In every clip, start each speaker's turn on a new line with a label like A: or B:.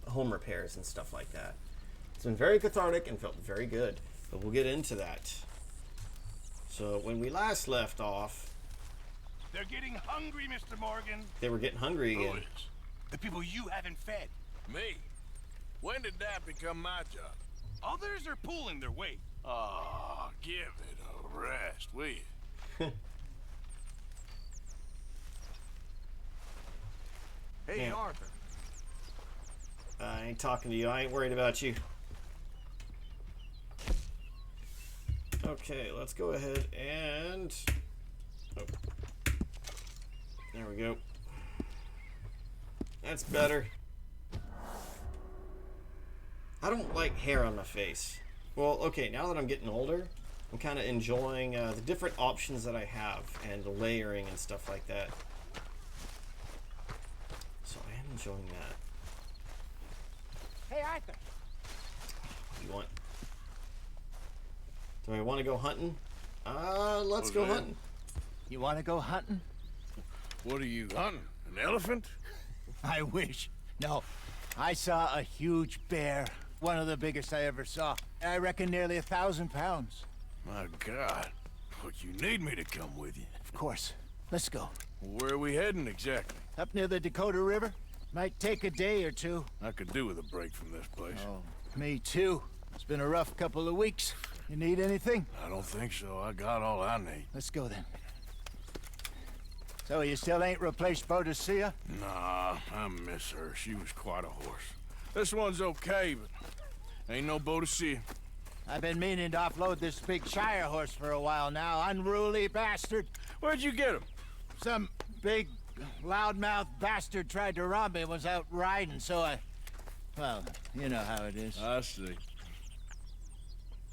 A: home repairs and stuff like that. It's been very cathartic and felt very good, but we'll get into that. So when we last left off,
B: they're getting hungry, Mr. Morgan.
A: they were getting hungry
C: Who
A: again.
C: is?
B: The people you haven't fed.
C: Me? When did that become my job?
B: Others are pulling their weight.
C: Oh, give it a rest, will you?
B: Hey,
A: Yeah.
B: Arthur.
A: I ain't talking to you. I ain't worried about you. Okay, let's go ahead and... Oh. There we go. That's better. I don't like hair on my face. Well, okay, now that I'm getting older, I'm kind of enjoying the different options that I have and the layering and stuff like that. So I am enjoying that.
B: Hey, Arthur.
A: You want? Do I want to go hunting? Let's
C: What's
A: go
C: that?
A: hunting.
D: You want to go hunting?
C: What are you hunting? An elephant?
D: I wish. No, I saw a huge bear. One of the biggest I ever saw. I reckon nearly 1,000 pounds.
C: My God. But you need me to come with you.
D: Of course. Let's go.
C: Where are we heading exactly?
D: Up near the Dakota River. Might take a day or two.
C: I could do with a break from this place.
D: Oh, me too. It's been a rough couple of weeks. You need anything?
C: I don't think so. I got all I need.
D: Let's go then. So you still ain't replaced Boadicea?
C: Nah, I miss her. She was quite a horse. This one's okay, but ain't no Boadicea.
D: I've been meaning to offload this big Shire horse for a while now. Unruly bastard.
C: Where'd you get him?
D: Some big, loudmouth bastard tried to rob me and was out riding, so I... Well, you know how it is.
C: I see.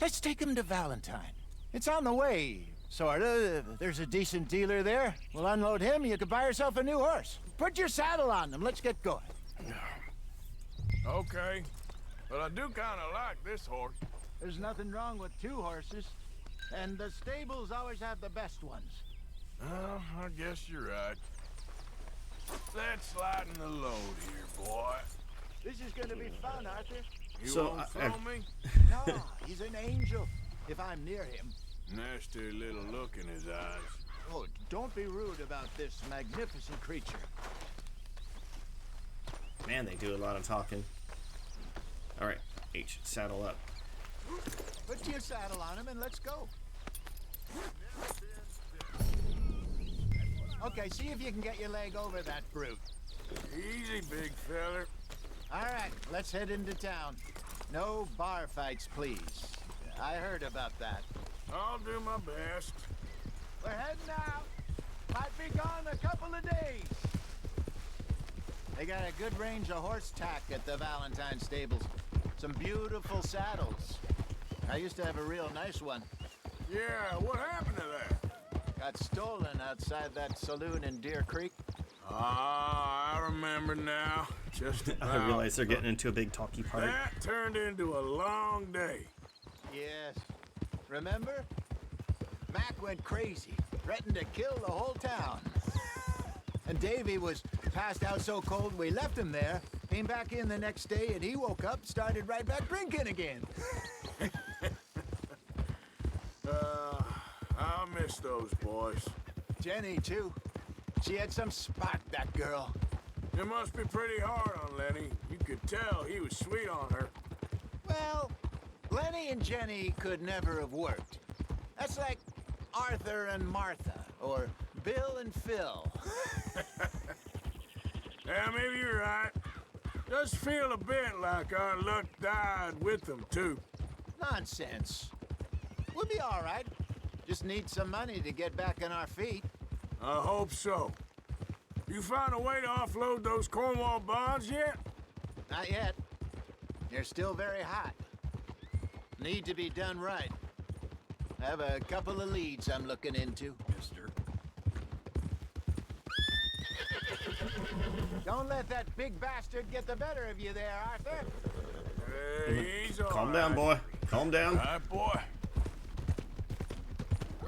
D: Let's take him to Valentine. It's on the way, sorta. There's a decent dealer there. We'll unload him, you can buy yourself a new horse. Put your saddle on them, let's get going.
C: Okay. But I do kind of like this horse.
D: There's nothing wrong with two horses, and the stables always have the best ones.
C: Well, I guess you're right. Let's lighten the load here, boy.
D: This is gonna be fun, Arthur.
C: You
A: So,
C: won't
A: I-
C: throw me?
D: No, he's an angel, if I'm near him.
C: Nasty little look in his eyes.
D: Oh, don't be rude about this magnificent creature.
A: Man, they do a lot of talking. All right, H, saddle up.
D: Put your saddle on him and let's go. Okay, see if you can get your leg over that brute.
C: Easy, big feller.
D: All right, let's head into town. No bar fights, please. I heard about that.
C: I'll do my best.
D: We're heading out. Might be gone a couple of days. They got a good range of horse tack at the Valentine stables. Some beautiful saddles. I used to have a real nice one.
C: Yeah, what happened to that?
D: Got stolen outside that saloon in Deer Creek.
C: Ah, I remember now. Just about.
A: I realize they're getting into a big talky part.
C: That turned into a long day.
D: Yes. Remember? Mac went crazy, threatened to kill the whole town. And Davy was passed out so cold we left him there, came back in the next day, and he woke up, started right back drinking again.
C: I miss those boys.
D: Jenny, too. She had some spark, that girl.
C: It must be pretty hard on Lenny. You could tell he was sweet on her.
D: Well, Lenny and Jenny could never have worked. That's like Arthur and Martha, or Bill and Phil.
C: Yeah, maybe you're right. Does feel a bit like our luck died with them, too.
D: Nonsense. We'll be all right. Just need some money to get back on our feet.
C: I hope so. You found a way to offload those Cornwall bonds yet?
D: Not yet. They're still very hot. Need to be done right. I have a couple of leads I'm looking into.
B: Mister.
D: Don't let that big bastard get the better of you there, Arthur.
C: He's all
A: Calm down, boy. Calm down.
C: All right, boy.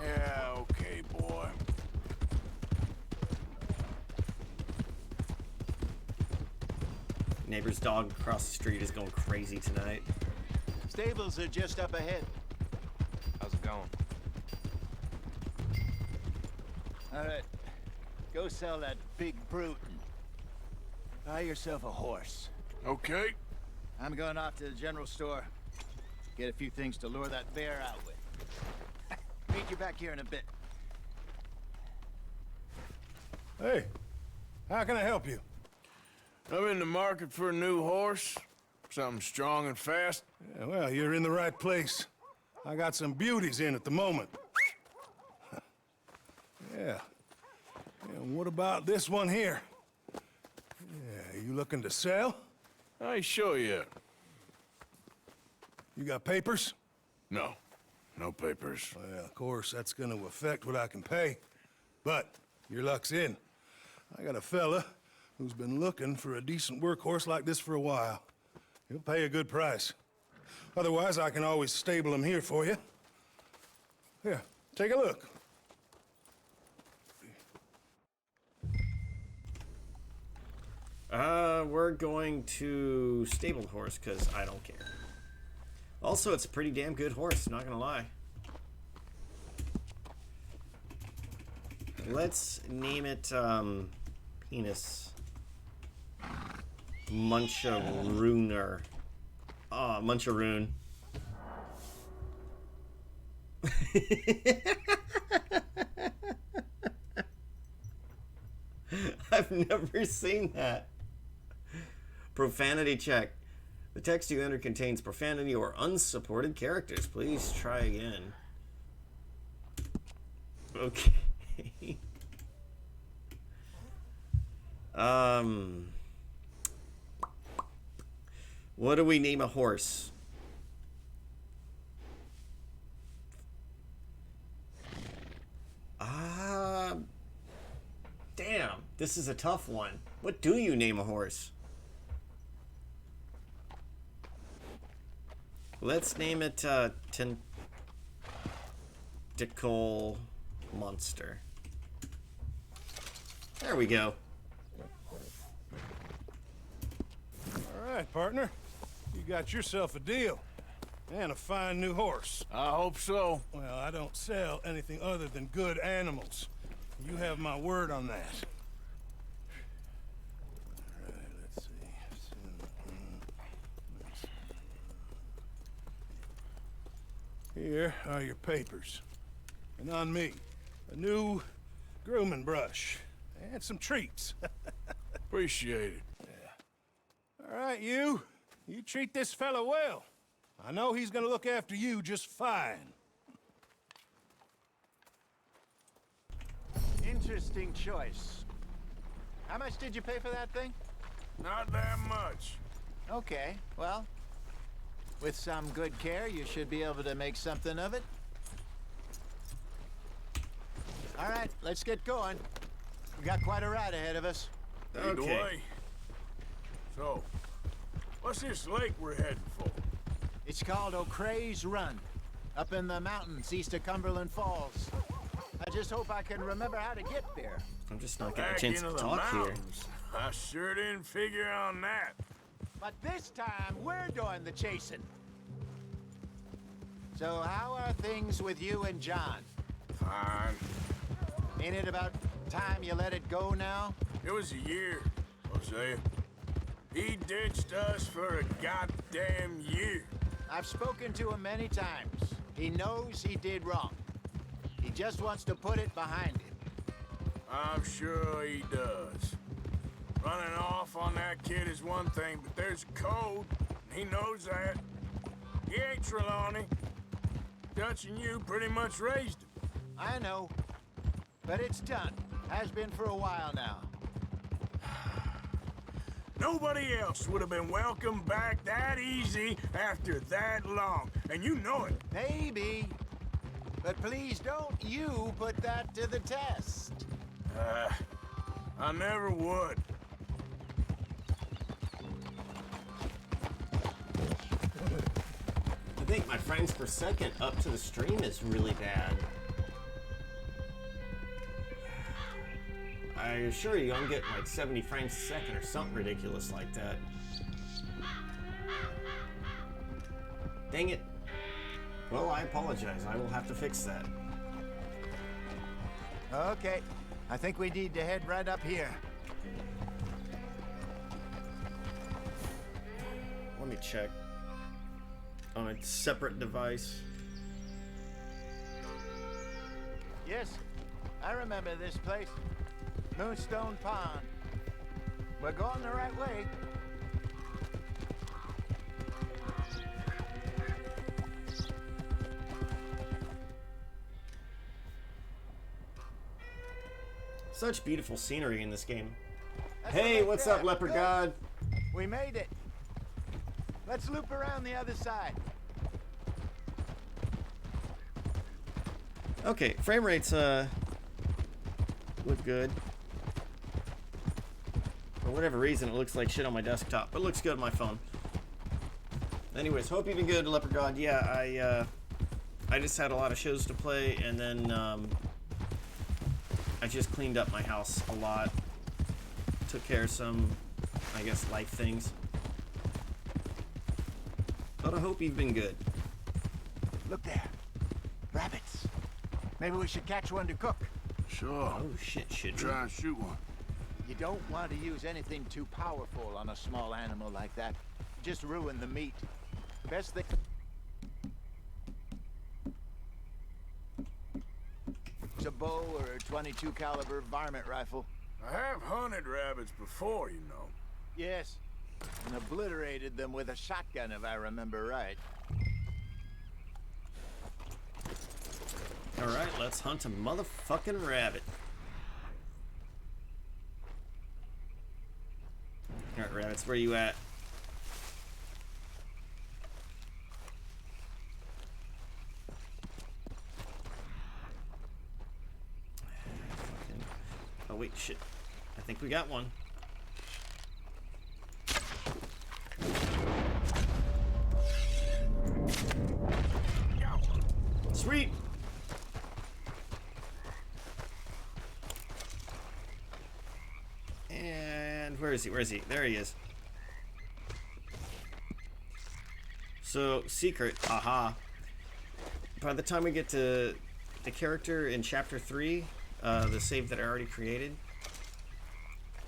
C: Yeah, okay, boy.
A: Neighbor's dog across the street is going crazy tonight.
D: Stables are just up ahead.
B: How's it going?
D: All right, go sell that big brute and buy yourself a horse.
C: Okay.
D: I'm going off to the general store. Get a few things to lure that bear out with. Meet you back here in a bit.
E: Hey, how can I help you?
C: I'm in the market for a new horse. Something strong and fast.
E: Yeah, well, you're in the right place. I got some beauties in at the moment. Yeah. And what about this one here? Yeah, you looking to sell?
C: I ain't sure yet.
E: You got papers?
C: No. No papers.
E: Well, of course, that's gonna affect what I can pay. But your luck's in. I got a fella who's been looking for a decent workhorse like this for a while. He'll pay a good price. Otherwise, I can always stable him here for you. Here, take a look.
A: We're going to stable the horse because I don't care. Also, it's a pretty damn good horse, not gonna lie. Let's name it, Penis Muncharooner. Ah, Muncharoon. I've never seen that. Profanity check. The text you enter contains profanity or unsupported characters. Please try again. Okay. What do we name a horse? Damn, this is a tough one. What do you name a horse? Let's name it Tentacle Monster. There we go.
E: All right, partner. You got yourself a deal. And a fine new horse.
C: I hope so.
E: Well, I don't sell anything other than good animals. You have my word on that. All right, let's see. Here are your papers. And on me, a new grooming brush. And some treats.
C: Appreciate it.
E: All right, you. You treat this fella well. I know he's gonna look after you just fine.
D: Interesting choice. How much did you pay for that thing?
C: Not that much.
D: Okay, well, with some good care, you should be able to make something of it. All right, let's get going. We got quite a ride ahead of us.
C: Lead the
A: Okay.
C: way. So, what's this lake we're heading for?
D: It's called O'Creagh's Run, up in the mountains east of Cumberland Falls. I just hope I can remember how to get there.
A: I'm just not getting a
C: Back
A: chance
C: into
A: to
C: the
A: talk here.
C: mountains. I sure didn't figure on that.
D: But this time, we're doing the chasing. So how are things with you and John?
C: Fine.
D: Ain't it about time you let it go now?
C: It was a year, Hosea. He ditched us for a goddamn year.
D: I've spoken to him many times. He knows he did wrong. He just wants to put it behind him.
C: I'm sure he does. Running off on that kid is one thing, but there's a code, and he knows that. He ain't Trelawney. Dutch and you pretty much raised him.
D: I know. But it's done. Has been for a while now.
C: Nobody else would have been welcomed back that easy after that long, and you know it.
D: Maybe. But please don't you put that to the test.
C: I never would.
A: I think my frames per second up to the stream is really bad. I assure you, I'm getting like 70 frames a second or something ridiculous like that. Dang it. Well, I apologize. I will have to fix that.
D: Okay, I think we need to head right up here.
A: Let me check on a separate device.
D: Yes, I remember this place. Moonstone Pond. We're going the right way.
A: Such beautiful scenery in this game.
D: That's
A: Hey,
D: right
A: what's
D: there.
A: up, Leper
D: Good.
A: God?
D: We made it. Let's loop around the other side.
A: Okay, frame rates look good. For whatever reason, it looks like shit on my desktop, but it looks good on my phone. Anyways, hope you've been good, Leper God. Yeah, I just had a lot of shows to play, and then I just cleaned up my house a lot. Took care of some, I guess, life things. But I hope you've been good.
D: Look there. Rabbits. Maybe we should catch one to cook.
C: Sure.
A: Oh shit, should we?
C: Try and shoot one.
D: You don't want to use anything too powerful on a small animal like that. Just ruin the meat. Best thing... It's a bow or a 22 caliber varmint rifle.
C: I have hunted rabbits before, you know.
D: Yes. And obliterated them with a shotgun, if I remember right.
A: Alright, let's hunt a motherfucking rabbit. Alright, rabbits, where you at? Oh wait, shit. I think we got one. Sweet! And where is he? Where is he? There he is. So, secret. Aha. By the time we get to the character in Chapter 3, the save that I already created,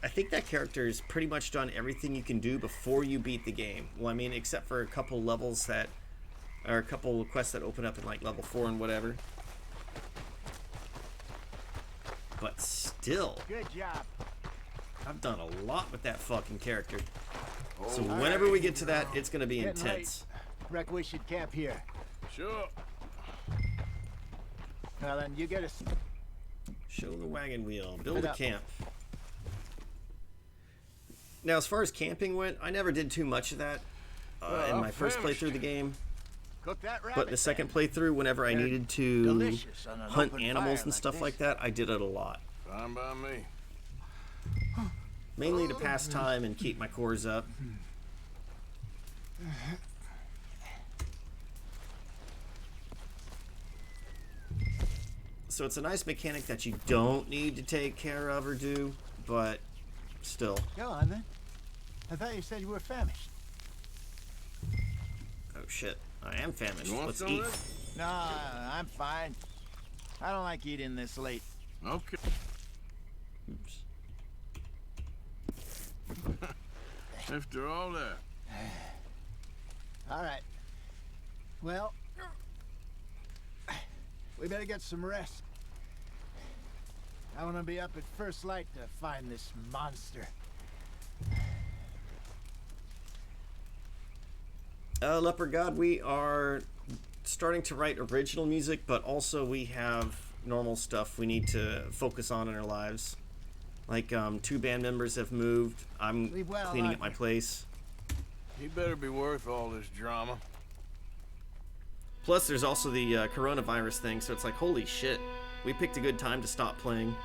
A: I think that character has pretty much done everything you can do before you beat the game. Well, I mean, except for a couple levels that, or a couple quests that open up in like level 4 and whatever. But still,
D: Good job.
A: I've done a lot with that fucking character. So
C: Oh,
A: whenever we get to that, it's gonna be
D: Getting
A: intense.
D: Reckon we should camp here.
C: Sure.
D: Well, then you get us.
A: Show the wagon wheel. Build
D: Head
A: a
D: up.
A: camp. Now, as far as camping went, I never did too much of that in my first
C: finished.
A: playthrough of the game.
D: Cook that rabbit.
A: But in the second
D: then.
A: playthrough, whenever I
D: They're
A: needed to
D: delicious on an
A: hunt
D: open
A: animals
D: fire
A: and stuff
D: this.
A: like that, I did it a lot.
C: Fine by me.
A: Mainly to pass time and keep my cores up. So it's a nice mechanic that you don't need to take care of or do, but still.
D: Go on then. I thought you said you were famished.
A: Oh shit, I am famished.
C: You want
A: Let's
C: some
A: eat.
C: of this?
D: No, I'm fine. I don't like eating this late.
C: Okay.
A: Oops.
C: After all that.
D: All right. Well, we better get some rest. I want to be up at first light to find this monster.
A: Leper God, we are starting to write original music, but also we have normal stuff we need to focus on in our lives. Like, 2 band members have moved. I'm
D: Leave well,
A: cleaning up
D: Arthur.
A: my place.
C: He better be worth all this drama.
A: Plus, there's also the coronavirus thing, so it's like, holy shit. We picked a good time to stop playing.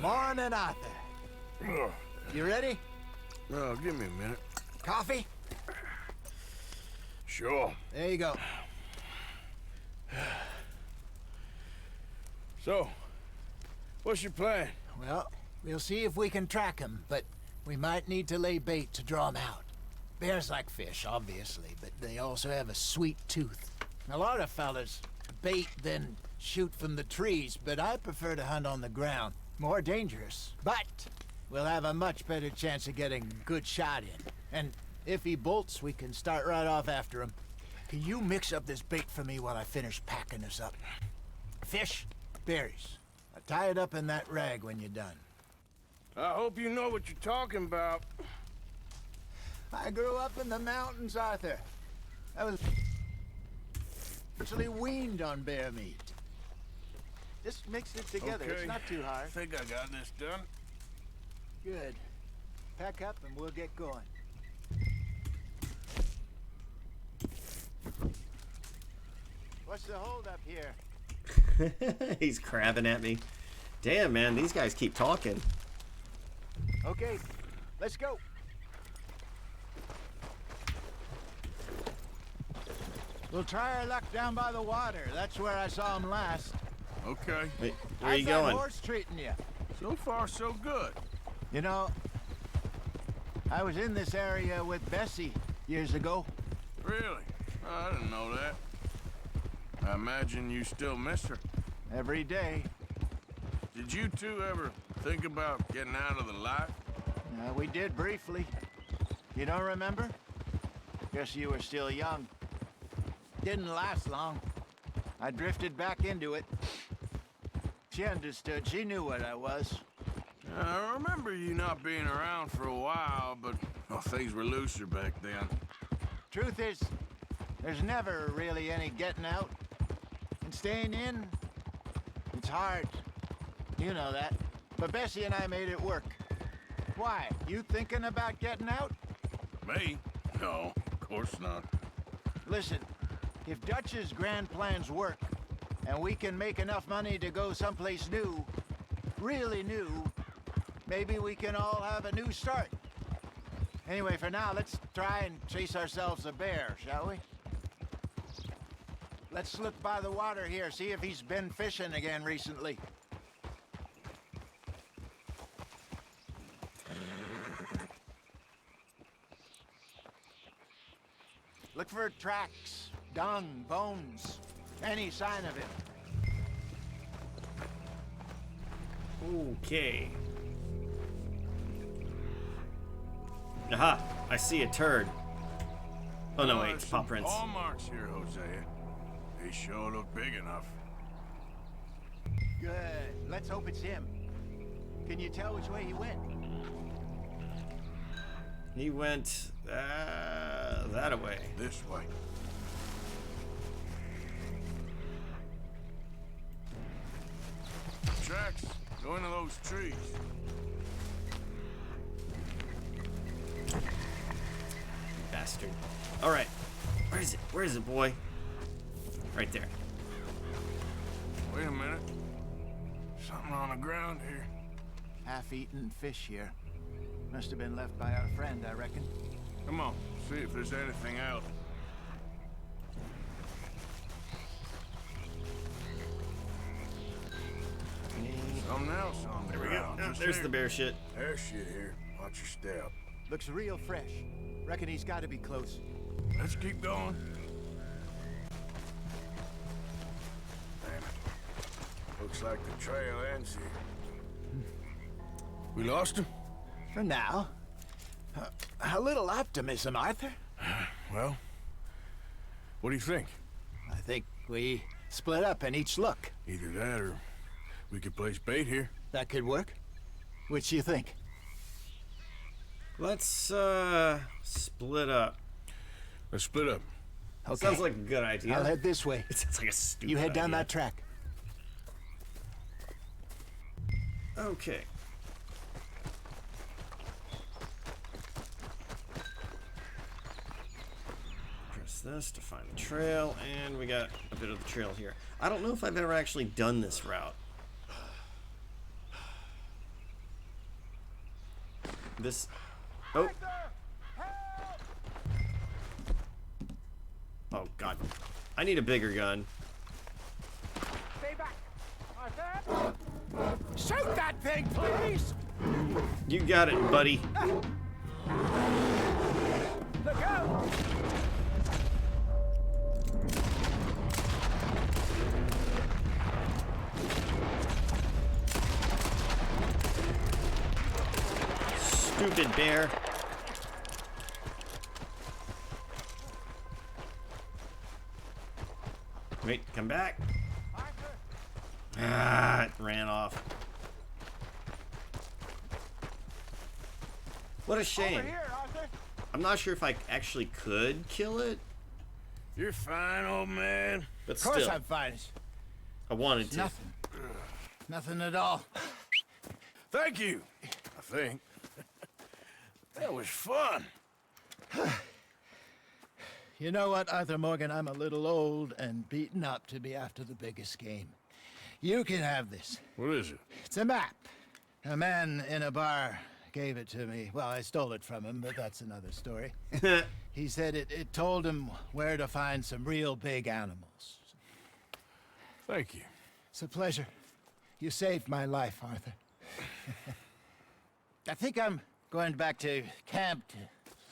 D: Morning, Arthur.
C: Ugh.
D: You ready?
C: Oh, give me a minute.
D: Coffee?
C: Sure.
D: There you go.
C: So, What's your plan?
D: Well, we'll see if we can track him, but we might need to lay bait to draw him out. Bears like fish, obviously, but they also have a sweet tooth. A lot of fellas bait then shoot from the trees, but I prefer to hunt on the ground. More dangerous, but we'll have a much better chance of getting a good shot in. And if he bolts, we can start right off after him. Can you mix up this bait for me while I finish packing this up? Fish, berries. I'll tie it up in that rag when you're done.
C: I hope you know what you're talking about.
D: I grew up in the mountains, Arthur. I was actually weaned on bear meat. Just mix it together.
C: Okay.
D: It's not too
C: I
D: hard.
C: think I got this done.
D: Good. Pack up and we'll get going. What's the holdup here?
A: He's crabbing at me. Damn, man, these guys keep talking.
D: Okay, let's go. We'll try our luck down by the water. That's where I saw him last.
C: Okay.
A: Wait, where are you
D: How's that
A: going?
D: horse treating you?
C: So far, so good.
D: You know, I was in this area with Bessie years ago.
C: Really? I didn't know that. I imagine you still miss her.
D: Every day.
C: Did you two ever think about getting out of the life?
D: We did briefly. You don't remember? Guess you were still young. Didn't last long. I drifted back into it. She understood. She knew what I was.
C: I remember you not being around for a while, but well, things were looser back then.
D: Truth is, there's never really any getting out. And staying in, it's hard. You know that. But Bessie and I made it work. Why? You thinking about getting out?
C: Me? No, of course not.
D: Listen, if Dutch's grand plans work, and we can make enough money to go someplace new, really new, maybe we can all have a new start. Anyway, for now, let's try and chase ourselves a bear, shall we? Let's look by the water here, see if he's been fishing again recently. Look for tracks, dung, bones, any sign of him.
A: Okay. Aha! I see a turd. Oh no, wait, it's paw prints.
C: Paw marks here, Hosea. They sure look big enough.
D: Good. Let's hope it's him. Can you tell which way he went?
A: He went that way.
C: This way. Tracks. Go into those trees.
A: Bastard. Alright. Where is it? Where is it, boy? Right there.
C: Wait a minute. Something on the ground here.
D: Half-eaten fish here. Must have been left by our friend, I reckon.
C: Come on, see if there's anything else. Something else on the
A: There we go.
C: ground.
A: Oh,
C: Just
A: there's
C: here.
A: the bear shit.
C: There's shit here. Watch your step.
D: Looks real fresh. Reckon he's got to be close.
C: Let's keep going. Damn it. Looks like the trail ends here. We lost him?
D: For now. A little optimism, Arthur.
C: Well, what do you think?
D: I think we split up and each look.
C: Either that or we could place bait here.
D: That could work. Which do you think?
A: Let's split up.
C: Let's split up.
D: Okay.
A: Sounds like a good idea.
D: I'll head this way.
A: It sounds like a stupid
D: You head down
A: idea.
D: that track.
A: Okay. Press this to find the trail, and we got a bit of the trail here. I don't know if I've ever actually done this route. This... Oh. Oh, God. I need a bigger gun.
D: Stay back. Arthur! Shoot! thing, please!
A: You got it, buddy.
D: Look out!
A: Stupid bear. Wait, come back. Ah, it ran off. What a shame.
D: Over here, Arthur!
A: I'm not sure if I actually could kill it,
C: You're fine, old man.
A: but
D: Of course
A: still,
D: I'm fine.
A: I wanted to.
D: Nothing. Nothing at all.
C: Thank you, I think. That was fun.
D: You know what, Arthur Morgan? I'm a little old and beaten up to be after the biggest game. You can have this.
C: What is it?
D: It's a map. A man in a bar gave it to me. Well, I stole it from him, but that's another story. He said it told him where to find some real big animals.
C: Thank you.
D: It's a pleasure. You saved my life, Arthur. I think I'm going back to camp to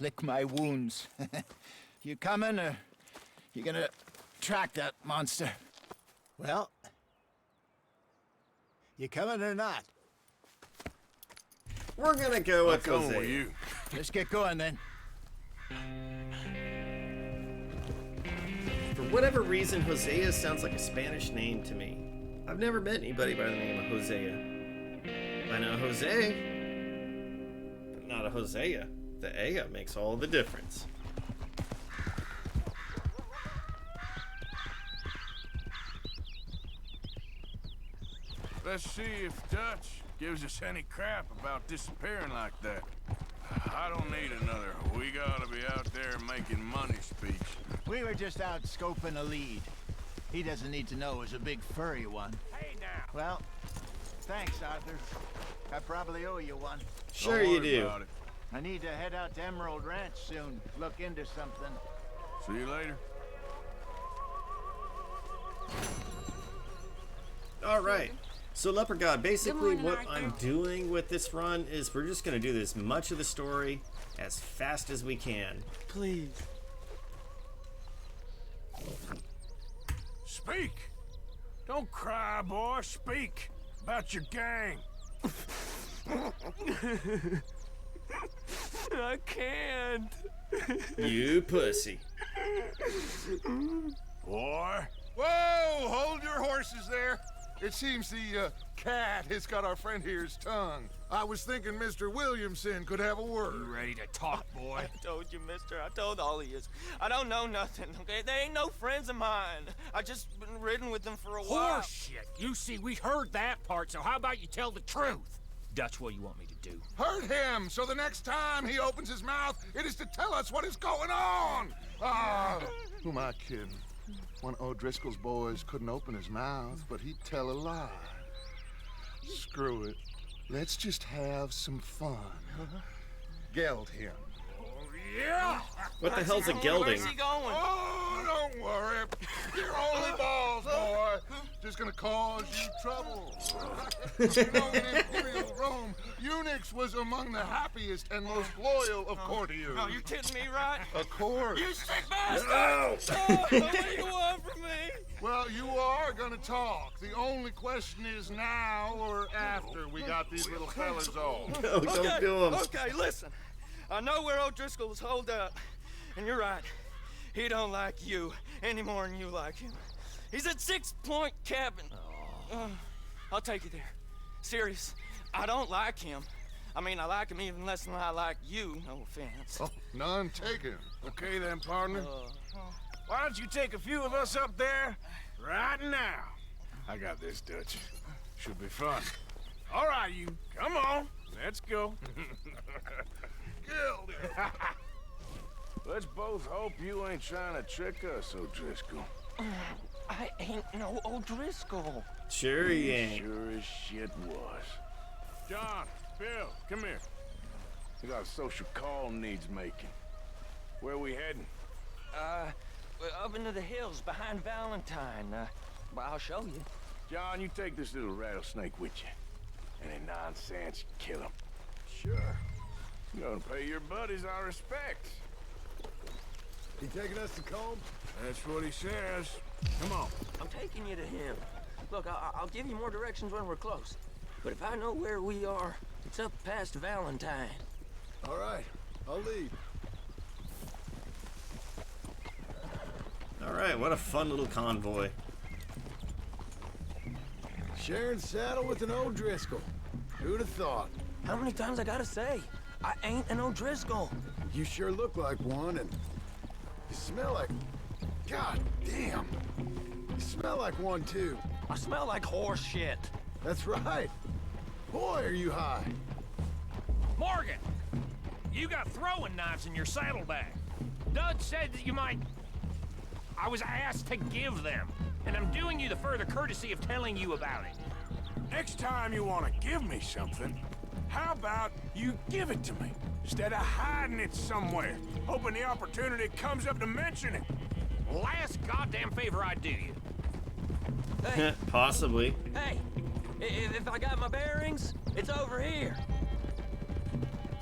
D: lick my wounds. You coming, or you gonna track that monster? Well, you coming or not?
A: We're gonna go with
C: Come
A: Jose.
C: with you.
D: Let's get going then.
A: For whatever reason, Hosea sounds like a Spanish name to me. I've never met anybody by the name of Hosea. I know Jose, but not a Hosea. The Aya makes all the difference.
C: Let's see if Dutch gives us any crap about disappearing like that. I don't need another. We gotta be out there making money speech.
D: We were just out scoping a lead. He doesn't need to know it was a big furry one.
C: Hey now.
D: Well, thanks, Arthur. I probably owe you one.
A: Sure
C: Don't
A: you
C: worry
A: do.
C: about it.
D: I need to head out to Emerald Ranch soon. Look into something.
C: See you later.
A: All right. So Leper God, basically
F: morning,
A: what
F: Arthur.
A: I'm doing with this run is we're just going to do as much of the story as fast as we can.
F: Please.
C: Speak. Don't cry, boy. Speak about your gang.
F: I can't.
A: You pussy.
C: Boy.
E: Whoa! Hold your horses there. It seems the cat has got our friend here's tongue. I was thinking Mr. Williamson could have a word.
C: You ready to talk, boy?
F: I told you, mister. I told all of you. I don't know nothing, okay? They ain't no friends of mine. I just been riding with them for a while.
G: Horseshit! You see, we heard that part, so how about you tell the truth? Dutch, what do you want me to do?
E: Hurt him, so the next time he opens his mouth, it is to tell us what is going on. Ah,
H: Who am I kidding? One of O'Driscoll's boys couldn't open his mouth, but he'd tell a lie. Screw it. Let's just have some fun. Geld him.
C: Yeah.
A: What the hell's a
F: Where's
A: gelding?
F: he going?
E: Oh, don't worry. You're only balls, boy. Just gonna cause you trouble. You know, in Imperial Rome, eunuchs was among the happiest and most loyal of courtiers.
F: Oh, you kidding me, right?
H: Of course.
F: You sick bastard! Oh, what do you want from me?
E: Well, you are gonna talk. The only question is now or after we got these little fellas off.
A: No, don't do him.
F: Okay, listen. I know where O'Driscoll is holed up, and you're right. He don't like you any more than you like him. He's at 6 Point Cabin. I'll take you there. Serious. I don't like him. I mean, I like him even less than I like you. No offense.
H: Oh, none taken.
C: Okay then, partner. Why don't you take a few of us up there right now? I got this, Dutch. Should be fun. All right, you. Come on. Let's go.
E: Geld him.
C: Let's both hope you ain't trying to trick us, O'Driscoll.
F: I ain't no O'Driscoll.
A: Sure he ain't.
C: Sure as shit was. John, Bill, come here. We got a social call needs making. Where we heading?
F: We're up into the hills behind Valentine. Well, I'll show you.
C: John, you take this little rattlesnake with you. And at nonsense. Kill him. Sure. I'm gonna pay your buddies our respects.
E: He taking us to Combe?
C: That's what he says. Come on.
F: I'm taking you to him. Look, I'll give you more directions when we're close. But if I know where we are, it's up past Valentine.
E: All right, I'll lead.
A: All right, what a fun little convoy.
E: Sharing saddle with an O'Driscoll. Who'd have thought?
F: How many times I gotta say? I ain't an O'Driscoll.
E: You sure look like one, and you smell like... God damn. You smell like one, too.
F: I smell like horse shit.
E: That's right. Boy, are you high.
G: Morgan, you got throwing knives in your saddlebag. Dud said that you might... I was asked to give them, and I'm doing you the further courtesy of telling you about it.
C: Next time you want to give me something, how about you give it to me, instead of hiding it somewhere, hoping the opportunity comes up to mention it?
G: Last goddamn favor I'd do you.
F: Hey,
A: Possibly.
F: hey, if I got my bearings, it's over here.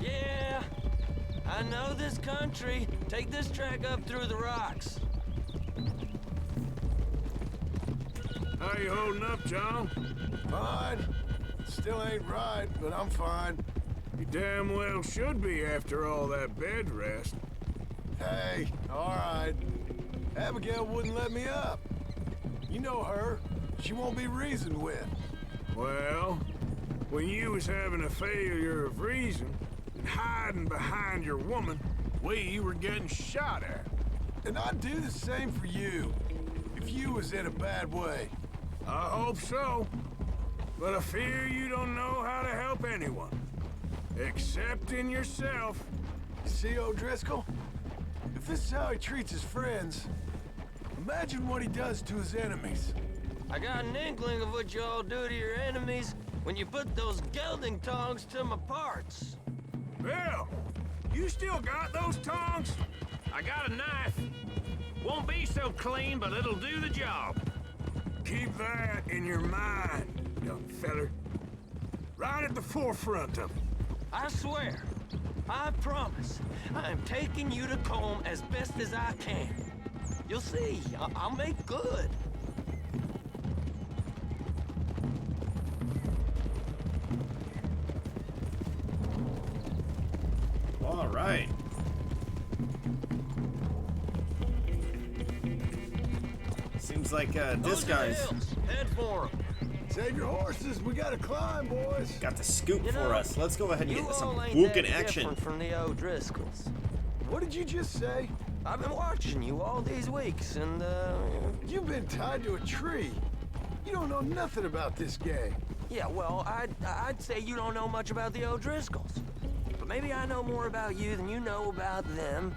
F: Yeah, I know this country. Take this track up through the rocks.
C: How you holding up, John?
E: Fine. Still ain't right, but I'm fine.
C: You damn well should be after all that bed rest.
E: Hey, all right. Abigail wouldn't let me up. You know her. She won't be reasoned with.
C: Well, when you was having a failure of reason and hiding behind your woman, we were getting shot at.
E: And I'd do the same for you, if you was in a bad way.
C: I hope so. But I fear you don't know how to help anyone. Except in yourself.
E: You see, O'Driscoll? If this is how he treats his friends, imagine what he does to his enemies.
F: I got an inkling of what y'all do to your enemies when you put those gelding tongs to my parts.
C: Bill, you still got those tongs?
G: I got a knife. Won't be so clean, but it'll do the job.
C: Keep that in your mind, young feller. Right at the forefront of it.
F: I swear, I promise, I'm taking you to Combe as best as I can. You'll see, I'll make good.
A: All right. Seems like this
F: Those are the
A: guy's
F: hills. Head for 'em.
E: Save your horses, we gotta climb, boys.
A: got the scoop
F: You
A: for
F: know,
A: us. Let's go ahead and
F: You
A: get some
F: all ain't
A: booking
F: that
A: action.
F: different from the O'Driscolls.
E: What did you just say?
F: I've been watching you all these weeks, and
E: You've been tied to a tree. You don't know nothing about this gang.
F: yeah, well, I'd say you don't know much about the O'Driscolls. But maybe I know more about you than you know about them,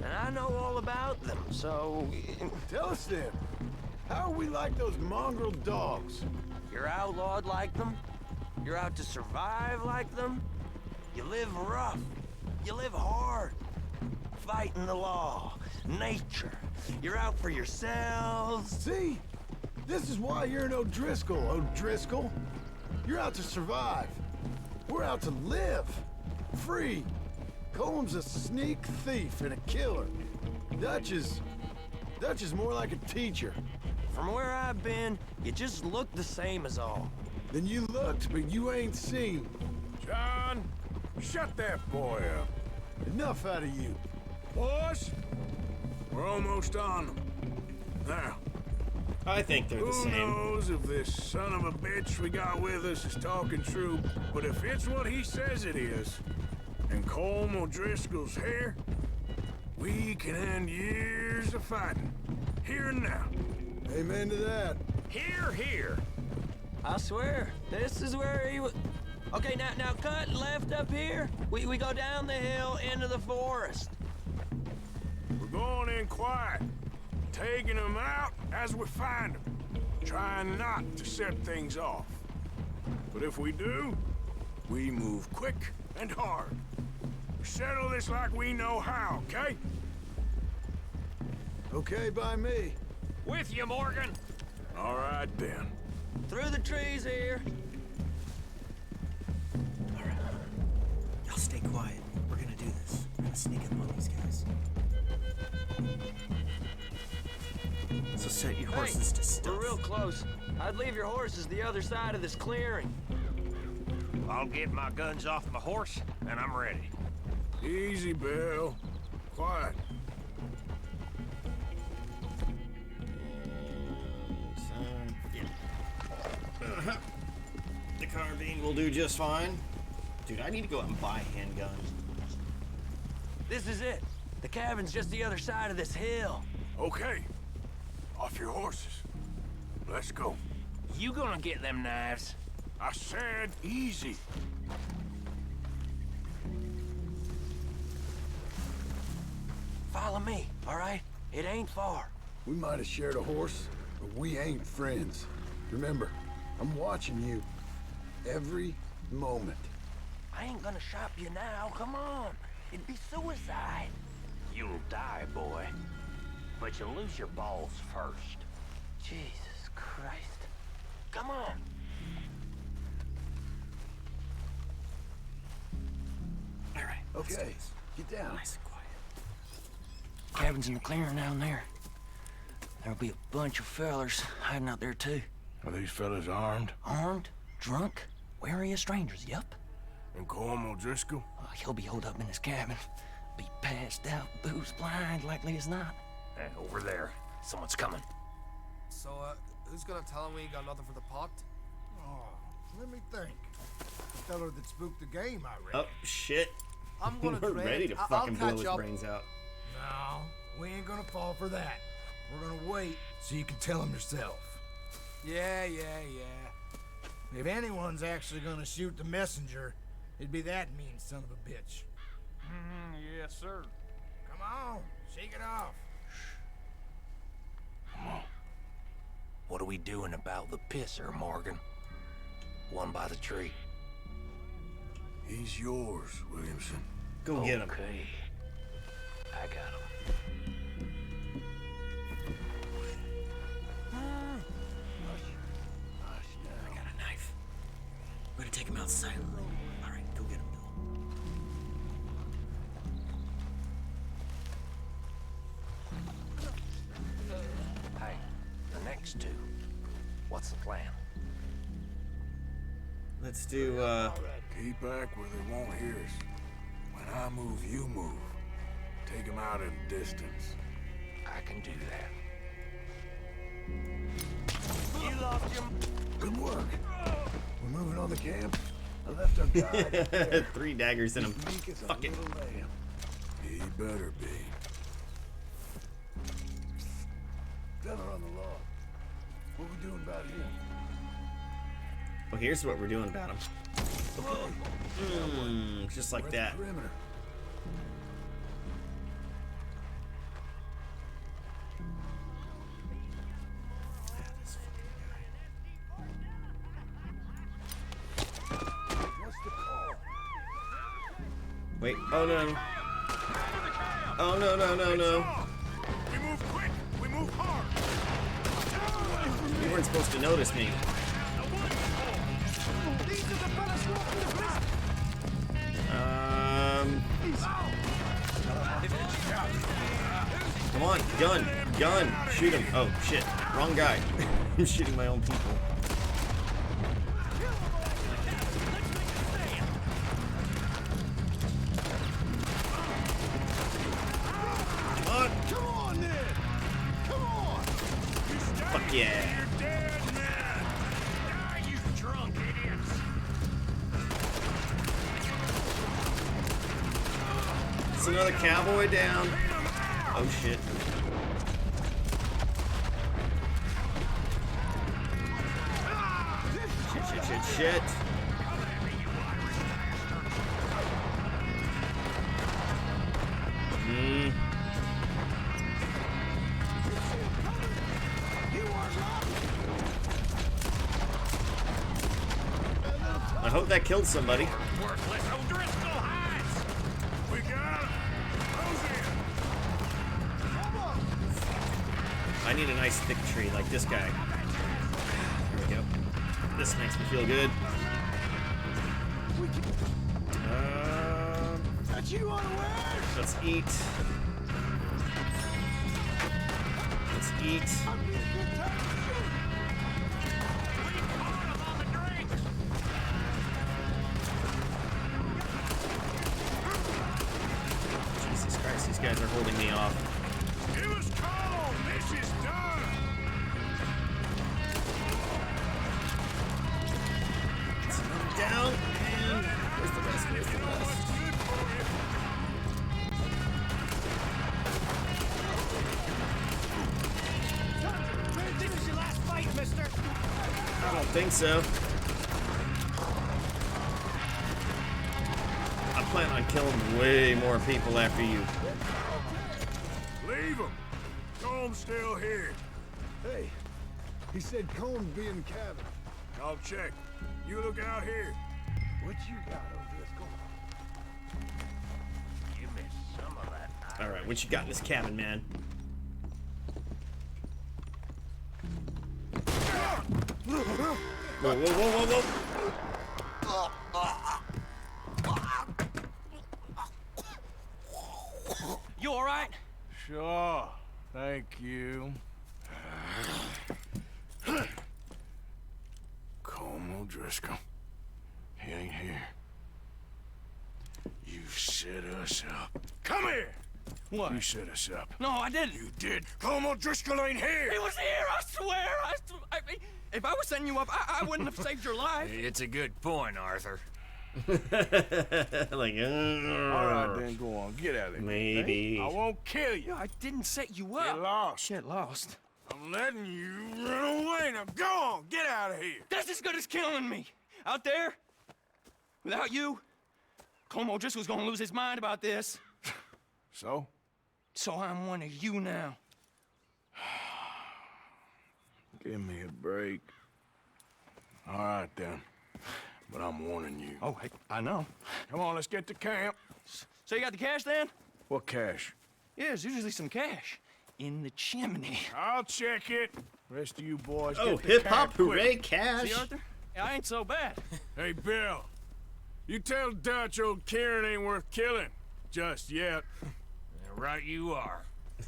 F: and I know all about them, so...
E: Tell us then, how are we like those mongrel dogs?
F: You're outlawed like them? You're out to survive like them? You live rough. You live hard. Fighting the law, nature. You're out for yourselves.
E: See? This is why you're an O'Driscoll, O'Driscoll. You're out to survive. We're out to live. Free. Comb's a sneak thief and a killer. Dutch is more like a teacher.
F: From where I've been, you just look the same as all.
E: Then you looked, but you ain't seen.
C: John, shut that boy up.
E: Enough out of you.
C: Boys, we're almost on them. Now,
A: I think they're the
C: who
A: same.
C: knows if this son of a bitch we got with us is talking true, but if it's what he says it is, and Colm O'Driscoll's here, we can end years of fighting, here and now.
E: Amen to that.
G: Here, here.
F: I swear, this is where he was. Okay, now cut left up here. We go down the hill into the forest.
C: We're going in quiet, taking them out as we find them, trying not to set things off. But if we do, we move quick and hard. Settle this like we know how, okay?
E: Okay by me.
G: With you, Morgan.
C: All right, then.
F: Through the trees here.
A: sneak up on these guys. So set your horses to stealth.
I: We're real close. I'd leave your horses the other side of this clearing.
G: I'll get my guns off my horse, and I'm ready.
C: Easy, Bill. Quiet.
A: Yeah. The carbine will do just fine. Dude, I need to go out and buy a handgun.
I: This is it. The cabin's just the other side of this hill.
C: Okay. Off your horses. Let's go.
G: You gonna get them knives?
C: I said easy.
I: Follow me, all right? It ain't far.
J: We might have shared a horse, but we ain't friends. Remember, I'm watching you every moment.
I: I ain't gonna shop you now. Come on. It'd be suicide.
G: You'll die, boy. But you'll lose your balls first.
I: Jesus Christ. Come on.
A: All right. let's do
J: Okay,
A: this.
J: get down.
A: Nice and quiet.
I: Cabin's in the clearing down there. There'll be a bunch of fellers hiding out there, too.
C: Are these fellas armed?
I: Armed, drunk, wary of strangers, yup.
C: And Corm O'Driscoll?
I: He'll be holed up in his cabin. Be passed out, booze blind, likely as not.
G: Over there. Someone's coming.
K: So, who's gonna tell him we ain't got nothing for the pot?
L: Oh, let me think. The feller that spooked the game, I reckon.
A: Oh, shit.
K: I'm gonna
A: We're
K: drink.
A: ready to
K: I'll
A: fucking blow
K: catch
A: his
K: up.
A: brains out.
L: No, we ain't gonna fall for that. We're gonna wait so you can tell him yourself.
K: Yeah.
L: If anyone's actually gonna shoot the messenger, it'd be that mean son of a bitch.
K: Yes, sir.
L: Come on, shake it off.
I: What are we doing about the pisser, Morgan? One by the tree.
C: He's yours, Williamson.
A: Go get him.
I: Okay. I got him.
A: I got a knife. We're gonna take him out silently. All right, go get him, Bill.
G: Hey, the next two. What's the plan?
A: Let's do,
C: Keep back where they won't hear us. When I move, you move. Take him out in distance.
G: I can do that.
I: You lost him.
J: Good work. We're moving on the camp. I left our guide up there.
A: 3 daggers in him.
J: Meek as a
A: Fuck it.
J: little lamb.
C: He better be.
J: Feller on the log. What we doing about him?
A: Well, here's what we're doing about him. Just like
J: We're at
A: that.
J: the perimeter. What's the call?
A: Wait, oh no. Oh no, no, no, no.
C: We move quick. We move hard.
A: You weren't supposed to notice me. Come on, gun, shoot him. Oh shit, wrong guy. I'm shooting my own people.
J: Come on, then! Come on!
A: Fuck yeah.
G: You drunk idiots!
A: It's another cowboy down. Oh shit. Shit. I hope that killed somebody.
G: Worthless O'Driscoll hides!
C: We got him. Close in.
A: I need a nice thick tree like this guy. There we go. This makes me feel good.
D: what you want to wear?
A: Let's eat. Let's eat. Jesus Christ, these guys are holding me off.
C: Give us call. This is done.
A: Let's move down. And where's the rest? Where's the rest?
G: This is your last fight, mister.
A: I don't think so. I plan on killing way more people after you.
C: Leave him. Comb's still here.
J: Hey, he said Combs be in the cabin.
C: I'll check. You look out here.
J: What you got, O'Driscoll?
G: You missed some of that.
A: All right, what you got in this cabin, man? Whoa, whoa, whoa, whoa, whoa!
F: You all right?
C: Sure. Thank you. Colm O'Driscoll. He ain't here. You set us up. Come here!
F: What?
C: You set us up.
F: No, I didn't.
C: You did. Colm O'Driscoll ain't here!
F: He was here, I swear. I mean, if I was setting you up, I wouldn't have saved your life.
G: It's a good point, Arthur.
A: Like,
C: All right, then go on. Get out of here.
A: maybe.
C: I won't kill you.
F: I didn't set you up.
C: Get lost.
F: Get lost.
C: I'm letting you run away. Now go on. Get out of here.
F: That's as good as killing me. Out there, without you, Colm O'Driscoll's gonna lose his mind about this.
C: So?
F: So I'm one of you now.
C: Give me a break. All right, then. But I'm warning you.
F: Oh, hey, I know.
C: Come on, let's get to camp.
F: So you got the cash then?
C: What cash?
F: Yeah, there's usually some cash in the chimney.
C: I'll check it. Rest of you boys
A: Oh,
C: get to
A: hip
C: camp
A: hop,
C: quick.
A: hooray, cash!
F: See, Arthur? I ain't so bad.
C: Hey, Bill. You tell Dutch old Kieran ain't worth killing. Just yet.
G: Right you are.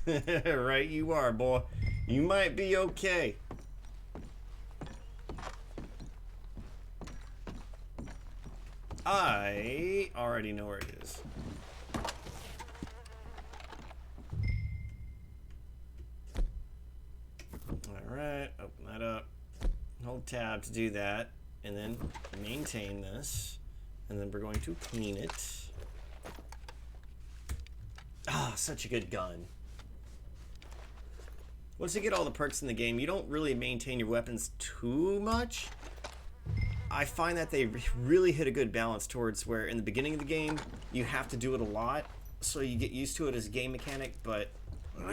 A: Right, you are, boy. You might be okay. I already know where it is. Alright, open that up. Hold tab to do that. And then maintain this. And then we're going to clean it. Ah, such a good gun. Once you get all the perks in the game, you don't really maintain your weapons too much. I find that they really hit a good balance towards where in the beginning of the game, you have to do it a lot, so you get used to it as a game mechanic, but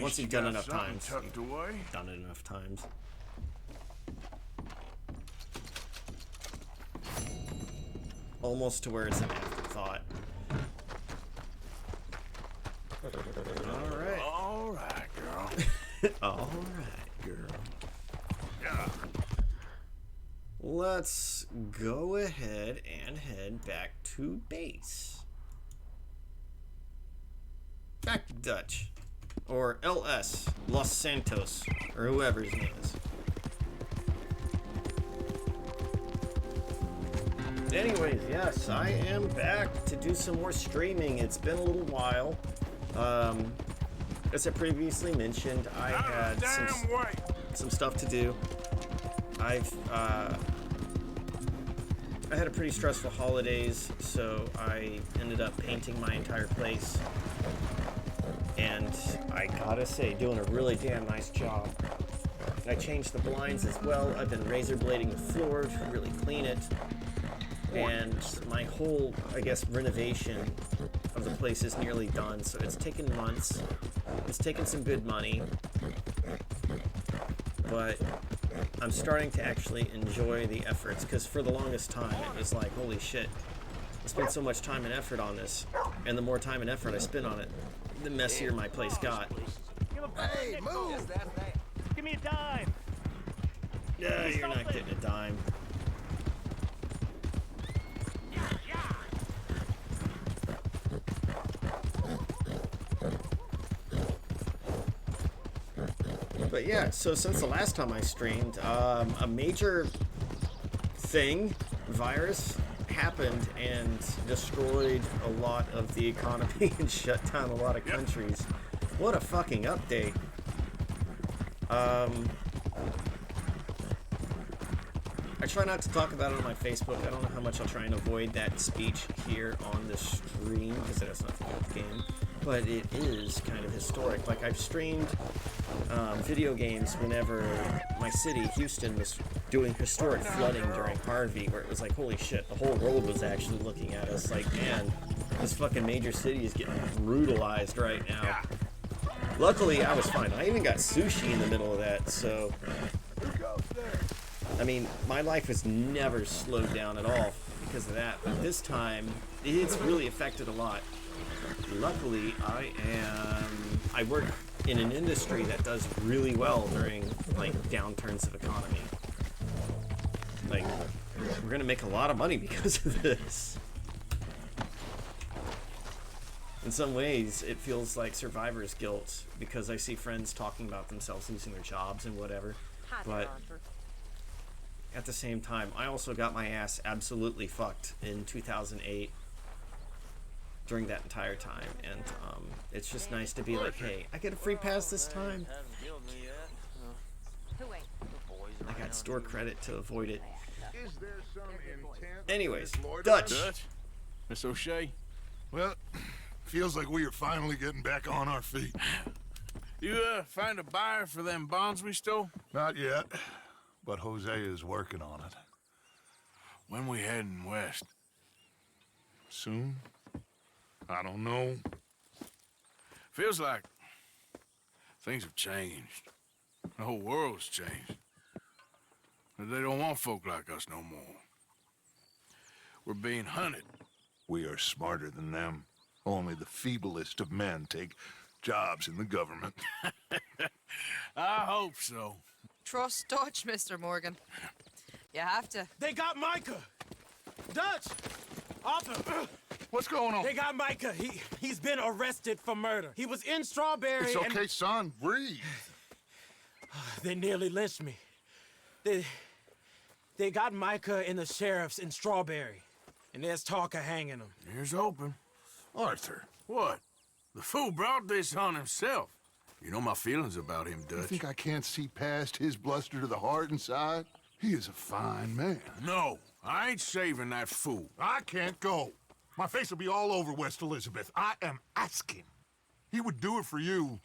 A: once you've done it enough times,
C: tucked away.
A: you've done it enough times. Almost to where it's an afterthought. Alright.
C: All right, girl.
A: Alright, girl. Let's go ahead and head back to base. Back to Dutch. Or LS, Los Santos, or whoever his name is. Anyways, yes, I am back to do some more streaming. It's been a little while. As I previously mentioned, I had some stuff to do. I had a pretty stressful holidays, so I ended up painting my entire place. And I gotta say, doing a really damn nice job. I changed the blinds as well. I've been razor blading the floor to really clean it. And my whole, I guess, renovation of the place is nearly done, so it's taken months. It's taken some good money. But I'm starting to actually enjoy the efforts, because for the longest time it was like, holy shit, I spent so much time and effort on this, and the more time and effort I spent on it, the messier my place got.
D: Hey, move!
G: Give me a dime.
A: Yeah, you're not getting a dime. But yeah, so since the last time I streamed, a major virus happened and destroyed a lot of the economy and shut down a lot of countries. What a fucking update. I try not to talk about it on my Facebook. I don't know how much I'll try and avoid that speech here on the stream because it has nothing to do with the game. But it is kind of historic. Like, I've streamed video games whenever my city, Houston, was doing historic flooding during Harvey, where it was like, holy shit, the whole world was actually looking at us like, man, this fucking major city is getting brutalized right now. Luckily, I was fine. I even got sushi in the middle of that, so... I mean, my life has never slowed down at all because of that, but this time, it's really affected a lot. Luckily, I work in an industry that does really well during, like, downturns of economy. Like, we're gonna make a lot of money because of this. In some ways, it feels like survivor's guilt because I see friends talking about themselves losing their jobs and whatever. But at the same time, I also got my ass absolutely fucked in 2008 during that entire time, and it's just nice to be like, hey, I get a free pass this time. I got store credit to avoid it. Anyways, Dutch.
C: Miss O'Shea?
E: Well, feels like we are finally getting back on our feet.
C: You, find a buyer for them bonds we stole?
E: Not yet, but Jose is working on it.
C: When we heading west?
E: Soon? I don't know.
C: Feels like things have changed. The whole world's changed. They don't want folk like us no more. We're being hunted.
E: We are smarter than them. Only the feeblest of men take jobs in the government.
C: I hope so.
M: Trust Dutch, Mr. Morgan. You have to.
N: They got Micah! Dutch! Arthur!
E: What's going on?
N: They got Micah. He's been arrested for murder. He was in Strawberry.
E: It's okay, son. Breathe.
N: They nearly lynched me. They got Micah and the sheriffs in Strawberry. And there's talk of hanging him.
C: Here's open.
E: Arthur.
C: What? The fool brought this on himself. You know my feelings about him, Dutch.
E: You think I can't see past his bluster to the heart inside? He is a fine man.
C: No, I ain't saving that fool.
E: I can't go. My face will be all over West Elizabeth. I am asking. He would do it for you.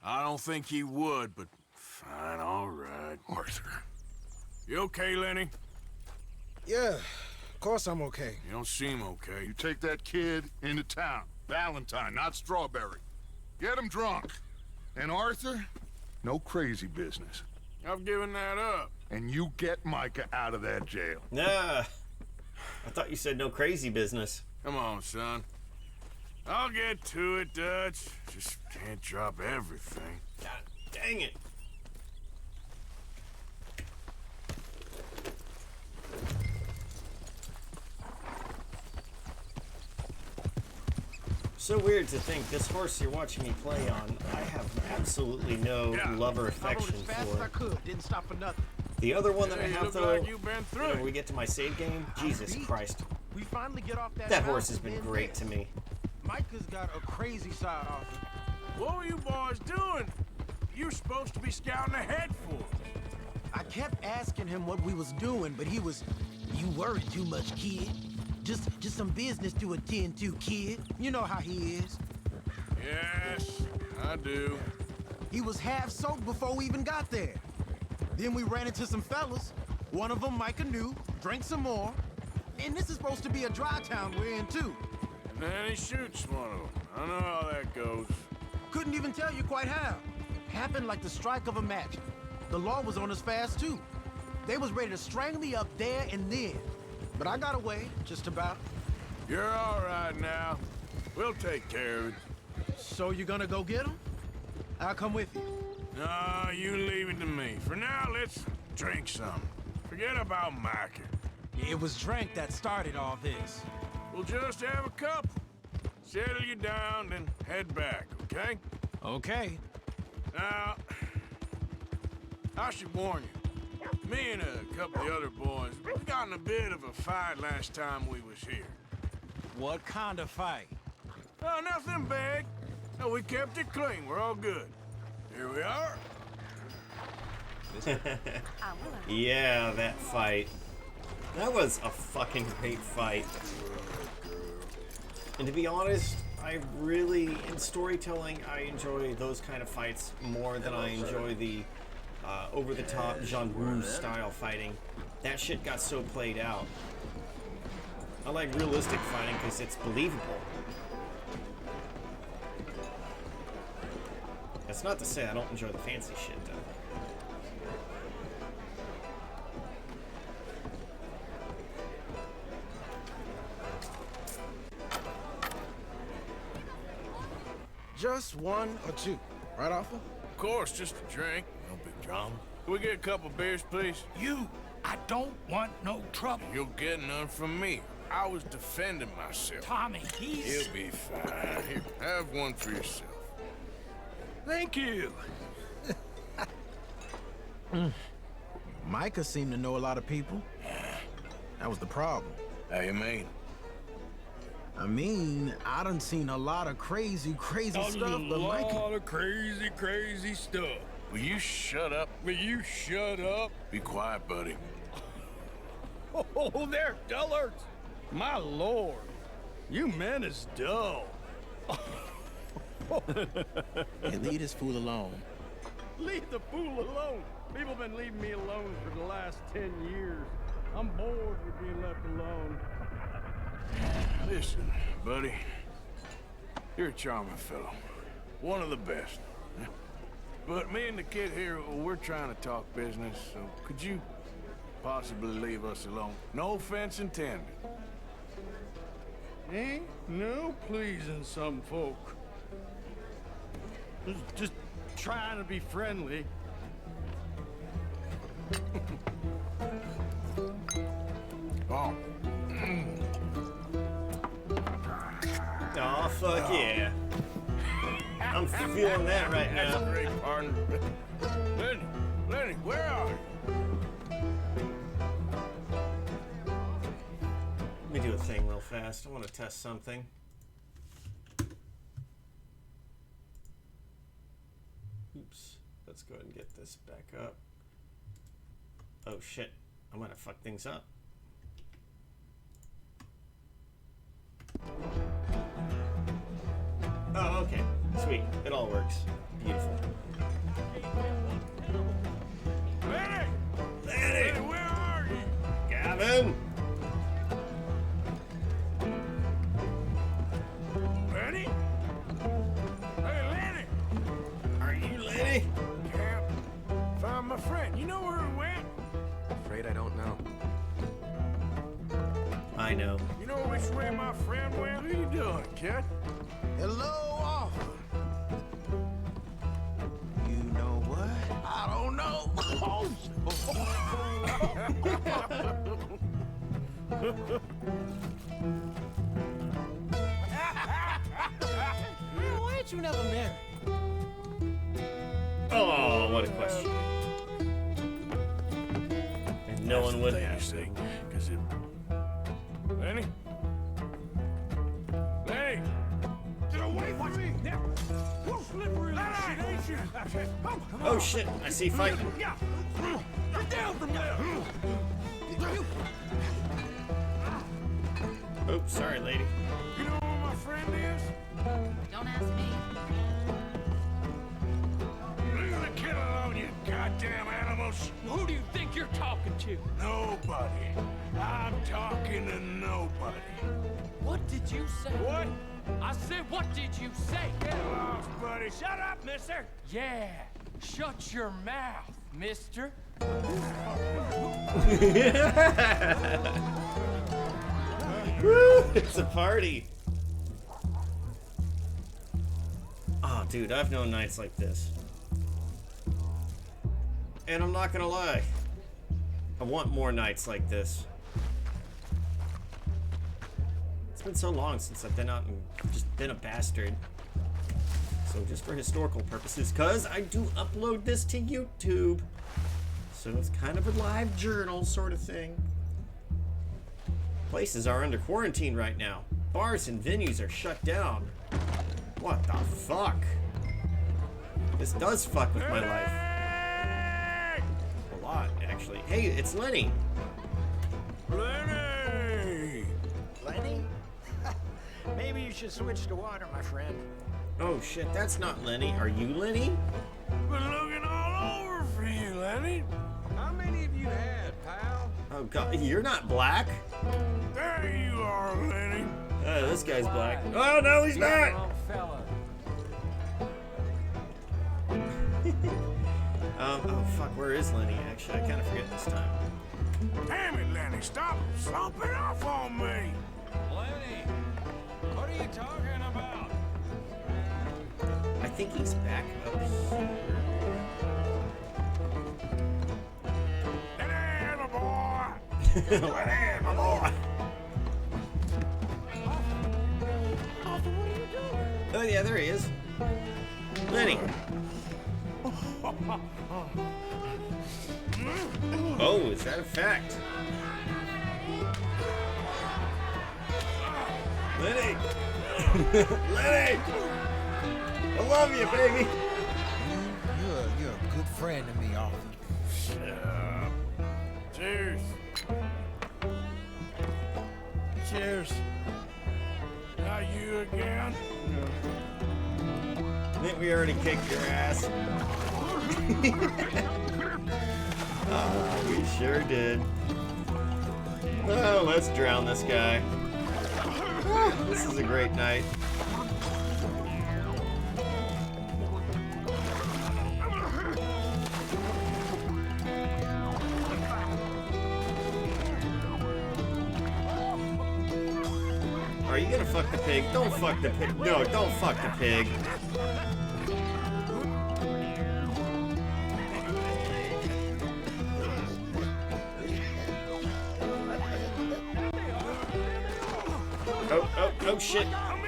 C: I don't think he would, but fine, all right.
E: Arthur.
C: You okay, Lenny?
L: Yeah, of course I'm okay.
C: You don't seem okay.
E: You take that kid into town. Valentine, not Strawberry. Get him drunk. And Arthur, no crazy business.
C: I've given that up.
E: And you get Micah out of that jail.
A: Nah. I thought you said no crazy business.
C: Come on, son. I'll get to it, Dutch. Just can't drop everything.
A: God dang it. So weird to think this horse you're watching me play on, I have absolutely no love or affection
N: I rode as fast as I
A: for.
N: could. Didn't stop for nothing.
A: The other one that I
C: Hey, you
A: have
C: look
A: though,
C: like you've been through
A: whenever
C: it.
A: we get to my save game, Jesus
N: beat.
A: Christ.
N: We finally get off that
A: That
N: mountain
A: horse has been
N: and
A: great to me.
N: Micah's got a crazy side, Arthur.
C: What were you boys doing? You're supposed to be scouting ahead for.
N: I kept asking him what we was doing, but he was, you worry too much, kid. Just some business to attend to, kid. You know how he is.
C: Yes, I do.
N: He was half soaked before we even got there. Then we ran into some fellas. One of them Micah knew, drank some more. And this is supposed to be a dry town we're in, too.
C: And then he shoots one of them. I know how that goes.
N: Couldn't even tell you quite how. Happened like the strike of a match. The law was on us fast, too. They was ready to strangle me up there and then. But I got away, just about.
C: You're all right now. We'll take care of it.
N: So you gonna go get him? I'll come with you.
C: No, you leave it to me. For now, let's drink some. Forget about Micah.
N: It was drink that started all this.
C: We'll just have a couple. Settle you down, then head back, okay?
N: Okay.
C: Now, I should warn you. Me and a couple of the other boys, we got in a bit of a fight last time we was here.
N: What kind of fight?
C: Oh, nothing big. No, we kept it clean. We're all good. Here we are.
A: Yeah, that fight. That was a fucking great fight. And to be honest, I really, in storytelling, I enjoy those kind of fights more than I enjoy the over-the-top Jean Rouge style fighting. That shit got so played out. I like realistic fighting because it's believable. That's not to say I don't enjoy the fancy shit, though.
N: Just one or two, right, Arthur?
C: Of course, just a drink. No big drama. Can we get a couple beers, please?
J: I don't want no trouble.
C: You'll get none from me. I was defending myself.
J: Tommy, he's...
C: He'll be fine. Here, have one for yourself.
J: Thank you.
N: Micah seemed to know a lot of people. That was the problem.
C: How you mean?
N: I mean, I done seen a lot of crazy stuff, but Micah...
J: A lot of crazy stuff.
C: Will you shut up?
J: Will you shut up?
C: Be quiet, buddy.
J: Oh, they're dullards. My lord, you men is dull.
N: Hey, leave this fool alone.
J: Leave the fool alone. People been leaving me alone for the last 10 years. I'm bored with being left alone.
C: Listen, buddy. You're a charming fellow. One of the best. But me and the kid here, we're trying to talk business, so could you possibly leave us alone? No offense intended.
J: Ain't no pleasing some folk. Just trying to be friendly.
C: Oh.
A: Oh, fuck yeah. I'm feeling that right
C: That's
A: now.
C: a great partner. Lenny, where are you?
A: Let me do a thing real fast. I want to test something. Oops. Let's go ahead and get this back up. Oh shit. I'm gonna fuck things up. Oh, okay. Sweet. It all works. Beautiful.
C: Lenny!
A: Lenny!
C: Lenny, where are you?
A: Gavin!
C: Lenny? Hey, Lenny!
A: Are you Lenny?
C: Can't find my friend. You know where he went?
B: Afraid I don't know.
A: I know.
C: You know which way my friend went? What are you doing, kid?
N: Hello, Arthur. You know what?
C: I don't know.
N: Why ain't you never married?
A: Oh, what a question. And no one would have.
C: Say, because it... Lenny? Lenny! Get away from me! You're slippery as shit, ain't you?
A: Oh shit, I see fighting.
C: Get down from there!
A: Oh, sorry, lady.
C: You know where my friend is?
M: Don't ask me.
C: Leave the kid alone, you goddamn animals!
G: Who do you think you're talking to?
C: Nobody. I'm talking to nobody.
G: What did you say?
C: What?
G: I said, what did you say?
C: Get lost, buddy.
G: Shut up, mister! Yeah, shut your mouth, mister.
A: Woo, it's a party. Oh, dude, I've known nights like this. And I'm not gonna lie. I want more nights like this. It's been so long since I've been out and just been a bastard. So just for historical purposes, because I do upload this to YouTube. So it's kind of a live journal sort of thing. Places are under quarantine right now. Bars and venues are shut down. What the fuck? This does fuck with my life. A lot, actually. Hey, it's Lenny.
C: Lenny!
O: Lenny? Maybe you should switch to water, my friend.
A: Oh shit, that's not Lenny. Are you Lenny?
C: Been looking all over for you, Lenny.
O: How many have you had, pal?
A: Oh god, you're not black?
C: There you are, Lenny.
A: This guy's black. Oh no, he's not! Oh fuck, where is Lenny actually? I kinda forget this time.
C: Damn it, Lenny, stop slumping off on me.
G: Lenny, what are you talking about?
A: I think he's back up here.
C: Lenny, my boy.
A: Lenny, my boy. Oh yeah, there he is. Lenny. Oh, is that a fact? Lenny! Lenny! I love you, baby!
L: You're a good friend to me, Arthur.
C: Shut up. Cheers.
L: Cheers.
C: Now you again?
A: I think we already kicked your ass. Oh, we sure did. Oh, let's drown this guy. This is a great night. Are you gonna fuck the pig? Don't fuck the pig. No, don't fuck the pig. Oh shit. Come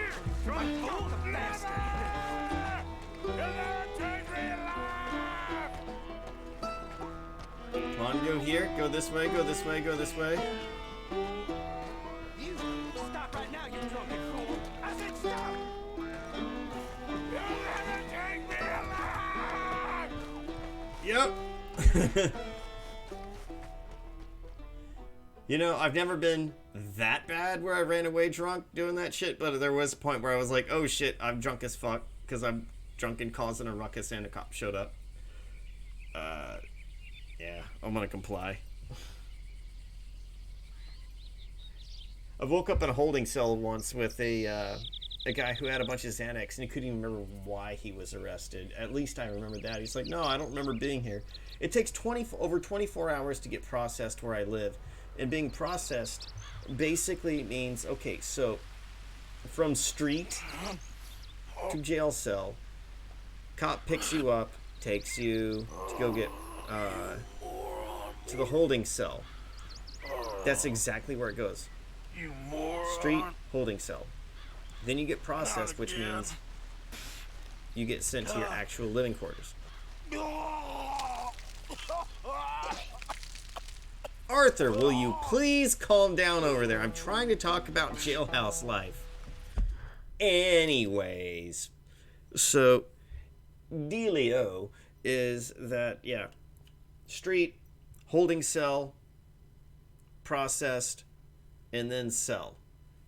A: on, go here. Go this way, go this way, go this way.
O: You stop right now, you drunken fool. I said stop.
A: Yep. You know, I've never been that bad where I ran away drunk doing that shit, but there was a point where I was like, oh shit, I'm drunk as fuck, because I'm drunk and causing a ruckus and a cop showed up. Yeah, I'm gonna comply. I woke up in a holding cell once with a guy who had a bunch of Xanax, and he couldn't even remember why he was arrested. At least I remember that. He's like, no, I don't remember being here. It takes over 24 hours to get processed where I live. And being processed basically means, okay, so from street to jail cell, cop picks you up, takes you to go get to the holding cell. That's exactly where it goes. Street, holding cell. Then you get processed, which means you get sent to your actual living quarters. Arthur, will you please calm down over there? I'm trying to talk about jailhouse life. Anyways, so dealio is that, yeah, street, holding cell, processed, and then cell.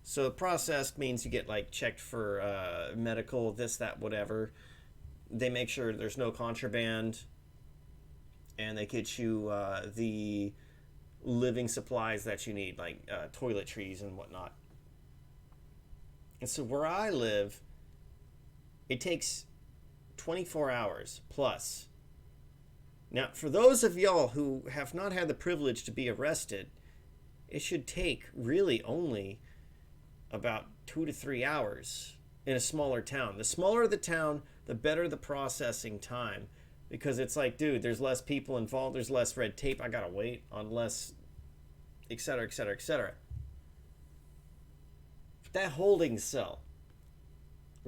A: So processed means you get like checked for medical, this, that, whatever. They make sure there's no contraband, and they get you the living supplies that you need, like toiletries and whatnot. And so where I live, it takes 24 hours plus. Now, for those of y'all who have not had the privilege to be arrested, it should take really only about 2 to 3 hours in a smaller town. The smaller the town, the better the processing time. Because it's like, dude, there's less people involved, there's less red tape, I gotta wait on less, etc., etc., etc. That holding cell,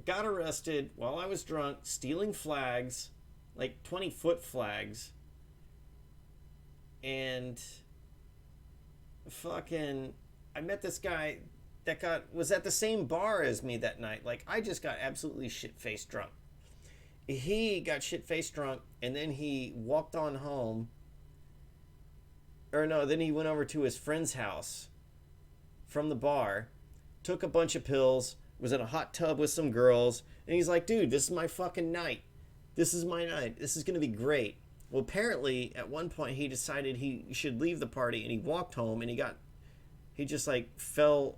A: got arrested while I was drunk, stealing flags, like 20-foot flags. And fucking, I met this guy that was at the same bar as me that night. Like, I just got absolutely shit-faced drunk. He got shit-faced drunk, and then he walked on home. Or no, then he went over to his friend's house from the bar, took a bunch of pills, was in a hot tub with some girls, and he's like, dude, this is my fucking night. This is my night. This is going to be great. Well, apparently, at one point, he decided he should leave the party, and he walked home, and he just, like, fell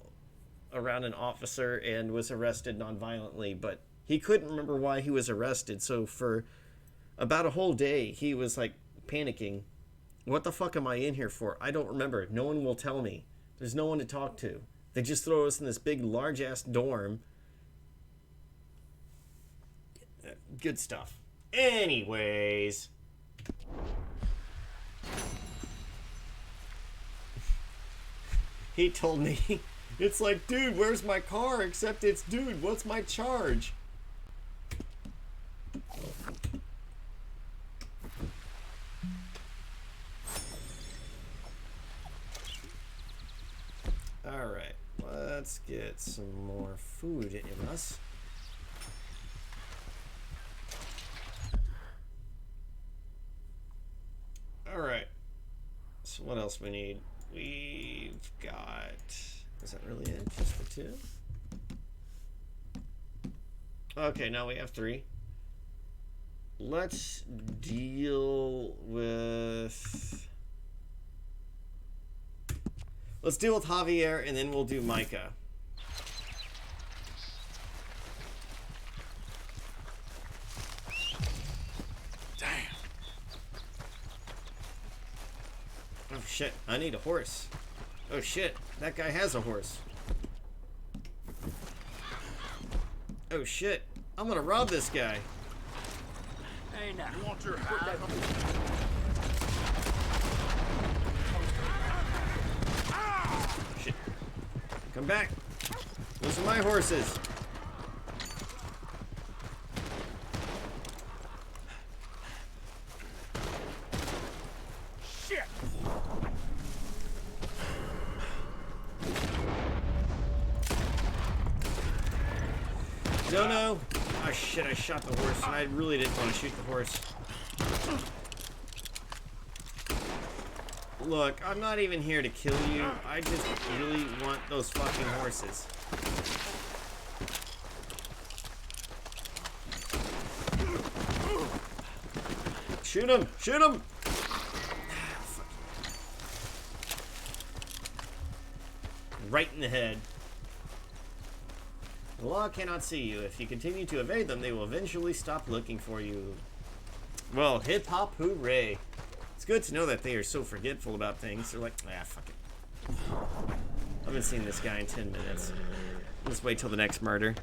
A: around an officer and was arrested non-violently, but he couldn't remember why he was arrested, so for about a whole day, he was, like, panicking. What the fuck am I in here for? I don't remember. No one will tell me. There's no one to talk to. They just throw us in this big, large-ass dorm. Good stuff. Anyways. He told me, it's like, dude, where's my car? Except it's, dude, what's my charge? Alright, let's get some more food in us. Alright, so what else we need? We've got... Is that really it? Just the two? Okay, now we have 3. Let's deal with... Let's deal with Javier, and then we'll do Micah.
C: Damn.
A: Oh shit, I need a horse. Oh shit, that guy has a horse. Oh shit, I'm gonna rob this guy.
G: Hey now.
C: You want your hat?
A: Shit. Come back. Those are my horses.
C: Shit!
A: No. Oh shit, I shot the horse, and I really didn't want to shoot the horse. Look, I'm not even here to kill you. I just really want those fucking horses. Shoot him! Shoot him! Right in the head. The law cannot see you. If you continue to evade them, they will eventually stop looking for you. Well, hip-hop hooray. It's good to know that they are so forgetful about things. They're like, ah, fuck it. I haven't seen this guy in 10 minutes. Let's wait till the next murder.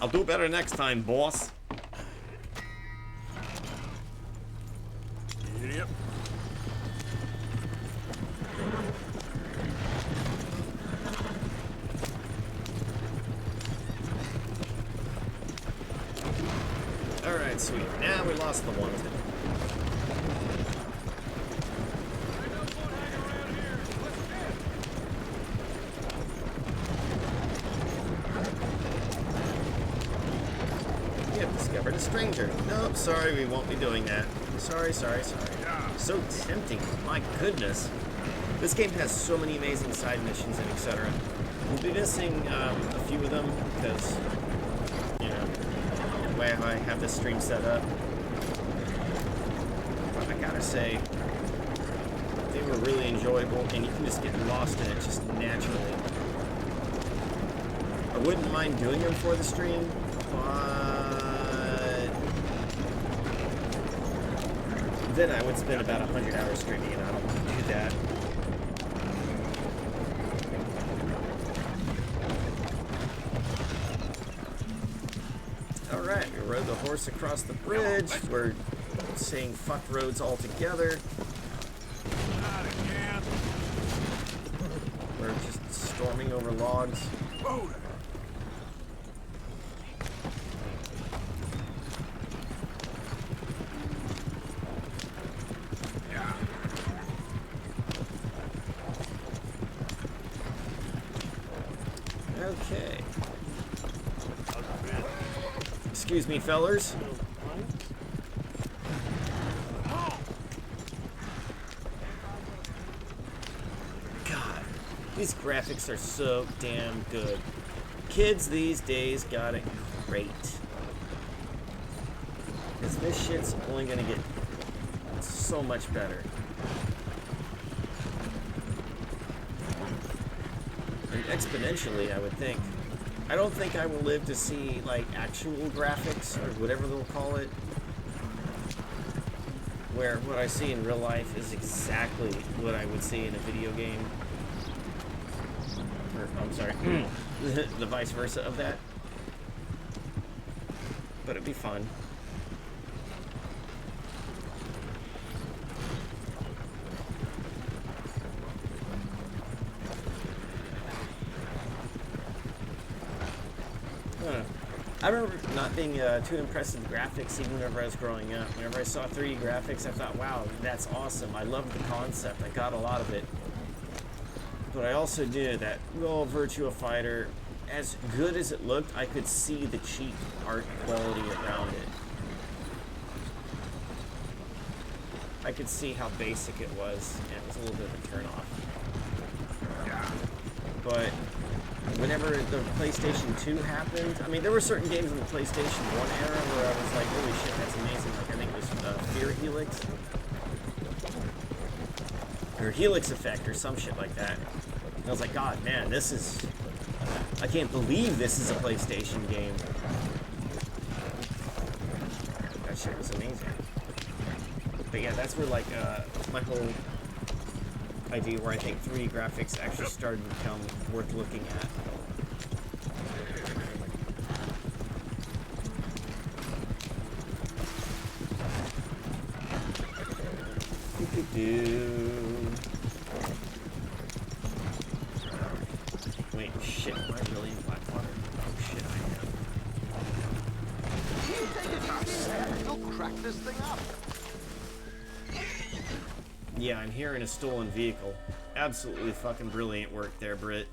A: I'll do better next time, boss.
C: Yep.
A: Alright, sweet. Now we lost the wanted. We have discovered a stranger. Nope, sorry, we won't be doing that. Sorry. So tempting, my goodness. This game has so many amazing side missions and etc. We'll be missing a few of them because, you know, the way I have this stream set up. But I gotta say, they were really enjoyable, and you can just get lost in it just naturally. I wouldn't mind doing them for the stream, but then I would spend about 100 hours streaming, and I don't want to do that. Alright, we rode the horse across the bridge. We're saying fuck roads altogether.
C: Not again.
A: We're just storming over logs. Okay. Excuse me, fellers. God, these graphics are so damn good. Kids these days got it great. Because this shit's only gonna get so much better. And exponentially, I would think. I don't think I will live to see, like, actual graphics, or whatever they'll call it, where what I see in real life is exactly what I would see in a video game. Or, I'm sorry, the vice versa of that. But it'd be fun. I remember not being too impressed with the graphics even whenever I was growing up. Whenever I saw 3D graphics, I thought, wow, that's awesome. I loved the concept. I got a lot of it. But I also knew that, well, Virtua Fighter, as good as it looked, I could see the cheap art quality around it. I could see how basic it was, and it was a little bit of a turn-off. But whenever the PlayStation 2 happened, I mean, there were certain games in the PlayStation 1 era where I was like, holy shit, that's amazing. Like, I think it was Fear Helix. Or Helix Effect, or some shit like that. And I was like, God, man, this is... I can't believe this is a PlayStation game. That shit was amazing. But yeah, that's where, like, my whole idea where I think 3D graphics actually started to become worth looking at. Wait, shit, am I really in Blackwater? Oh shit, I am.
H: Go crack this thing up.
A: Yeah, I'm here in a stolen vehicle. Absolutely fucking brilliant work there, Britt.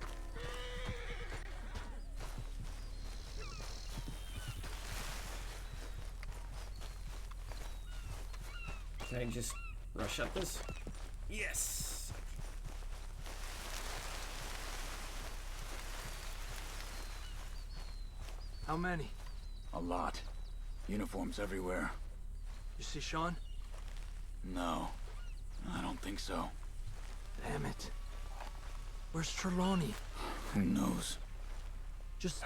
A: Can I just rush up this? Yes!
K: How many?
P: A lot. Uniforms everywhere.
K: You see Sean?
P: No, I don't think so.
K: Damn it. Where's Trelawney?
P: Who knows?
K: Just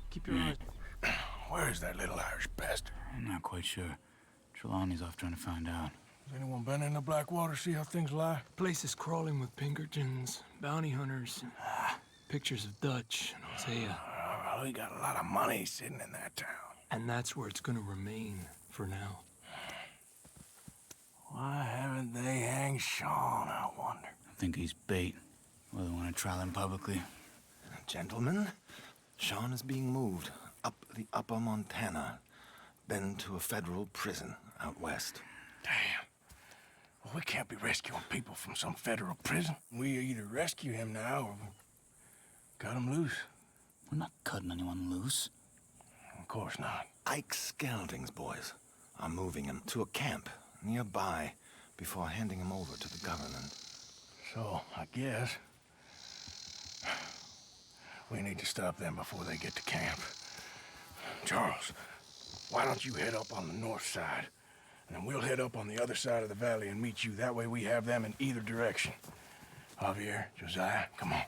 K: keep your eyes.
C: Where's that little Irish bastard?
P: I'm not quite sure. Trelawney's off trying to find out.
C: Has anyone been in the Blackwater, see how things lie?
K: Place is crawling with Pinkertons, bounty hunters, pictures of Dutch and Hosea.
C: Well, we got a lot of money sitting in that town.
K: And that's where it's gonna remain for now.
C: Why haven't they hanged Sean, I wonder?
P: I think he's bait. Well, they want to trial him publicly.
B: Gentlemen, Sean is being moved up the upper Montana, then to a federal prison out west.
C: Damn. Well, we can't be rescuing people from some federal prison. We either rescue him now or cut him loose.
P: We're not cutting anyone loose.
C: Of course not.
B: Ike Skelding's boys are moving him to a camp nearby before handing him over to the government.
C: So, I guess we need to stop them before they get to camp. Charles, why don't you head up on the north side, and then we'll head up on the other side of the valley and meet you. That way we have them in either direction. Javier, Josiah, come on.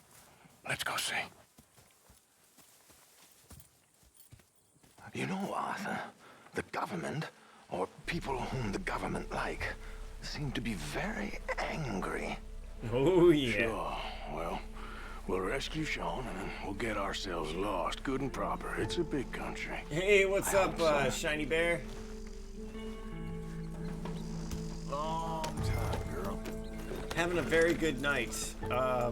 C: Let's go see.
B: You know, Arthur, the government, or people whom the government like, seem to be very angry.
A: Oh, yeah.
C: Sure. Well, we'll rescue Sean, and then we'll get ourselves lost, good and proper. It's a big country.
A: Hey, what's up, Shiny Bear?
C: Long time, girl.
A: Having a very good night. I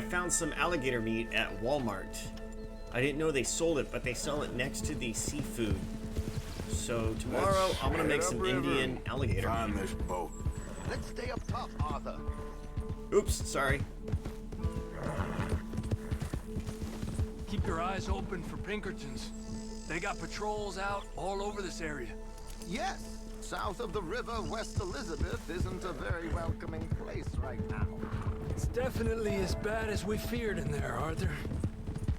A: found some alligator meat at Walmart. I didn't know they sold it, but they sell it next to the seafood. So tomorrow, I'm gonna make some Indian alligator meat.
C: Find this boat.
H: Let's stay up top, Arthur.
A: Oops, sorry.
K: Keep your eyes open for Pinkertons. They got patrols out all over this area.
B: Yes, south of the river, West Elizabeth isn't a very welcoming place right now.
K: It's definitely as bad as we feared in there, Arthur.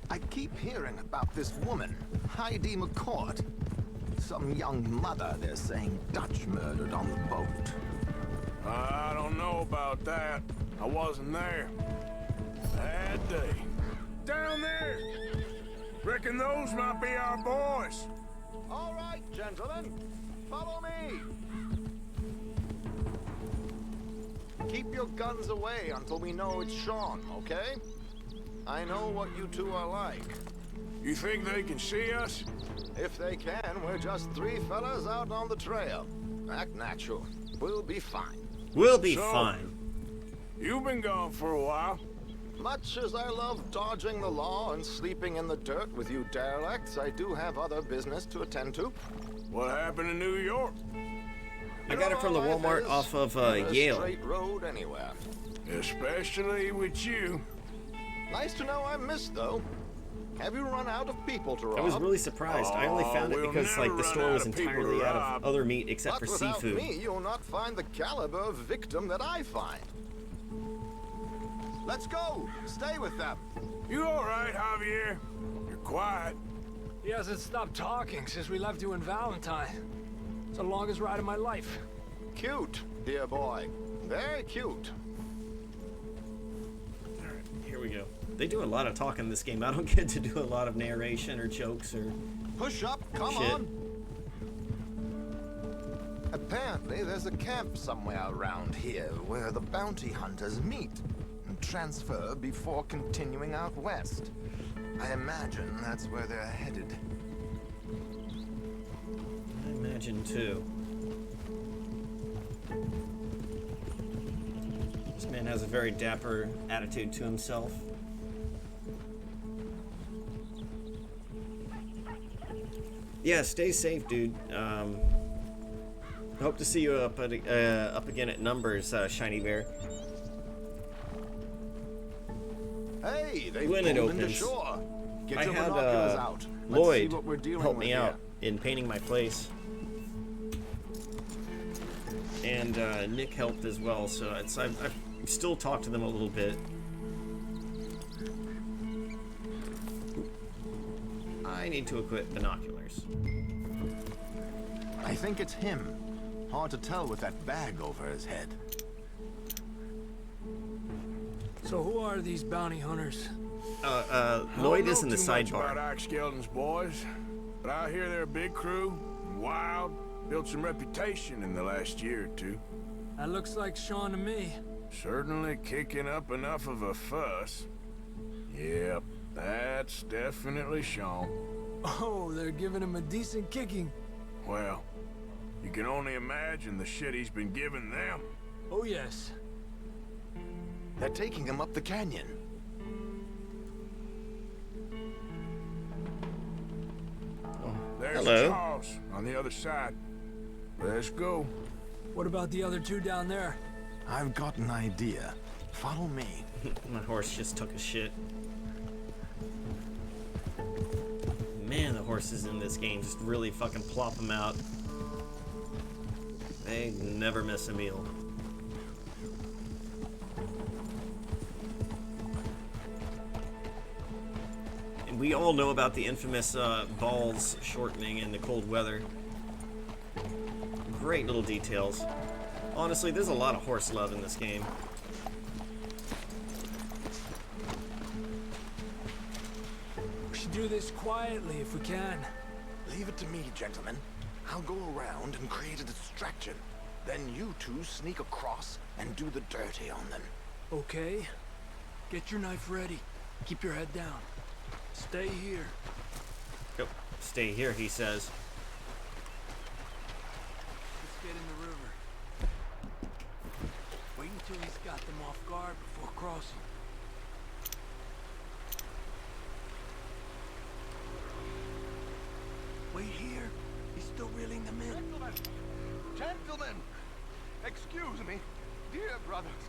B: I keep hearing about this woman, Heidi McCourt. Some young mother, they're saying, Dutch murdered on the boat.
C: I don't know about that. I wasn't there. Bad day. Down there! Reckon those might be our boys.
B: All right, gentlemen, follow me. Keep your guns away until we know it's Sean, okay? I know what you two are like.
C: You think they can see us?
B: If they can, we're just three fellas out on the trail. Act natural. We'll be fine.
A: We'll be
C: So,
A: fine.
C: You've been gone for a while.
B: Much as I love dodging the law and sleeping in the dirt with you derelicts, I do have other business to attend to.
C: What happened in New York?
A: I got it from the Walmart off of Yale.
B: Straight road anywhere.
C: Especially with you.
B: Nice to know I'm missed, though. Have you run out of people to rob?
A: I was really surprised. I only found it
C: we'll
A: because like the
C: never
A: store
C: run
A: was
C: out of people
A: entirely
C: to
A: out
C: rob.
A: of other meat except
B: But
A: for
B: without
A: seafood.
B: me, you'll not find the caliber of victim that I find. Let's go. Stay with them.
C: You all right, Javier? You're quiet.
K: He hasn't stopped talking since we left you in Valentine. It's the longest ride of my life.
B: Cute, dear boy. Very cute.
A: Alright, here we go. They do a lot of talking in this game. I don't get to do a lot of narration or jokes or
B: Push up, come
A: shit.
B: on. Apparently, there's a camp somewhere around here where the bounty hunters meet and transfer before continuing out west. I imagine that's where they're headed.
A: I imagine too. This man has a very dapper attitude to himself. Yeah, stay safe, dude. Hope to see you up again at Numbers, Shiny Bear.
B: Hey, they
A: When it
B: pulled into
A: opens,
B: shore. Get
A: I
B: your
A: had
B: binoculars out. Let's see
A: Lloyd
B: what we're dealing
A: help
B: with
A: me
B: here.
A: out in painting my place, and Nick helped as well. So I've still talked to them a little bit. I need to equip binoculars.
B: I think it's him. Hard to tell with that bag over his head.
K: So who are these bounty hunters?
A: Lloyd is in the
C: Don't know too much
A: sidebar.
C: about Ike Skeldon's boys, but I hear they're a big crew, wild, built some reputation in the last year or two.
K: That looks like Sean to me.
C: Certainly kicking up enough of a fuss. Yep, that's definitely Sean.
K: Oh, they're giving him a decent kicking.
C: Well, you can only imagine the shit he's been giving them.
K: Oh, yes.
B: They're taking him up the canyon.
C: There's
A: Hello.
C: Charles on the other side. Let's go.
K: What about the other two down there?
B: I've got an idea. Follow me.
A: My horse just took a shit. Man, the horses in this game just really fucking plop them out. They never miss a meal. And we all know about the infamous balls shortening in the cold weather. Great little details. Honestly, there's a lot of horse love in this game.
K: We should do this quietly if we can.
B: Leave it to me, gentlemen. I'll go around and create a distraction. Then you two sneak across and do the dirty on them.
K: Okay. Get your knife ready. Keep your head down. Stay here.
A: Yep. Stay here, he says.
K: Let's get in the river. Wait until he's got them off guard before crossing. Wait here. He's still reeling them in.
H: Gentlemen! Excuse me. Dear brothers,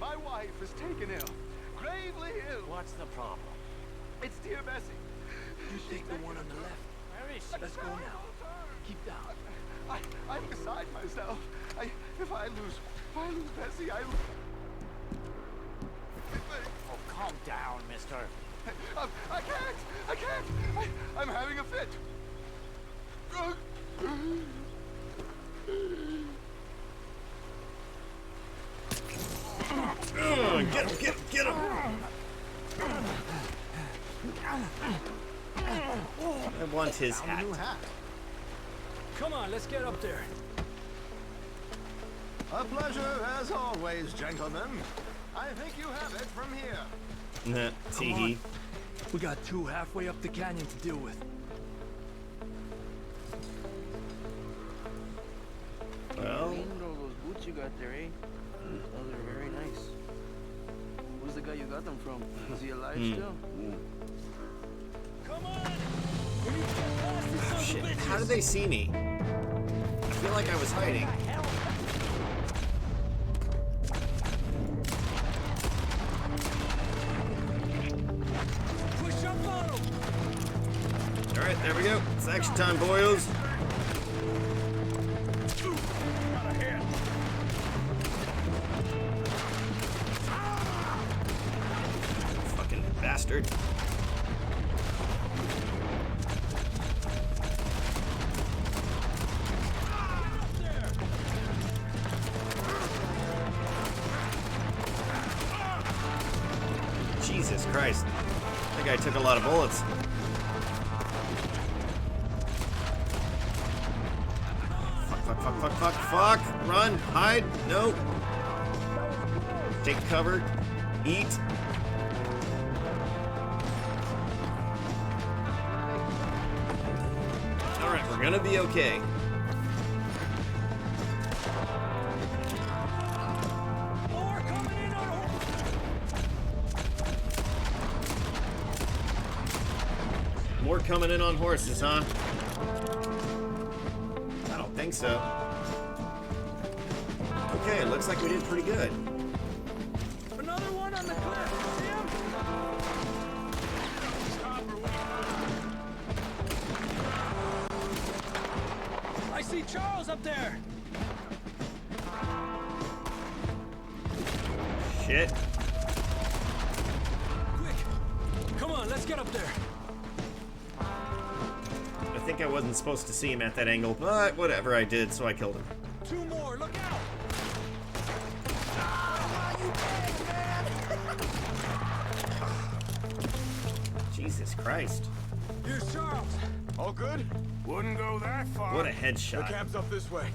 H: my wife is taken ill. Gravely ill.
O: What's the problem?
H: It's dear Bessie.
K: You take the one on the left. Let's go now. Keep down.
H: I'm beside myself. If I lose Bessie,
O: Oh, calm down, mister.
H: I can't. I'm having a fit.
A: Get him! I want his hat.
K: Come on, let's get up there.
B: A pleasure as always, gentlemen. I think you have it from here.
A: Nah, teehee.
K: We got two halfway up the canyon to deal with.
A: Well,
I: Those boots you got there, eh? Those are very nice. Who's the guy you got them from? Is he alive still?
K: Come on! We need to get past these sons of
A: shit.
K: bitches.
A: How did they see me? I feel like I was hiding.
K: Push up on them!
A: Alright, there we go. It's action time, boyos. Fucking bastard. Jesus Christ. That guy took a lot of bullets. Fuck. Run. Hide. No. Take cover. Eat. Alright, we're gonna be okay. More coming in on horses, huh? I don't think so. Okay, it looks like we did pretty good.
K: Another one on the cliff. See him? I see Charles up there.
A: Shit.
K: Quick. Come on, let's get up there.
A: I think I wasn't supposed to see him at that angle, but whatever, I did, so I killed him.
K: Two more, look out!
A: Jesus Christ.
K: Here's Charles.
C: All good? Wouldn't go that far.
A: What a headshot.
C: The camp's up this way.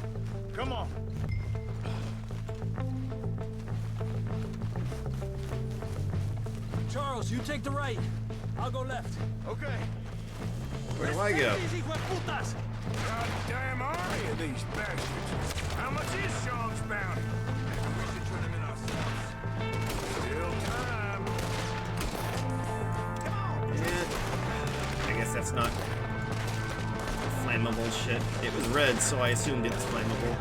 C: Come on.
K: Charles, you take the right. I'll go left.
C: Okay.
A: Where do I go?
C: Goddamn army of these bastards. How much is Sean's bounty? We should turn him in ourselves. Still time.
A: I guess that's not flammable shit. It was red, so I assumed it was flammable.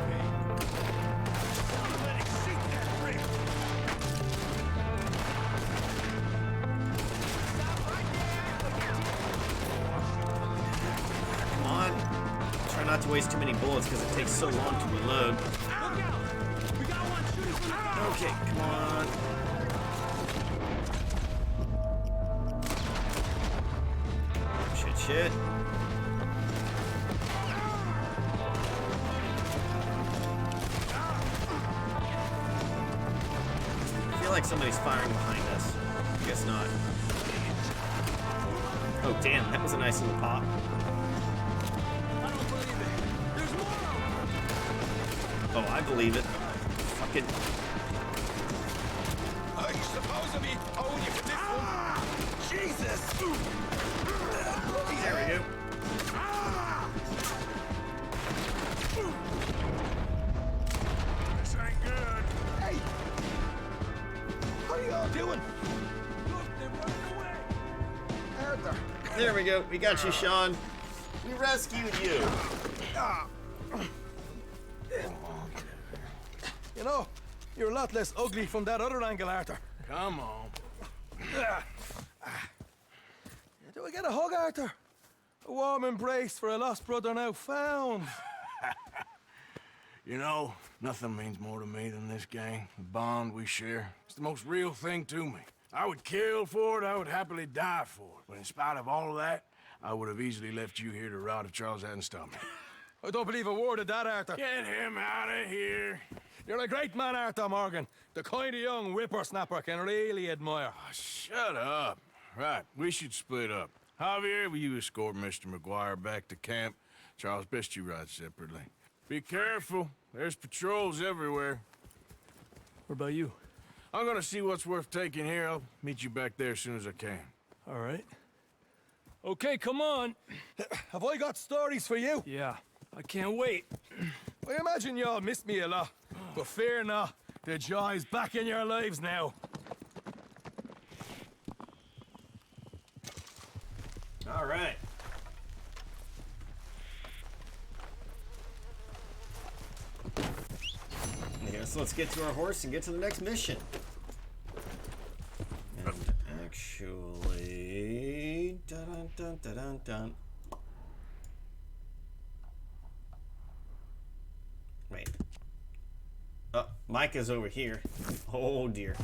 A: Come on. Try not to waste too many bullets because it takes so long to reload. Okay, come on. Shit. I feel like somebody's firing behind us. I guess not. Oh, damn, that was a nice little pop.
K: I don't believe it. There's more of them.
A: Oh, I believe it. Fucking.
C: Are you supposed to be holding you for this one? Jesus!
A: There we go.
C: This ain't good.
H: Hey! What are y'all doing?
C: Look, they're running away.
H: Arthur.
A: There we go. We got you, Sean. We rescued you.
K: You know, you're a lot less ugly from that other angle, Arthur.
C: Come on.
K: Do we get a hug, Arthur? A warm embrace for a lost brother now found.
C: You know, nothing means more to me than this gang, the bond we share. It's the most real thing to me. I would kill for it, I would happily die for it. But in spite of all of that, I would have easily left you here to rot if Charles hadn't stopped me.
K: I don't believe a word of that, Arthur.
C: Get him out of here.
K: You're a great man, Arthur Morgan. The kind of young whippersnapper can really admire.
C: Oh, shut up. Right, we should split up. Javier, will you escort Mr. McGuire back to camp? Charles, best you ride separately. Be careful. There's patrols everywhere.
K: What about you?
C: I'm gonna see what's worth taking here. I'll meet you back there as soon as I can.
K: All right. Okay, come on. Have I got stories for you? Yeah, I can't wait. I imagine y'all missed me a lot, but fear not. The joy's back in your lives now.
A: All right. I guess let's get to our horse and get to the next mission. And actually, dun dun dun dun dun. Wait. Oh, Micah's over here. Oh dear.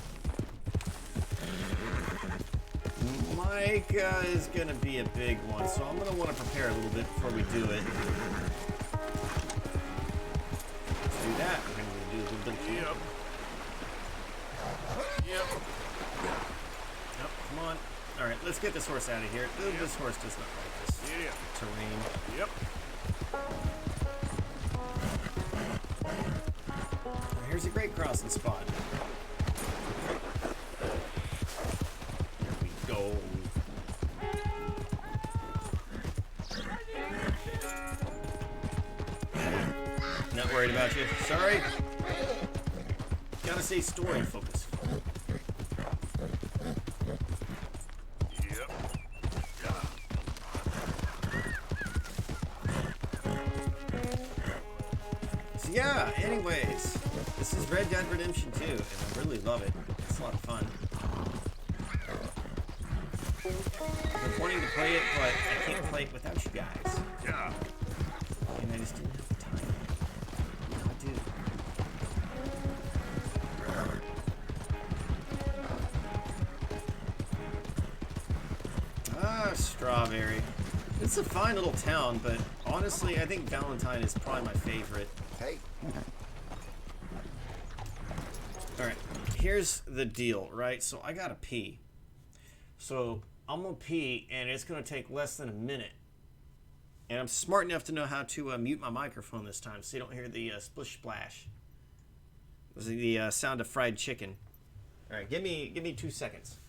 A: Micah is gonna be a big one, so I'm gonna want to prepare a little bit before we do it. Let's do that. We're gonna do a little bit of
C: Yep.
A: Yep, come on. Alright, let's get this horse out of here. This horse does not like this terrain.
C: Yep.
A: Here's a great crossing spot. There we go. Not worried about you. Sorry. Gotta stay story focused. So yeah, anyways, this is Red Dead Redemption 2, and I really love it. It's a lot of fun. I've been wanting to play it, but I can't play it without you guys.
C: Yeah.
A: And I just didn't have the time. Now I do. Ah, Strawberry. It's a fine little town, but honestly, I think Valentine is probably my favorite.
B: Hey.
A: Alright, here's the deal, right? So I gotta pee. So I'm gonna pee, and it's gonna take less than a minute. And I'm smart enough to know how to mute my microphone this time, so you don't hear the splish splash. This is the sound of fried chicken. Alright, give me 2 seconds.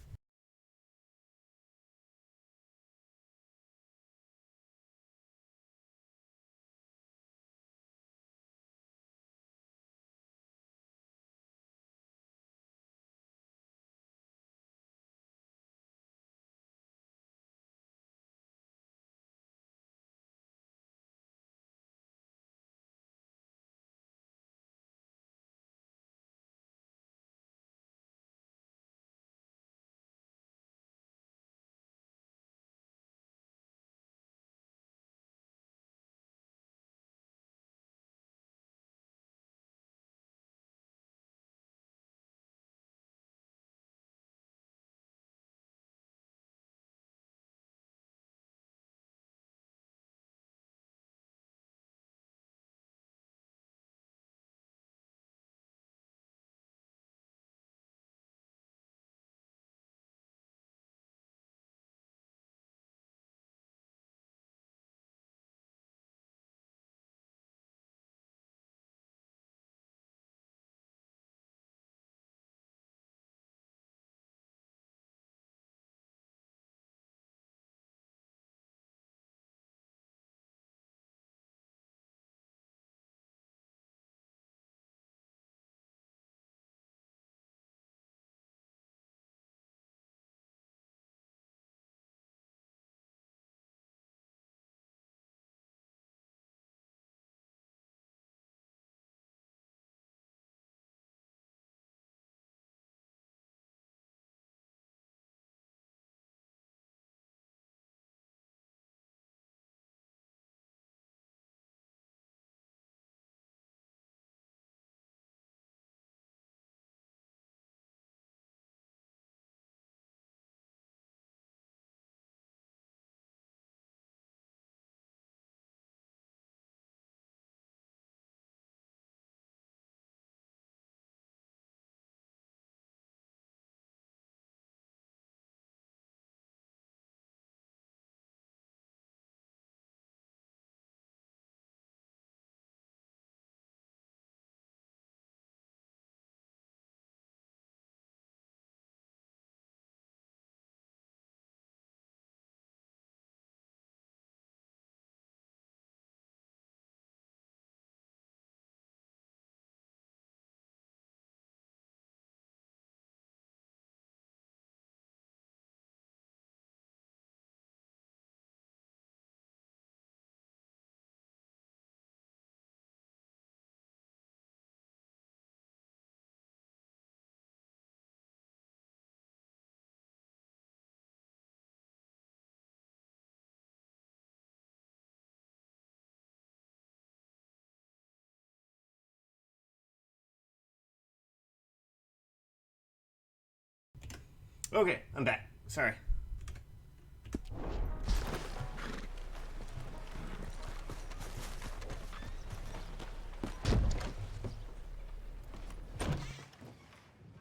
A: Okay, I'm back. Sorry.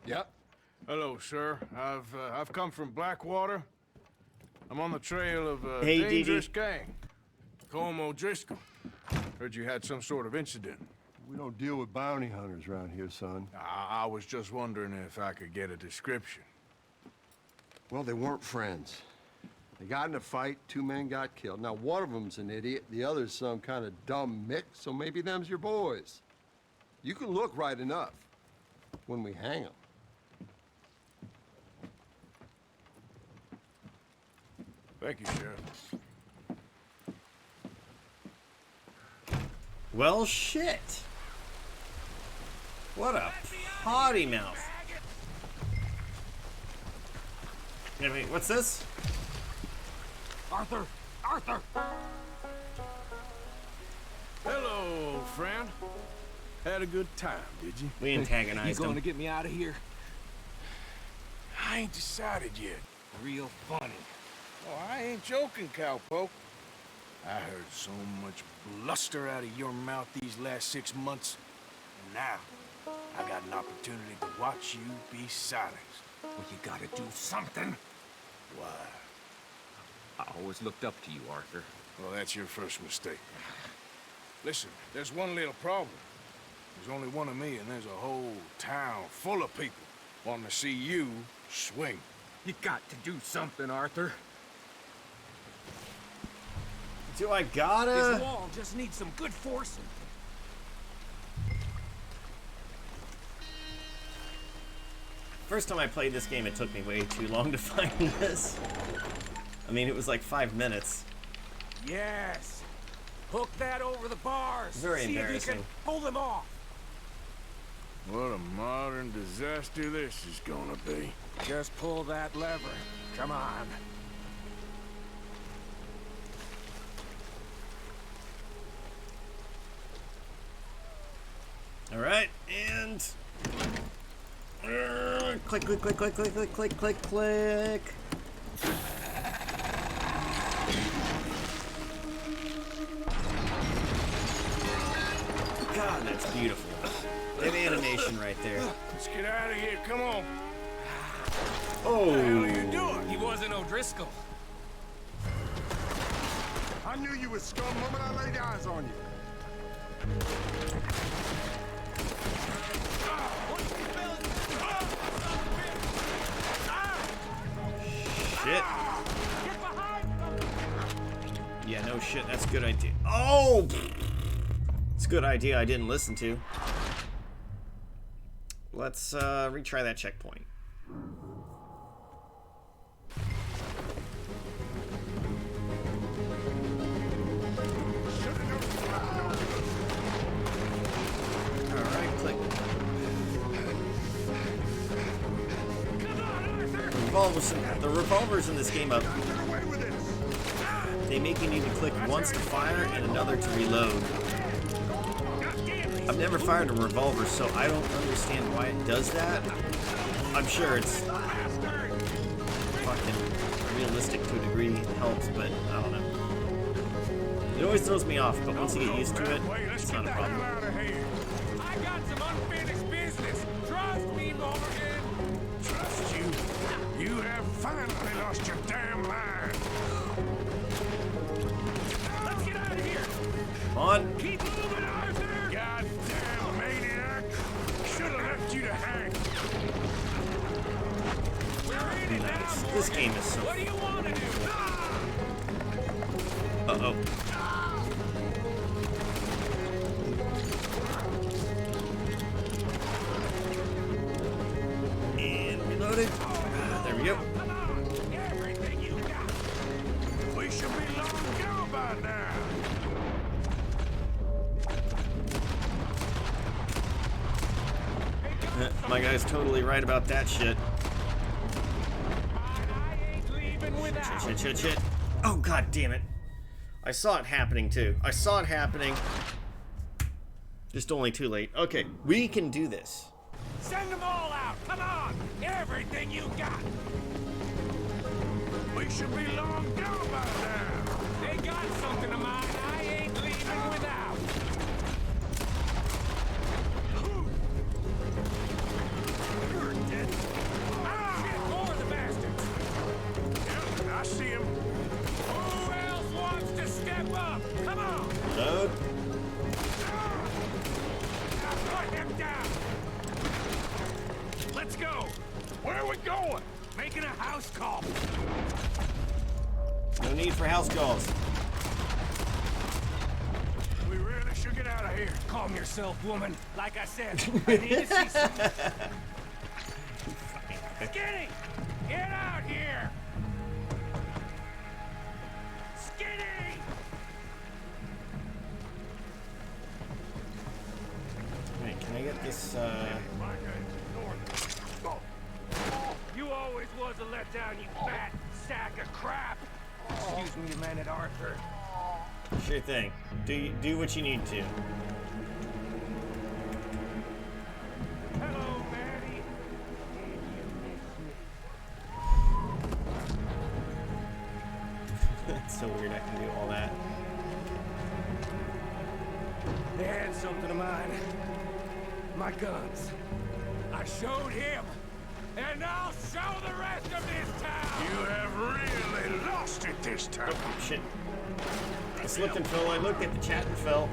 C: Yep. Hello, sir. I've come from Blackwater. I'm on the trail of a
A: Hey,
C: dangerous
A: DD.
C: gang. Colm O'Driscoll. Heard you had some sort of incident.
Q: We don't deal with bounty hunters around here, son.
C: I was just wondering if I could get a description.
Q: Well, they weren't friends. They got in a fight, 2 men got killed. Now, one of them's an idiot, the other's some kind of dumb mix, so maybe them's your boys. You can look right enough when we hang them.
C: Thank you, Sheriff.
A: Well, shit. What a potty mouth. Wait, what's this?
G: Arthur! Arthur!
C: Hello, old friend. Had a good time, did you?
A: We antagonized
G: You going
A: him.
G: to get me out of here?
C: I ain't decided yet.
G: Real funny.
C: Oh, I ain't joking, cowpoke. I heard so much bluster out of your mouth these last 6 months. And now, I got an opportunity to watch you be silenced.
G: Well, you gotta do something.
C: Why?
G: I always looked up to you, Arthur.
C: Well, that's your first mistake. Listen, there's one little problem. There's only one of me, and there's a whole town full of people wanting to see you swing.
G: You got to do something, Arthur.
A: Do I gotta?
G: This wall just needs some good forcing.
A: First time I played this game, it took me way too long to find this. I mean, it was like 5 minutes.
G: Yes. Hook that over the bars.
A: Very
G: See if you
A: embarrassing.
G: can pull them off.
C: What a modern disaster this is gonna be.
G: Just pull that lever. Come on.
A: All right, and click, click, click, click, click, click, click, click, click. God, that's beautiful. That animation right there.
C: Let's get out of here. Come on.
A: Oh.
C: What the hell are you doing?
F: He wasn't O'Driscoll.
Q: I knew you was scum the moment I laid eyes on you.
A: Shit. Yeah, no shit. That's a good idea. Oh! It's a good idea I didn't listen to. Let's retry that checkpoint. Alright, click. The revolvers in this game up. They make you need to click once to fire and another to reload. I've never fired a revolver, so I don't understand why it does that. I'm sure it's fucking realistic to a degree, it helps, but I don't know. It always throws me off, but once you get used to it, it's not a problem.
G: I got some unfinished business. Trust me, Morgan.
C: Trust you? You have finally lost your damn mind.
G: Let's get out of here.
A: Come on.
G: Keep moving, Arthur.
C: Goddamn maniac. Should have left you to hang.
G: We're in it now,
A: Nice.
G: Morgan.
A: This game is so...
G: What do you want to do?
A: Uh-oh. And reloaded. There we go.
G: Everything you got.
C: We should be long gone by now.
A: My guy's totally right about that shit.
G: I ain't leaving without.
A: Shit, shit, shit. Oh, god damn it. I saw it happening, too. I saw it happening. Just only too late. Okay, we can do this.
G: Send them all out. Come on. Everything you got.
C: We should be long gone by now.
G: They got something of mine I ain't leaving without.
C: You're dead. Ah!
G: Shit, more of the bastards.
C: Yep, I see him.
G: Who else wants to step up? Come on.
A: Load.
G: Now put him down. Let's go.
C: Where are we going?
G: Making a house call.
A: No need for house calls.
C: We really should get out of here.
G: Calm yourself, woman. Like I said, I need to see something. Skinny! Get out here! Skinny!
A: Wait, can I get this,
G: You always was a letdown, you fat sack of crap. Excuse me, man at Arthur.
A: Sure thing. Do what you need to.
G: Hello, Maddie.
A: It's so weird I can do all that.
G: They had something of mine. My guns. I showed him. And I'll show the rest of this town!
C: You have really lost it this time.
A: Oh, shit. I slipped and fell. I looked at the chat and fell.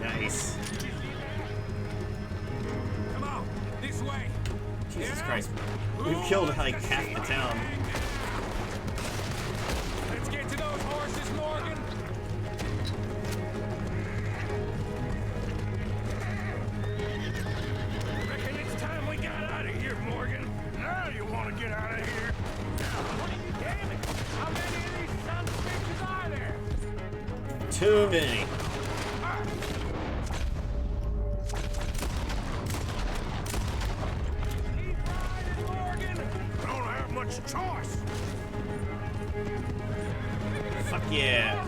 A: Nice.
G: Come on, this way.
A: Jesus Christ. We've killed like half the town.
G: Let's get to those horses, Morgan. Reckon it's time we got out of here, Morgan.
C: Now you want to get out of here?
G: Damn it! How many of these sons of bitches are there?
A: Too many.
C: Choice.
A: Fuck yeah.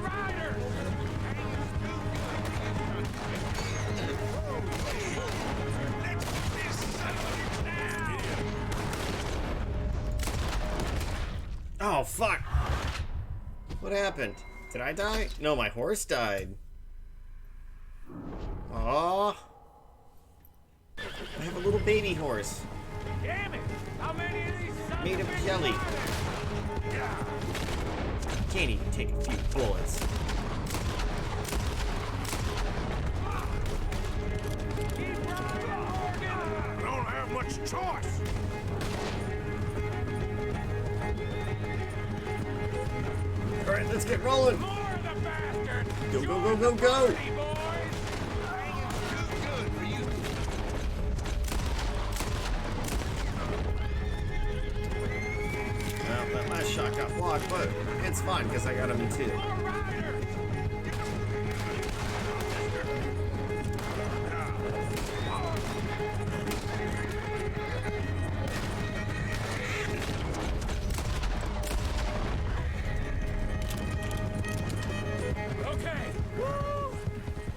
A: Oh fuck. What happened? Did I die? No, my horse died. Aww. I have a little baby horse.
G: Damn it! How many of these sons
A: Made of
G: bitches
A: jelly.
G: are there?
A: Can't even take a few bullets.
C: I don't have much choice.
A: Alright, let's get rolling.
G: More of the bastards!
A: Go, go, go, go, go!
G: Hey, boys!
A: Well, that last shot got blocked, but it's fine because I got him too.
G: Okay. Woo!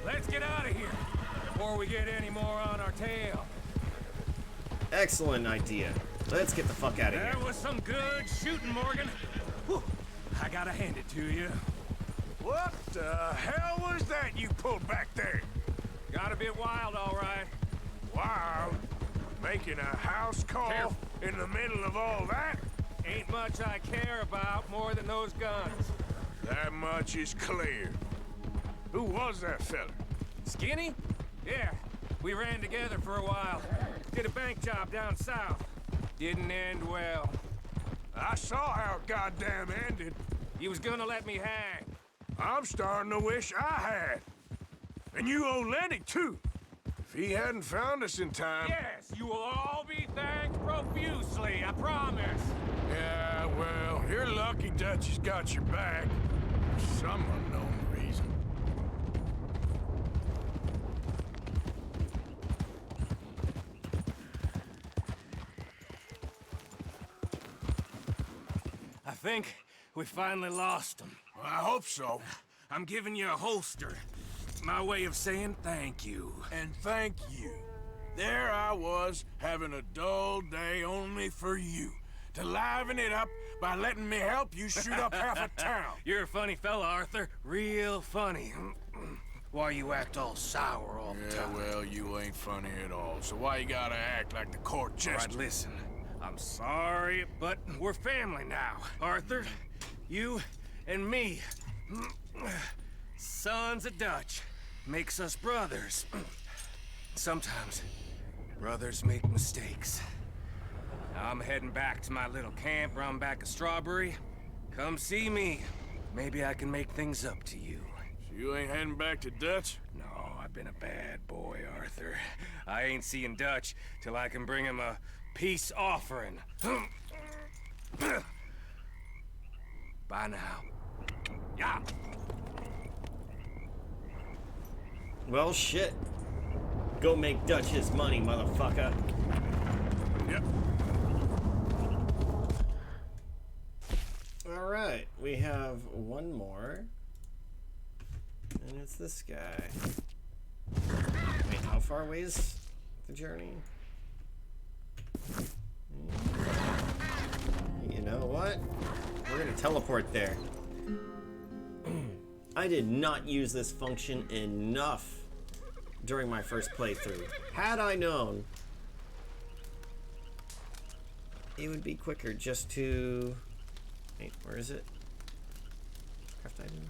G: Let's get out of here before we get any more on our tail.
A: Excellent idea. Let's get the fuck out of here.
G: That was some good shooting, Morgan. Whew. I gotta hand it to you.
C: What the hell was that you pulled back there?
G: Got a bit wild, all right.
C: Wild? Making a house call
G: Careful.
C: in the middle of all that?
G: Ain't much I care about more than those guns.
C: That much is clear. Who was that fella?
G: Skinny? Yeah, we ran together for a while. Did a bank job down south. Didn't end well.
C: I saw how it goddamn ended.
G: He was gonna let me hang.
C: I'm starting to wish I had. And you owe Lenny, too. If he hadn't found us in time...
G: Yes, you will all be thanked profusely, I promise.
C: Yeah, well, you're lucky Dutch has got your back. For some unknown reason.
G: think we finally lost him.
C: Well, I hope so.
G: I'm giving you a holster. My way of saying thank you.
C: And thank you. There I was, having a dull day only for you. To liven it up by letting me help you shoot up half a town.
G: You're a funny fella, Arthur. Real funny. Why you act all sour all the time?
C: Well, you ain't funny at all, so why you gotta act like the court jester?
G: All right, listen. I'm sorry, but we're family now. Arthur, you and me. Sons of Dutch. Makes us brothers. Sometimes, brothers make mistakes. Now I'm heading back to my little camp around back of Strawberry. Come see me. Maybe I can make things up to you.
C: So you ain't heading back to Dutch?
G: No, I've been a bad boy, Arthur. I ain't seeing Dutch till I can bring him a peace offering. Bye now. Yeah.
A: Well, shit. Go make Dutch his money, motherfucker.
C: Yep.
A: Alright, we have one more. And it's this guy. Wait, how far away is the journey? You know what? We're gonna teleport there. I did not use this function enough during my first playthrough. Had I known, it would be quicker just to... Wait, where is it? Craft items.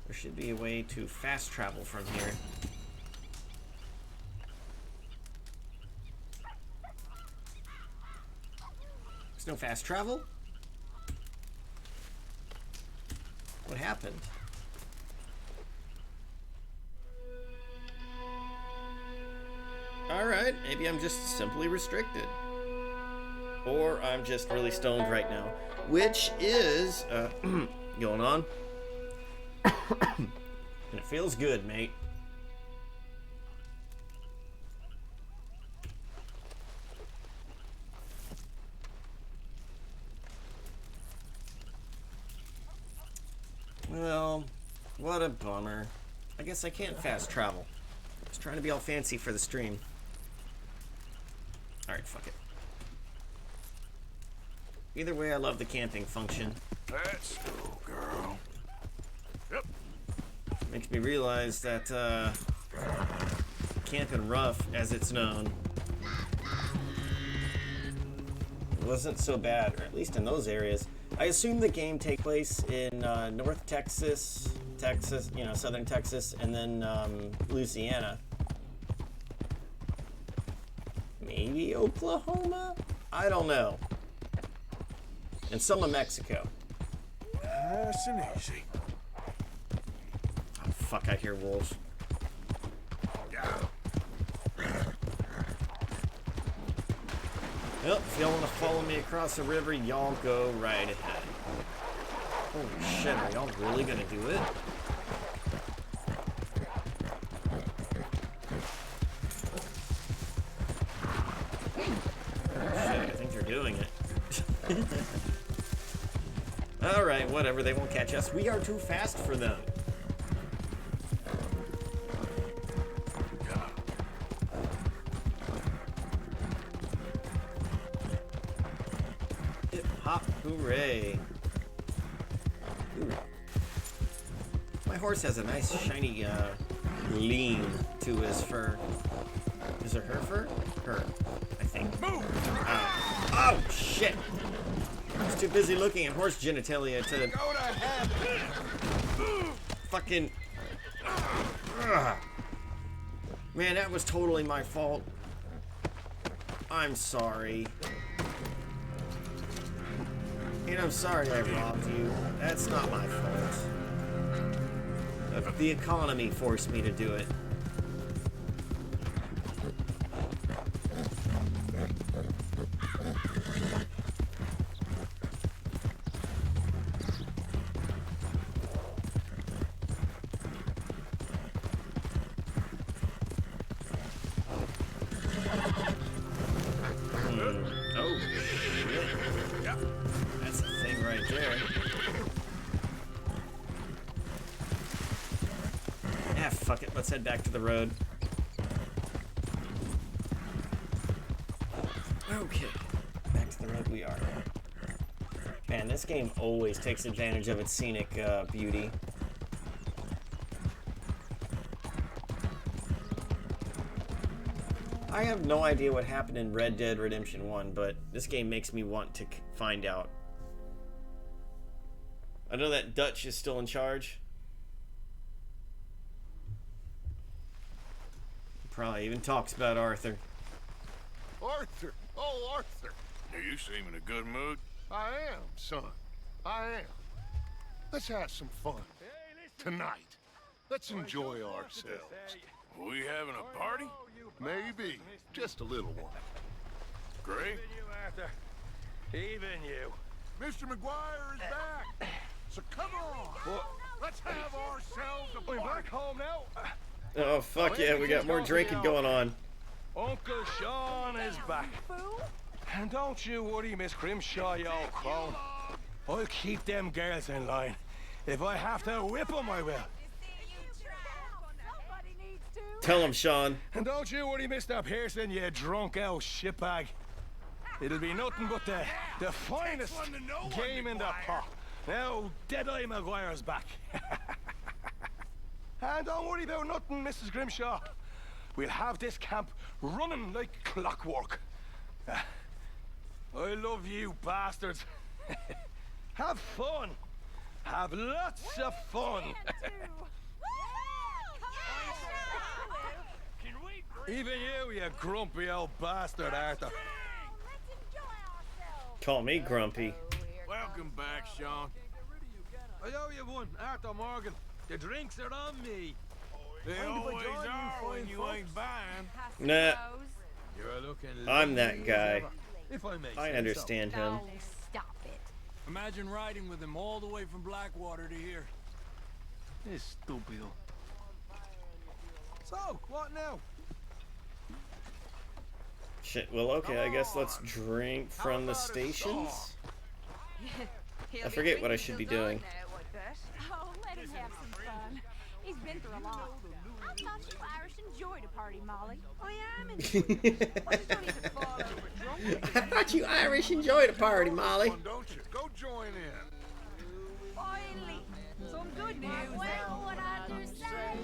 A: There should be a way to fast travel from here. There's no fast travel? What happened? Alright, maybe I'm just simply restricted. Or I'm just really stoned right now. Which is going on. And it feels good, mate. Well, what a bummer. I guess I can't fast travel. I was trying to be all fancy for the stream. Alright, fuck it. Either way, I love the camping function.
C: Let's go, girl. Yep.
A: Makes me realize that, camping rough, as it's known, wasn't so bad, or at least in those areas. I assume the game takes place in North Texas, you know, Southern Texas, and then Louisiana. Maybe Oklahoma? I don't know. And some of Mexico.
C: Nice and easy.
A: Oh, fuck, I hear wolves. Well, if y'all want to follow me across the river, y'all go right ahead. Holy shit, are y'all really gonna do it? Shit, I think they're doing it. Alright, whatever, they won't catch us. We are too fast for them. Hip hop, hooray. Ooh. My horse has a nice shiny lean to his fur. Is it her fur? Her, I think. Move! Oh, shit! I was too busy looking at horse genitalia to...
C: Go to heaven!
A: Fucking... Ugh. Man, that was totally my fault. I'm sorry. And I'm sorry I robbed you. That's not my fault. The economy forced me to do it. fuck it. Let's head back to the road. Okay. Back to the road we are. Man, this game always takes advantage of its scenic beauty. I have no idea what happened in Red Dead Redemption 1, but this game makes me want to find out. I know that Dutch is still in charge. Probably even talks about Arthur.
H: Arthur! Oh, Arthur!
C: You seem in a good mood.
H: I am, son. I am. Let's have some fun. Tonight. Let's enjoy ourselves.
C: We having a party?
H: Maybe. Just a little one.
C: Great.
K: Even you.
H: Mr. McGuire is back. So come on. Let's have ourselves a party.
K: We're back home now.
A: Oh, fuck yeah, we got more drinking going on.
K: Uncle Sean is back. And don't you worry, Miss Grimshaw, you old crone. I'll keep them girls in line. If I have to whip them, I will.
A: Tell him, Sean.
K: And don't you worry, Mr. Pearson, you drunk old shitbag. It'll be nothing but the finest game in the pot. Now, Deadeye McGuire's back. And don't worry about nothing, Mrs. Grimshaw. We'll have this camp running like clockwork. I love you bastards. Have fun. Have lots of fun. Even you grumpy old bastard, Arthur.
A: Call me grumpy.
C: Welcome back, Sean.
K: I owe you one, Arthur Morgan. The drinks are on me.
C: They always are when you ain't buying.
A: Nah.
K: You're looking
A: I'm that guy.
K: If I may
A: I
K: say
A: understand him.
R: Oh, stop it.
F: Imagine riding with him all the way from Blackwater to here.
K: This stupido. So, what now?
A: Shit, well, okay, I guess let's drink from the stations. I forget what I should be doing.
R: Oh, let him have some fun. He's been through a lot. I thought you Irish enjoyed a party, Molly. I am enjoying it. Well, just don't even fall over drunk.
A: I thought you Irish enjoyed a party, Molly.
H: Don't you? Go join in.
R: Finally, some good news. Well, what I do say,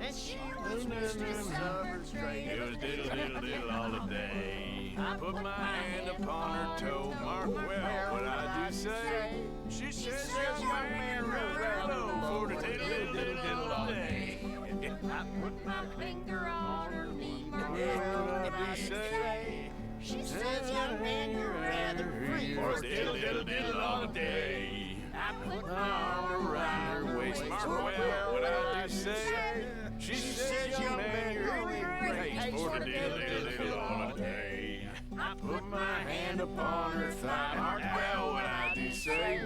R: and she was mistress of her trade.
C: It was diddle, diddle, diddle all the day. Put my hand upon her toe. Mark well what I do say. She says yes, man, hello for the diddle, diddle, diddle, diddle all day.
R: I put my finger on her knee. Mark well what I do say. She says, young man, you're rather free.
C: For diddle, diddle, diddle all day.
R: I put
C: My arm around her waist. Mark well what I do say. She says, young man, you're in great. For the diddle, diddle, diddle all day. I put my hand upon her thigh. Mark well what I do say.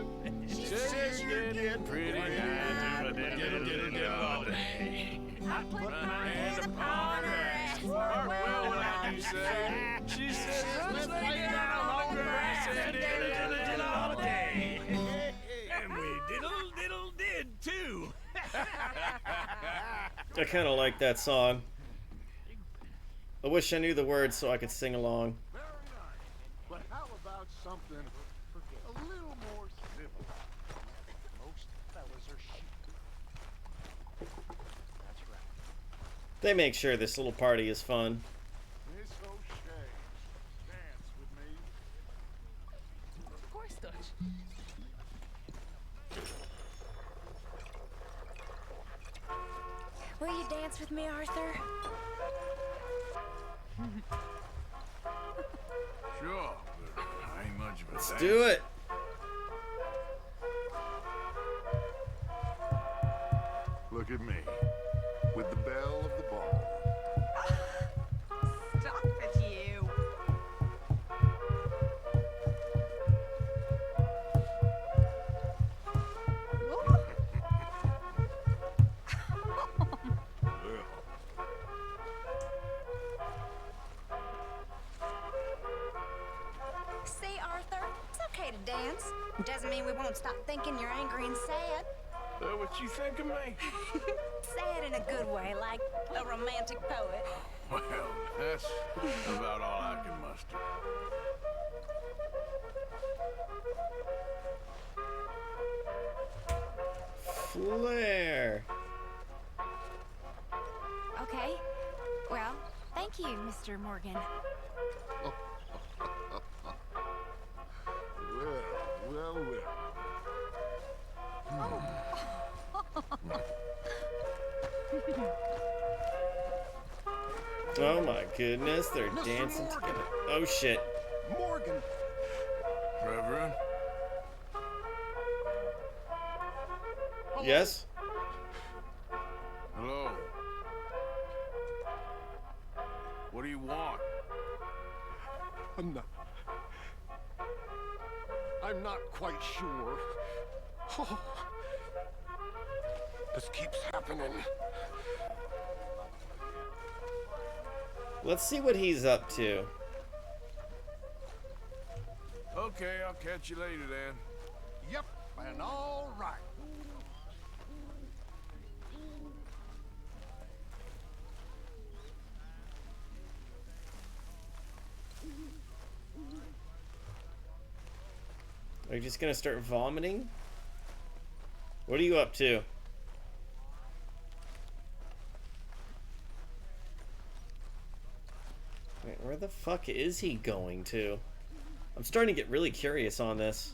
C: She says, you're getting pretty nice. For the diddle, diddle, diddle all day. I put my hand upon her ass. Mark well what I do say. She says, let's lay down on the grass and diddle, diddle, diddle all day.
F: And we diddle did too.
A: I kind of like that song. I wish I knew the words so I could sing along.
H: Very nice. But how about something a little more civil? Most fellas are sheep. That's right.
A: They make sure this little party is fun.
H: Miss O'Shea, dance with me.
M: Of course, Dutch.
R: Will you dance with me, Arthur?
C: Sure, but I ain't much of a
A: Let's
C: dancer.
A: do it.
H: Look at me, with the belle of the ball.
M: Stop it, you.
R: See, Arthur, it's okay to dance. Doesn't mean we won't stop thinking you're angry and sad.
C: What you think of me?
R: Say it in a good way, like a romantic poet.
C: Well, that's about all I can muster.
A: Flair.
R: Okay. Well, thank you, Mr. Morgan.
H: Well.
A: Oh my goodness, they're dancing together. Oh shit.
H: Morgan!
C: Reverend?
A: Yes?
C: Hello? What do you want?
H: I'm not quite sure. Oh, this keeps happening.
A: Let's see what he's up to.
C: Okay, I'll catch you later then.
H: Yep, and all right.
A: Are you just gonna start vomiting? What are you up to? Wait, where the fuck is he going to? I'm starting to get really curious on this.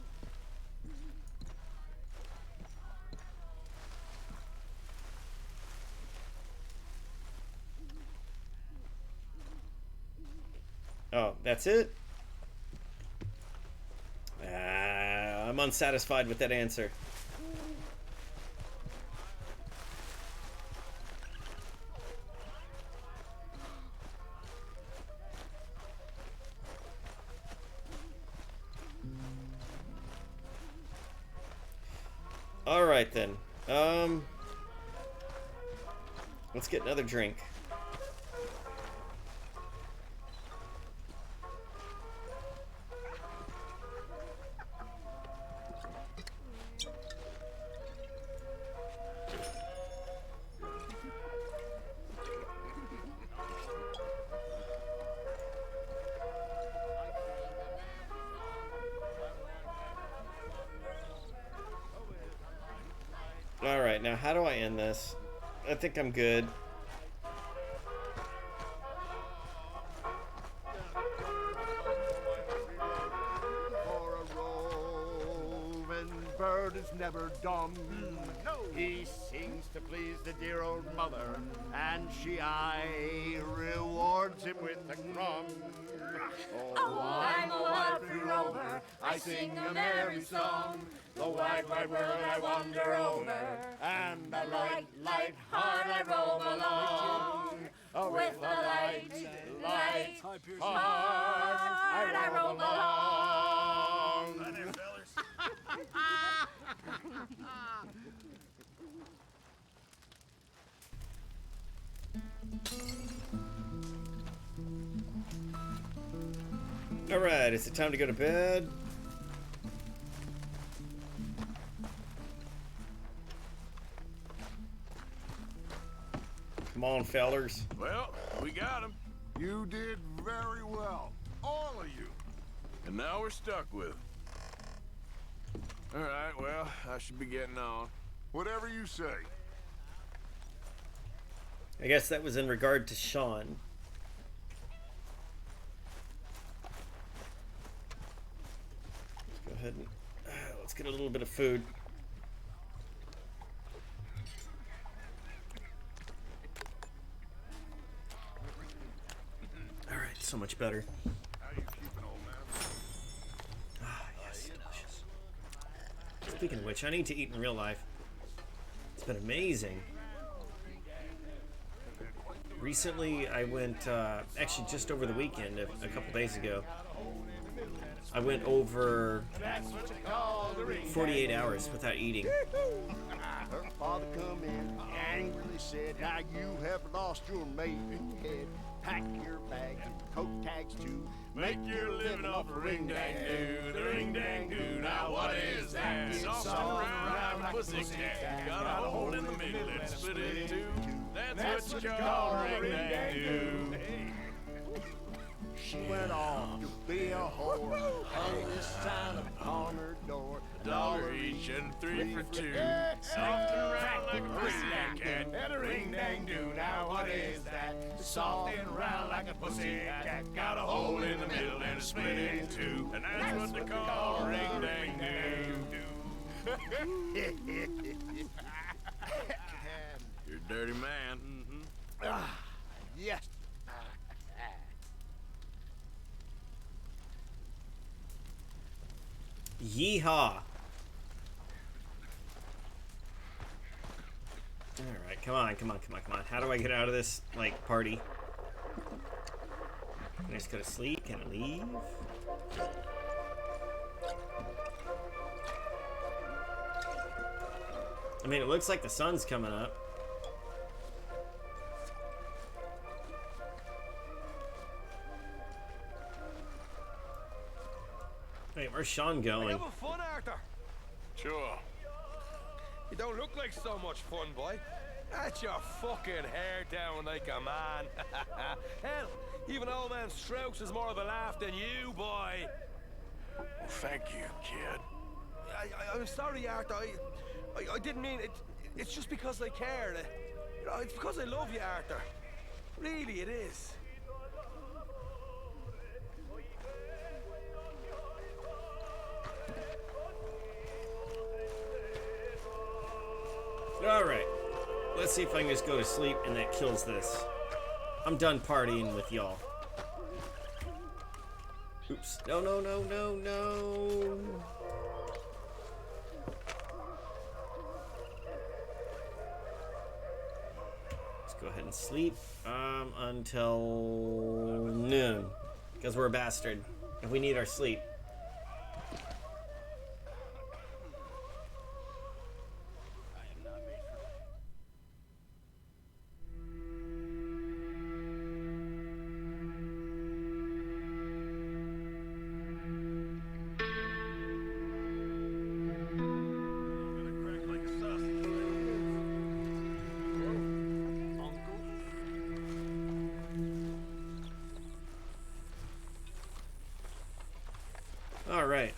A: Oh, that's it? I'm unsatisfied with that answer. All right then. Let's get another drink. Alright, now how do I end this? I think I'm good.
S: For a roving bird is never dumb. He sings to please the dear old mother, and she aye rewards him with a crumb. Oh, I'm a wild free rover, I sing a merry song. The wide, wide world I wander over, and a light, light heart I roam along. With a light, light heart I roam along. Hi there, fellas.
A: Alright, is it time to go to bed? Come on, fellers.
C: Well, we got him.
H: You did very well. All of you.
C: And now we're stuck with him. All right, well, I should be getting on.
H: Whatever you say.
A: I guess that was in regard to Sean. Let's go ahead and let's get a little bit of food. All right, so much better.
H: How you keeping, old man?
A: Ah, yes, delicious. Speaking of which, I need to eat in real life. It's been amazing. Recently, I went, actually just over the weekend, a couple days ago, I went over 48 hours without eating.
S: Her father come in, angrily said, "Now you have lost your maiden head. Pack your bags and coat tags too.
C: Make your living off a ring-dang-doo, the ring-dang-doo. Now what is that? Soft and round like a pussycat. Got a hole in the middle and split it in two. That's what you call a ring-dang-doo.
S: She went off to be a whore, hung this sign upon her door.
C: $1 each and 3 for 2. Soft and round like a pussycat. And a ring-dang-doo. Now what is that? Soft and round like a pussycat. Got a hole in the middle and a split in two. And that's what they call a ring-dang-doo. You're a dirty man.
S: Yes.
A: Yeehaw. Alright, come on. How do I get out of this, like, party? Can I just go to sleep? Can I leave? I mean, it looks like the sun's coming up. Wait, where's Sean going?
K: Having fun, Arthur?
C: Sure.
K: You don't look like so much fun, boy. That's your fucking hair down like a man. Hell, even old man Strauss is more of a laugh than you, boy.
C: Well, thank you, kid.
K: I'm sorry, Arthur. I didn't mean it. It's just because I care. You know, it's because I love you, Arthur. Really, it is.
A: Alright. Let's see if I can just go to sleep and that kills this. I'm done partying with y'all. Oops. No. Let's go ahead and sleep until noon. Because we're a bastard. And we need our sleep. Alright.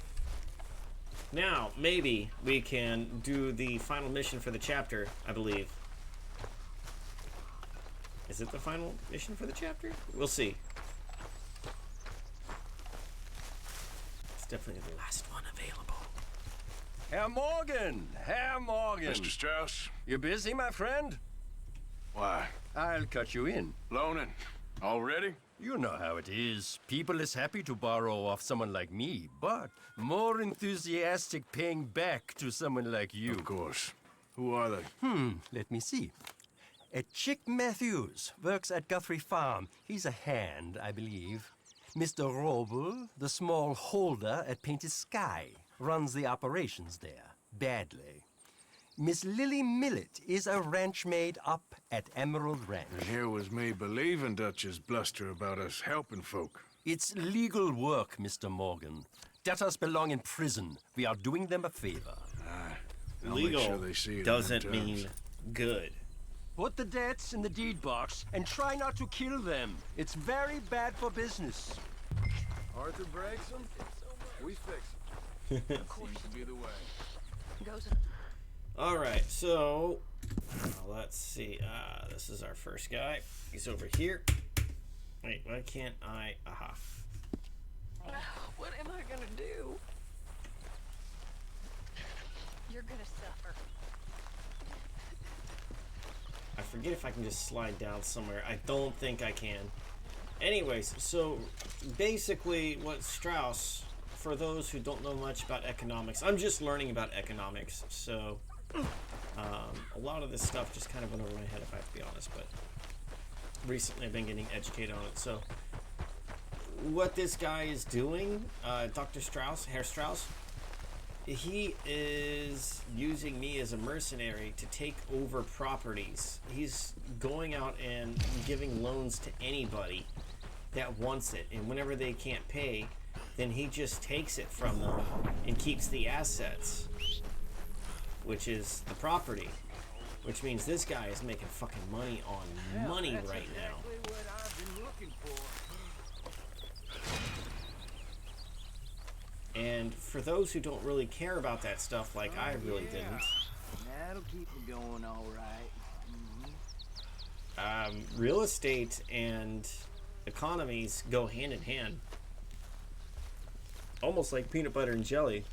A: Now, maybe we can do the final mission for the chapter, I believe. Is it the final mission for the chapter? We'll see. It's definitely the last one available.
T: Herr Morgan! Herr Morgan!
C: Mr. Strauss?
T: You busy, my friend?
C: Why?
T: I'll cut you in.
C: Loaning. Already?
T: You know how it is. People is happy to borrow off someone like me, but more enthusiastic paying back to someone like you.
C: Of course. Who are they?
T: Let me see. Chick Matthews works at Guthrie Farm. He's a hand, I believe. Mr. Roble, the small holder at Painted Sky, runs the operations there, badly. Miss Lily Millet is a ranch maid up at Emerald Ranch.
C: And here was me believing Dutch's bluster about us helping folk.
T: It's legal work, Mr. Morgan. Debtors belong in prison. We are doing them a favor.
C: I'll
A: Legal
C: make sure they see it
A: doesn't
C: in them
A: mean
C: terms.
A: good.
T: Put the debts in the deed box and try not to kill them. It's very bad for business.
J: Arthur breaks them, we fix them.
C: Seems to be the way.
M: Goes
A: Alright, so let's see. This is our first guy. He's over here. Wait, why can't I? Aha.
M: What am I gonna do? You're gonna suffer.
A: I forget if I can just slide down somewhere. I don't think I can. Anyways, so basically what Strauss, for those who don't know much about economics, I'm just learning about economics, so a lot of this stuff just kind of went over my head if I have to be honest, but recently I've been getting educated on it. So what this guy is doing, Dr. Strauss, Herr Strauss, he is using me as a mercenary to take over properties. He's going out and giving loans to anybody that wants it, and whenever they can't pay, then he just takes it from them and keeps the assets, which is the property, which means this guy is making fucking money on money right now.
C: What I've been looking for.
A: And for those who don't really care about that stuff like I really didn't,
O: That'll keep me going all right.
A: real estate and economies go hand in hand. Almost like peanut butter and jelly.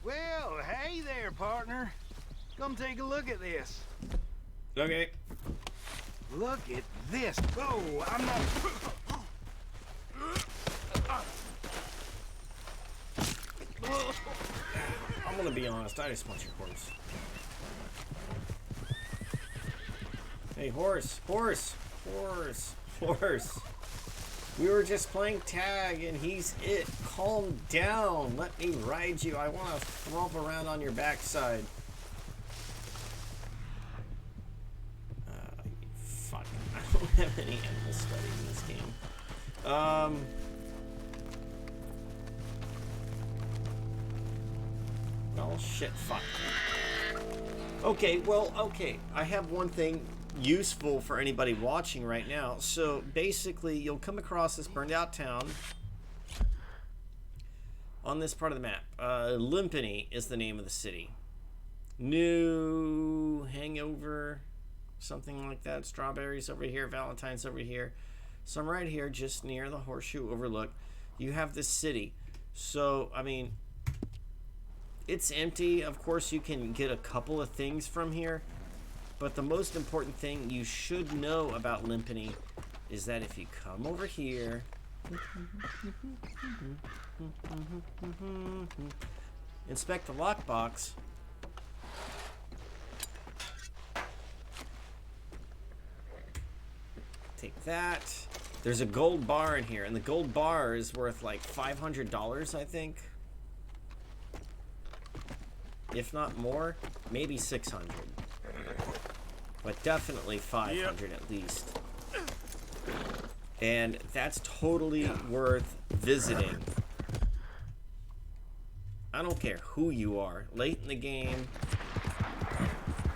O: Well, hey there, partner. Come take a look at this.
A: Okay.
O: Look at this. Oh, I'm not...
A: I'm gonna be honest, I just want your horse. Hey, horse, horse, horse, horse. We were just playing tag and he's it. Calm down. Let me ride you. I want to throw around on your backside. Fuck. I don't have any animal study in this game. Oh shit, fuck. Okay, well, okay. I have one thing useful for anybody watching right now. So basically, you'll come across this burned out town on this part of the map. Limpany is the name of the city. New Hangover, something like that. Strawberries over here, Valentine's over here. So I'm right here, just near the Horseshoe Overlook. You have this city. So, I mean, it's empty. Of course, you can get a couple of things from here. But the most important thing you should know about Limpany is that if you come over here, inspect the lockbox, take that. There's a gold bar in here, and the gold bar is worth like $500, I think. If not more, maybe 600. But definitely 500 at least. And that's totally worth visiting. I don't care who you are. Late in the game,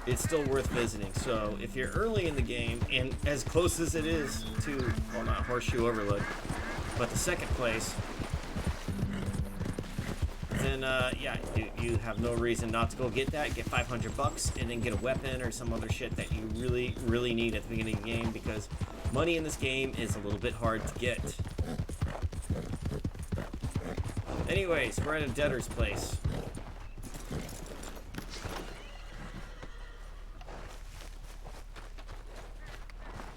A: it's still worth visiting. So if you're early in the game, and as close as it is to, well, not Horseshoe Overlook, but the second place, then yeah, you have no reason not to go get that. Get $500 and then get a weapon or some other shit that you really, really need at the beginning of the game, because money in this game is a little bit hard to get. Anyways, we're at a debtor's place.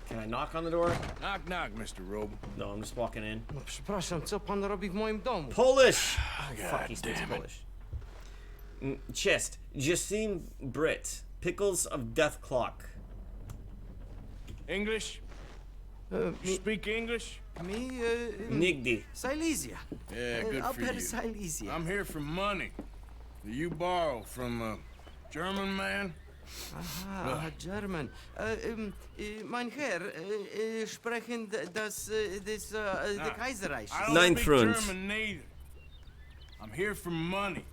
A: Can I knock on the door?
C: Knock, knock, Mr. Roble.
A: No, I'm just walking in.
I: Przepraszam, co pan robi w moim domu?
A: Polish!
C: God
A: Fuck, he speaks
C: damn it.
A: Polish. Chest. Justine Britt. Pickles of Death Clock.
C: English? Speak English?
I: Me,
A: Nigdy.
I: Silesia.
C: Yeah, good for
I: Upper
C: you.
I: Silesia.
C: I'm here for money that you borrow from a German man.
I: Aha, German. Mein Herr, sprechen das Kaiserreich.
C: I don't
A: Nein,
C: speak
A: Freund.
C: German neither. I'm here for money.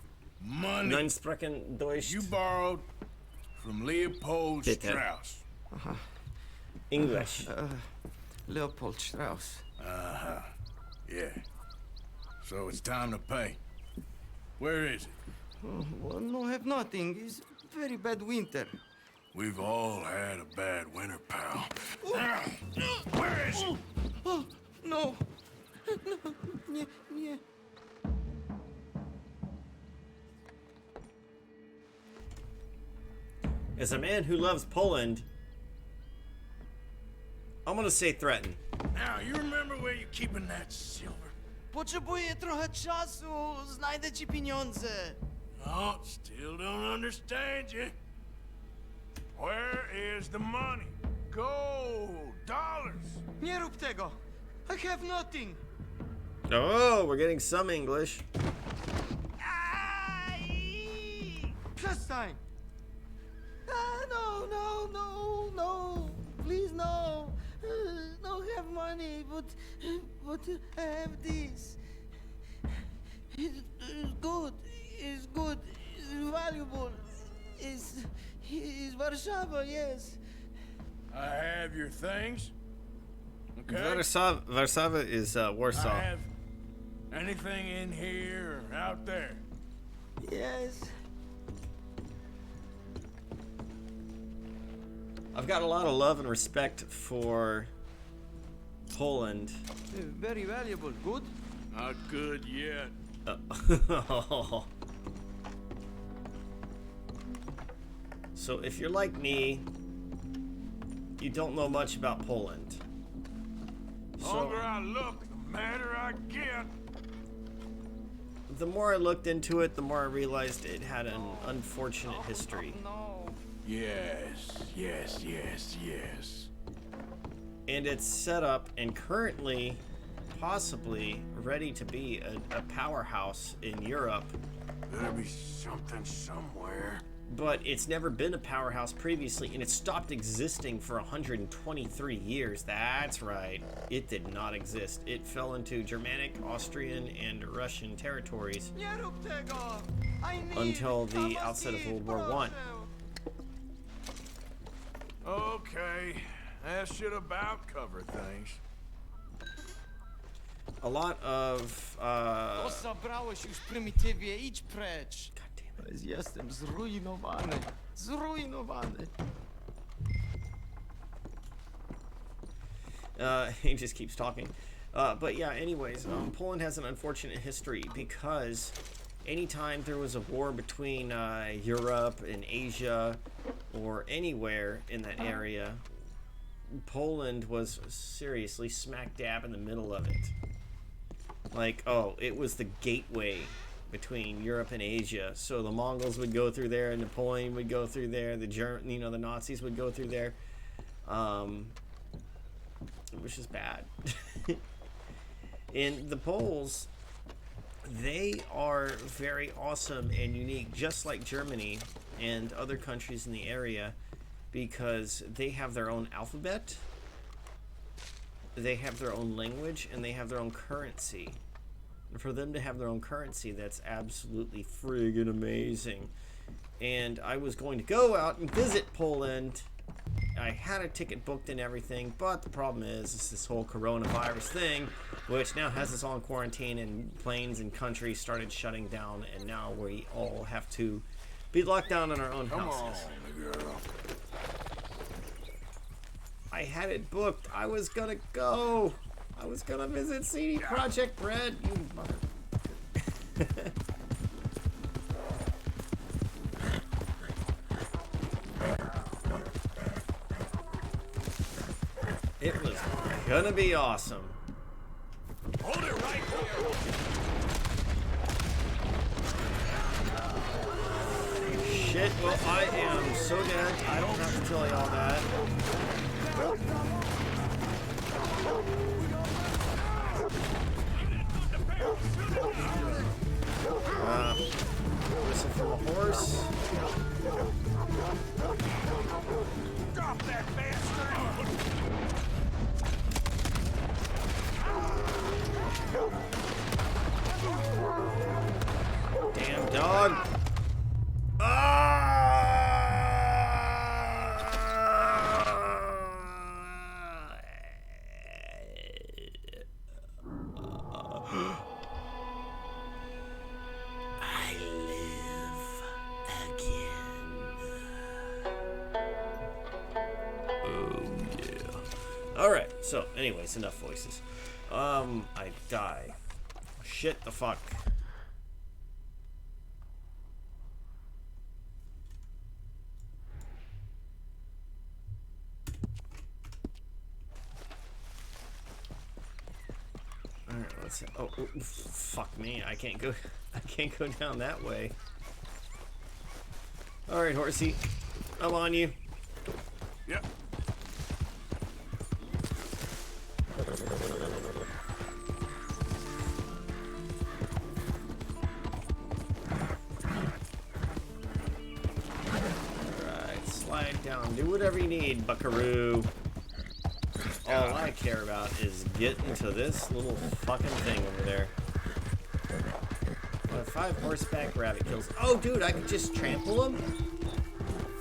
C: Money.
A: Nein sprechen Deutsch.
C: You borrowed from Leopold
A: Bitte.
C: Strauss.
A: English.
I: Leopold Strauss.
C: Uh-huh. Yeah. So it's time to pay. Where is it?
I: Oh, well, no, have nothing. It's very bad winter.
C: We've all had a bad winter, pal. Where is it?
I: Oh, no. No, nie, nie.
A: As a man who loves Poland, I'm gonna say threaten.
C: Now, you remember where you're keeping that silver?
I: Potrzebuję trochę czasu. Znajdę ci pieniądze.
C: Oh, still don't understand you. Where is the money? Gold, dollars.
I: Nie rób tego. I have nothing.
A: Oh, we're getting some English.
F: this time. No. Please, no. No have money, but I have this. It's good. It's good. It's valuable. It's Warsaw, yes.
C: I have your things. Okay.
A: Warsaw is Warsaw.
C: I have anything in here or out there.
F: Yes.
A: I've got a lot of love and respect for Poland.
F: Very valuable. Good?
C: Not good yet.
A: So if you're like me, you don't know much about Poland.
C: The longer I look, the madder I get.
A: The more I looked into it, the more I realized it had an unfortunate history.
C: Yes.
A: And it's set up and currently, possibly, ready to be a powerhouse in Europe.
C: Better be something somewhere.
A: But it's never been a powerhouse previously, and it stopped existing for 123 years. That's right. It did not exist. It fell into Germanic, Austrian, and Russian territories until the outset of World War I.
C: Okay, that should about cover things.
A: A lot of,
F: Zabrałeś już prymitywie, idź precz. Jestem zrujnowany.
A: He just keeps talking. But yeah, anyways, Poland has an unfortunate history because anytime there was a war between Europe and Asia or anywhere in that area, Poland was seriously smack dab in the middle of it. Like, it was the gateway between Europe and Asia. So the Mongols would go through there, and Napoleon would go through there, the Nazis would go through there. Which is bad. And the Poles, they are very awesome and unique, just like Germany and other countries in the area, because they have their own alphabet, they have their own language, and they have their own currency. And for them to have their own currency, that's absolutely friggin' amazing. And I was going to go out and visit Poland. I had a ticket booked and everything, but the problem is this whole coronavirus thing, which now has us all in quarantine, and planes and countries started shutting down, and now we all have to be locked down in our own houses.
C: Come on, girl.
A: I had it booked. I was gonna go. I was gonna visit CD Projekt Red. You mother. It was gonna be awesome.
C: Hold it right there.
A: Shit, well, I am so dead. I don't have to tell y'all that. Whistle from a horse.
C: Drop that bastard!
A: Damn dog. I live again. Oh yeah. Alright, so anyways, enough voices. I die. Shit the fuck. Alright, let's see. Oh, fuck me. I can't go down that way. Alright, horsey. I'm on you.
C: Yep.
A: Do whatever you need, buckaroo. All I care about is getting to this little fucking thing over there. 5 horseback rabbit kills. Oh, dude, I could just trample them?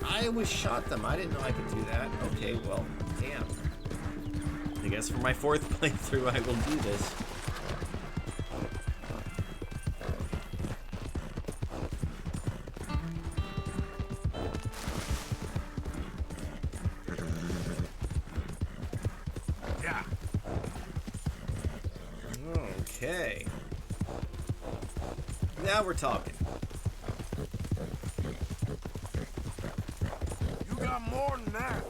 A: I always shot them. I didn't know I could do that. Okay, well, damn. I guess for my 4th playthrough, I will do this.
C: Yeah.
A: Okay. Now we're talking.
C: You got more than that.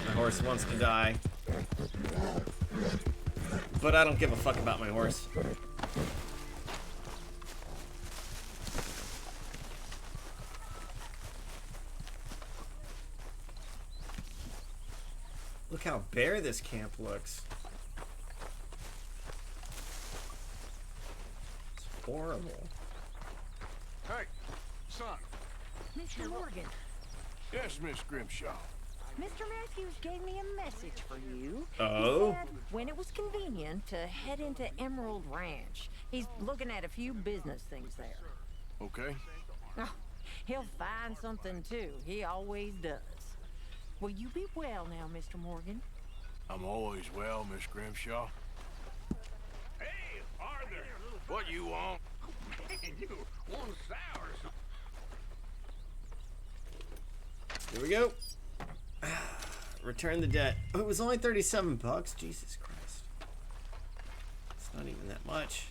A: My horse wants to die. But I don't give a fuck about my horse. Look how bare this camp looks. It's horrible.
C: Hey, son.
U: Mr. Morgan,
C: Yes, Miss Grimshaw.
U: Mr. Matthews gave me a message for you.
A: Oh?
U: He said when it was convenient to head into Emerald Ranch. He's looking at a few business things there.
C: Okay.
U: Oh, he'll find something too. He always does. Will you be well now, Mr. Morgan?
C: I'm always well, Miss Grimshaw. Hey, Arthur. What you want? Man, you want sour something.
A: Here we go. Return the debt. Oh, it was only 37 bucks. Jesus Christ. It's not even that much.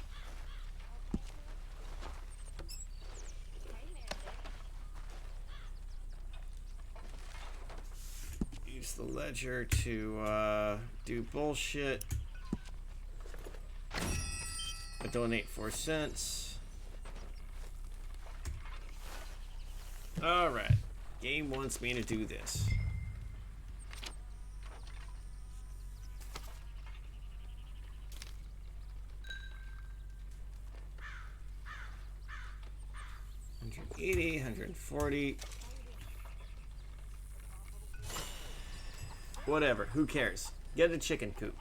A: Use the ledger to do bullshit. I donate 4 cents. Alright. Game wants me to do this. $180, $140. Whatever, who cares? Get a chicken coop.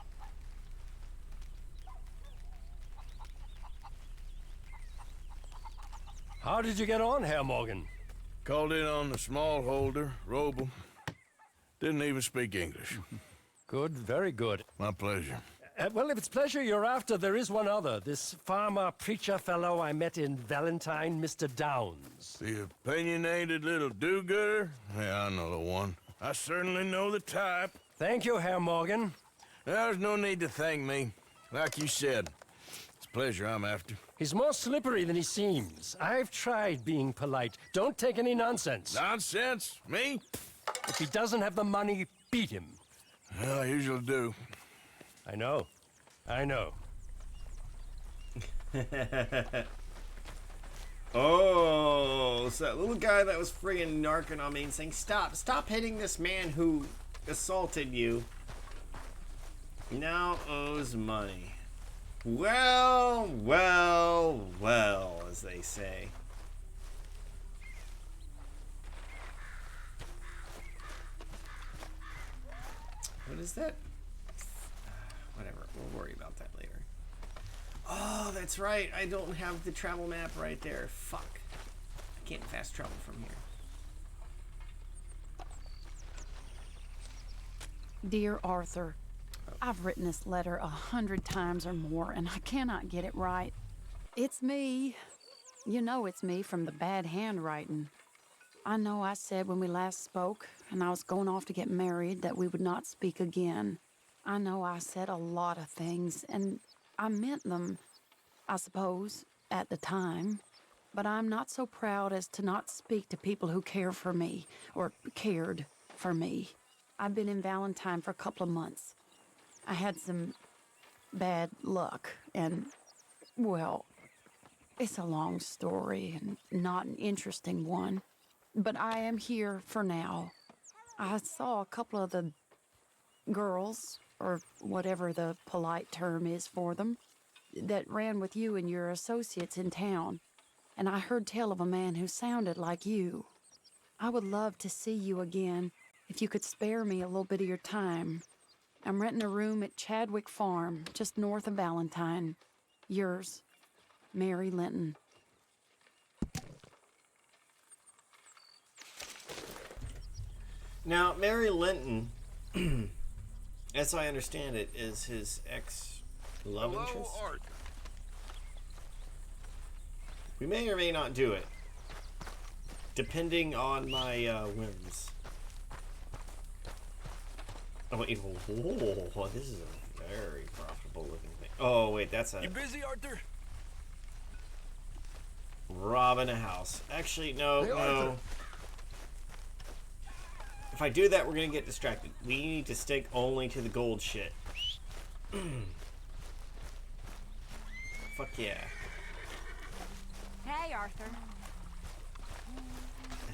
T: How did you get on, Herr Morgan?
C: Called in on the smallholder, Roble. Didn't even speak English.
T: Good, very good.
C: My pleasure.
T: Well, if it's pleasure you're after, there is one other. This farmer preacher fellow I met in Valentine, Mr. Downs.
C: The opinionated little do-gooder? Yeah, I know the one. I certainly know the type.
T: Thank you, Herr Morgan.
C: There's no need to thank me. Like you said, it's pleasure I'm after.
T: He's more slippery than he seems. I've tried being polite. Don't take any nonsense.
C: Nonsense? Me?
T: If he doesn't have the money, beat him.
C: Well, I usually do.
T: I know. I know.
A: Oh, so that little guy that was friggin' narking on me and saying, stop hitting this man who assaulted you, now owes money. Well, well, well, as they say. What is that? Whatever, we'll worry about that later. Oh, that's right. I don't have the travel map right there. Fuck. I can't fast travel from here.
V: Dear Arthur, I've written this letter 100 times or more, and I cannot get it right. It's me. You know it's me from the bad handwriting. I know I said when we last spoke, and I was going off to get married, that we would not speak again. I know I said a lot of things, and I meant them, I suppose, at the time. But I'm not so proud as to not speak to people who care for me, or cared for me. I've been in Valentine for a couple of months. I had some bad luck, and, well, it's a long story and not an interesting one. But I am here for now. I saw a couple of the girls, or whatever the polite term is for them, that ran with you and your associates in town. And I heard tell of a man who sounded like you. I would love to see you again if you could spare me a little bit of your time. I'm renting a room at Chadwick Farm, just north of Valentine. Yours, Mary Linton.
A: Now, Mary Linton, as I understand it, is his ex-love interest.
C: Art.
A: We may or may not do it, depending on my whims. Oh, wait, oh, this is a very profitable looking thing. Oh, wait, that's a...
K: You busy, Arthur?
A: Robbing a house. Actually, no,
K: Hey,
A: no.
K: Arthur.
A: If I do that, we're gonna get distracted. We need to stick only to the gold shit. Fuck yeah.
R: Hey, Arthur.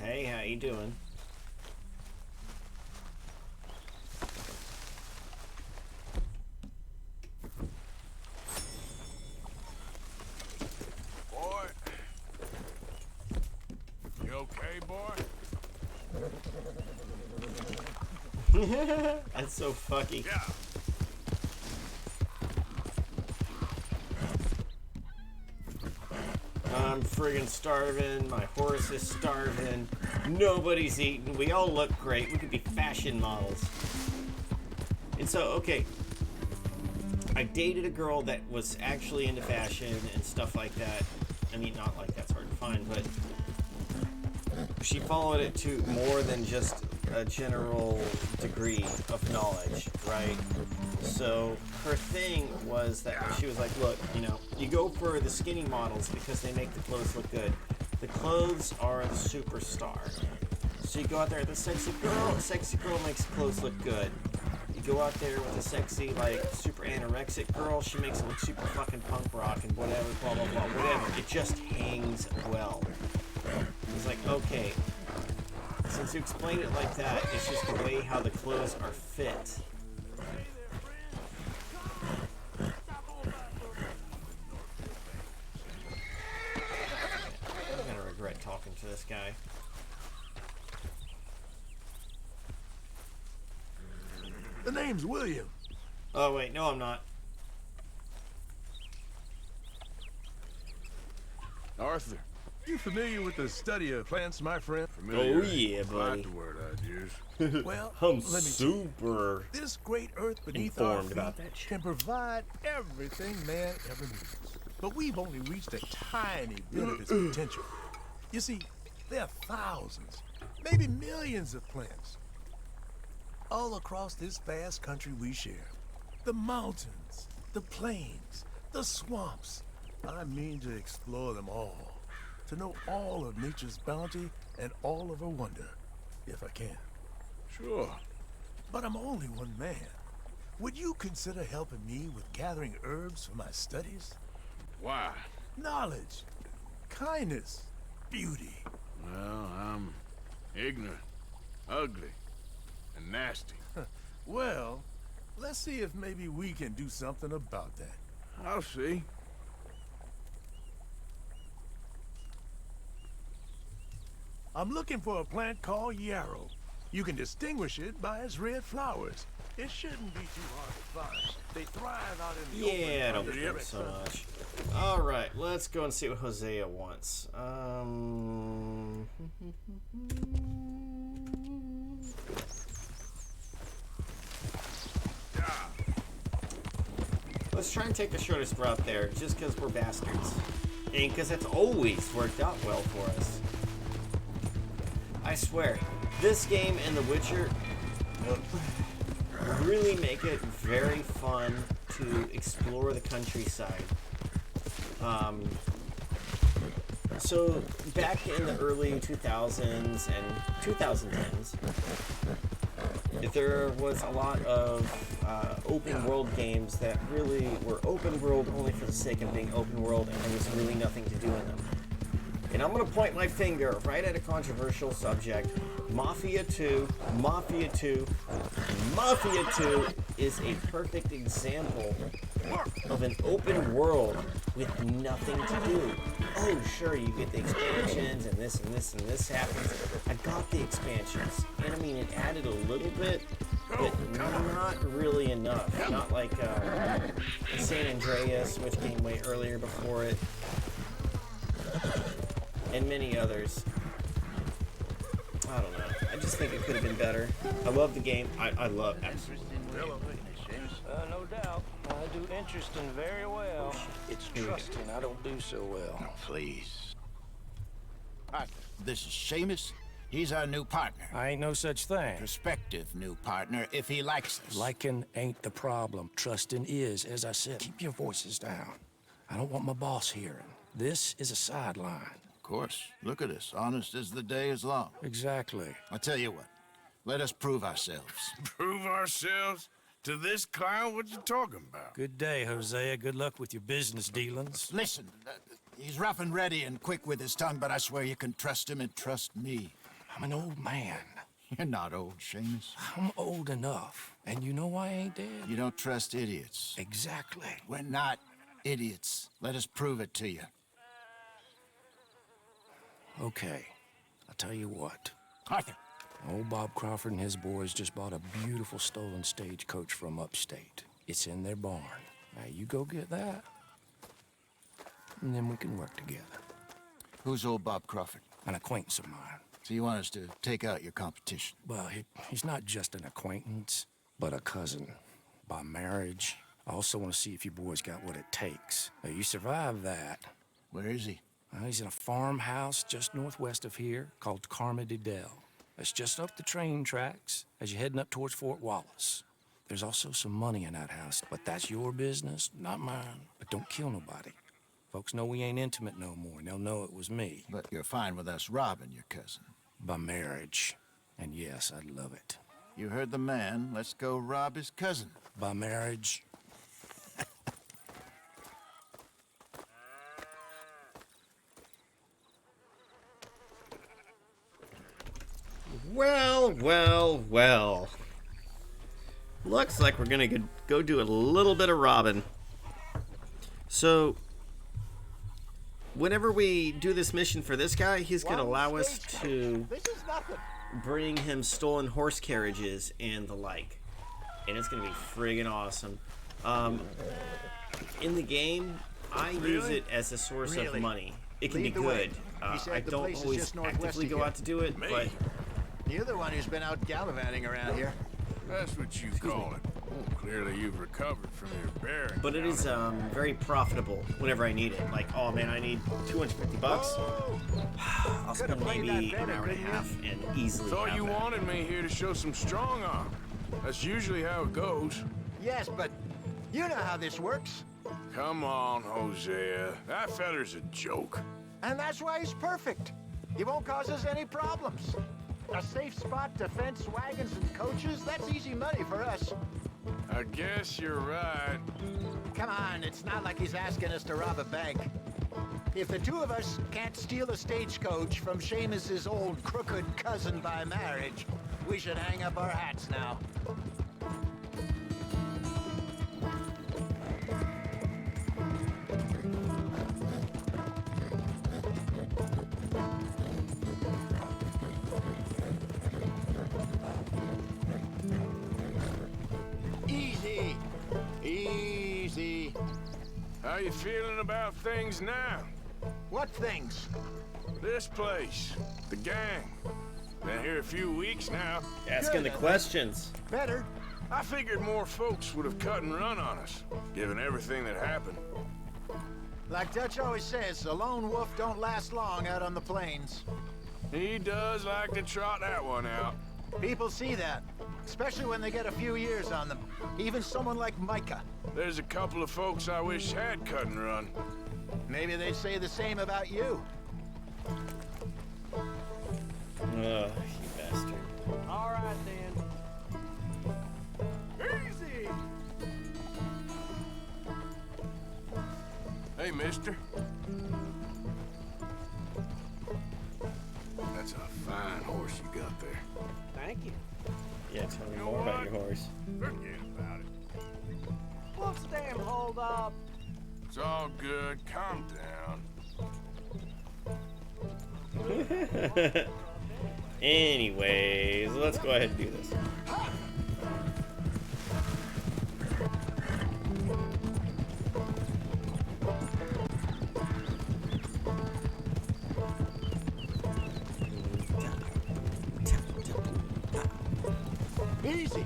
A: Hey, how you doing?
C: Boy. You okay, boy?
A: That's so fucky.
C: Yeah.
A: I'm friggin' starving. My horse is starving. Nobody's eating. We all look great. We could be fashion models. And so, okay. I dated a girl that was actually into fashion and stuff like that. I mean, not like that's hard to find, but she followed it to more than just a general degree of knowledge, right? So her thing was that she was like, look, you know, you go for the skinny models because they make the clothes look good. The clothes are the superstar. So you go out there, the sexy girl makes clothes look good. You go out there with a sexy, like, super anorexic girl, she makes it look super fucking punk rock and whatever, blah, blah, blah, whatever. It just hangs well. It's like, okay, since you explain it like that, it's just the way how the clothes are fit. I'm gonna regret talking to this guy.
J: The name's William.
A: Oh wait, no I'm not.
J: Arthur, you familiar with the study of plants, my friend?
A: Oh yeah, buddy.
J: Not the word I'd use. Well,
A: I'm
J: let me tell you,
A: super
J: this great earth beneath our
A: informed
J: feet
A: about that shit.
J: can provide everything man ever needs. But we've only reached a tiny bit of its potential. You see, there are thousands, maybe millions of plants all across this vast country we share. The mountains, the plains, the swamps. I mean to explore them all, to know all of nature's bounty and all of her wonder, if I can. Sure. But I'm only one man. Would you consider helping me with gathering herbs for my studies?
C: Why?
J: Knowledge, kindness, beauty.
C: Well, I'm ignorant, ugly, and nasty.
J: Well, let's see if maybe we can do something about that.
C: I'll see.
J: I'm looking for a plant called yarrow. You can distinguish it by its red flowers. It shouldn't be too hard to find. They thrive out in the open.
A: Yeah, I don't
J: under
A: think
J: direct
A: so
J: sunlight.
A: much. Alright, let's go and see what Hosea wants. Let's try and take the shortest route there, just because we're bastards. And because that's always worked out well for us. I swear, this game and The Witcher really make it very fun to explore the countryside. So back in the early 2000s and 2010s, there was a lot of open world games that really were open world only for the sake of being open world, and there was really nothing to do in them. And I'm going to point my finger right at a controversial subject. Mafia 2, Mafia 2, Mafia 2 is a perfect example of an open world with nothing to do. Oh, sure, you get the expansions and this and this and this happens. I thought the expansions. And I mean, it added a little bit, but not really enough. Not like San Andreas, which came way earlier before it, and many others. I don't know. I just think it could have been better. I love the game. I love it.
I: No doubt. I do interesting very well. It's trusting I don't do so well.
O: Oh, please. Arthur, this is Seamus. He's our new partner.
G: I ain't no such thing.
O: Prospective new partner, if he likes us.
G: Liking ain't the problem. Trusting is, as I said. Keep your voices down. I don't want my boss hearing. This is a sideline.
O: Of course. Look at us. Honest as the day is long.
G: Exactly.
O: I tell you what. Let us prove ourselves.
C: Prove ourselves? To this clown? What you talking about?
G: Good day, Hosea. Good luck with your business dealings.
O: Listen, he's rough and ready and quick with his tongue, but I swear you can trust him and trust me.
G: I'm an old man.
O: You're not old, Seamus.
G: I'm old enough. And you know I ain't dead.
O: You don't trust idiots.
G: Exactly.
O: We're not idiots. Let us prove it to you.
G: Okay. I'll tell you what.
O: Arthur.
G: Old Bob Crawford and his boys just bought a beautiful stolen stagecoach from upstate. It's in their barn. Now you go get that, and then we can work together.
O: Who's old Bob Crawford?
G: An acquaintance of mine.
O: So you want us to take out your competition?
G: Well, he's not just an acquaintance, but a cousin. By marriage. I also want to see if you boys got what it takes. Now, you survive that.
O: Where is he?
G: Well, he's in a farmhouse just northwest of here called Carmody Dell. It's just up the train tracks as you're heading up towards Fort Wallace. There's also some money in that house, but that's your business, not mine. But don't kill nobody. Folks know we ain't intimate no more, and they'll know it was me.
O: But you're fine with us robbing your cousin.
G: By marriage. And yes, I'd love it.
O: You heard the man. Let's go rob his cousin.
G: By marriage.
A: Well, well, well. Looks like we're gonna go do a little bit of robbing. So, whenever we do this mission for this guy, he's gonna allow us to bring him stolen horse carriages and the like. And it's gonna be friggin' awesome. In the game, I use it as a source of money. It can be good. I don't always actively go out to do it, but...
O: You're the one who's been out gallivanting around here.
C: That's what you call it. Oh, clearly you've recovered from your bearing.
A: But it is very profitable whenever I need it. Like, oh man, I need $250. I'll spend maybe an hour and a half and easily
C: Thought
A: have
C: you
A: that.
C: wanted me here to show some strong arm. That's usually how it goes.
O: Yes, but you know how this works.
C: Come on, Hosea. That feller's a joke.
O: And that's why he's perfect. He won't cause us any problems. A safe spot to fence wagons and coaches, that's easy money for us.
C: I guess you're right.
O: Come on, it's not like he's asking us to rob a bank. If the two of us can't steal a stagecoach from Seamus's old crooked cousin by marriage, we should hang up our hats now. Easy. Easy.
C: How you feeling about things now?
O: What things?
C: This place. The gang. Been here a few weeks now.
A: Asking the questions.
O: Better.
C: I figured more folks would have cut and run on us, given everything that happened.
O: Like Dutch always says, a lone wolf don't last long out on the plains.
C: He does like to trot that one out.
O: People see that, especially when they get a few years on them. Even someone like Micah.
C: There's a couple of folks I wish had cut and run.
O: Maybe they'd say the same about you.
A: You bastard.
N: All right, then.
C: Easy! Hey, mister. That's a fine horse you got there.
N: Thank you.
A: Yeah, tell me more about your horse.
C: Forget about it.
N: Wolf's damn hold up.
C: It's all good. Calm down.
A: Anyways, let's go ahead and do this.
O: Easy.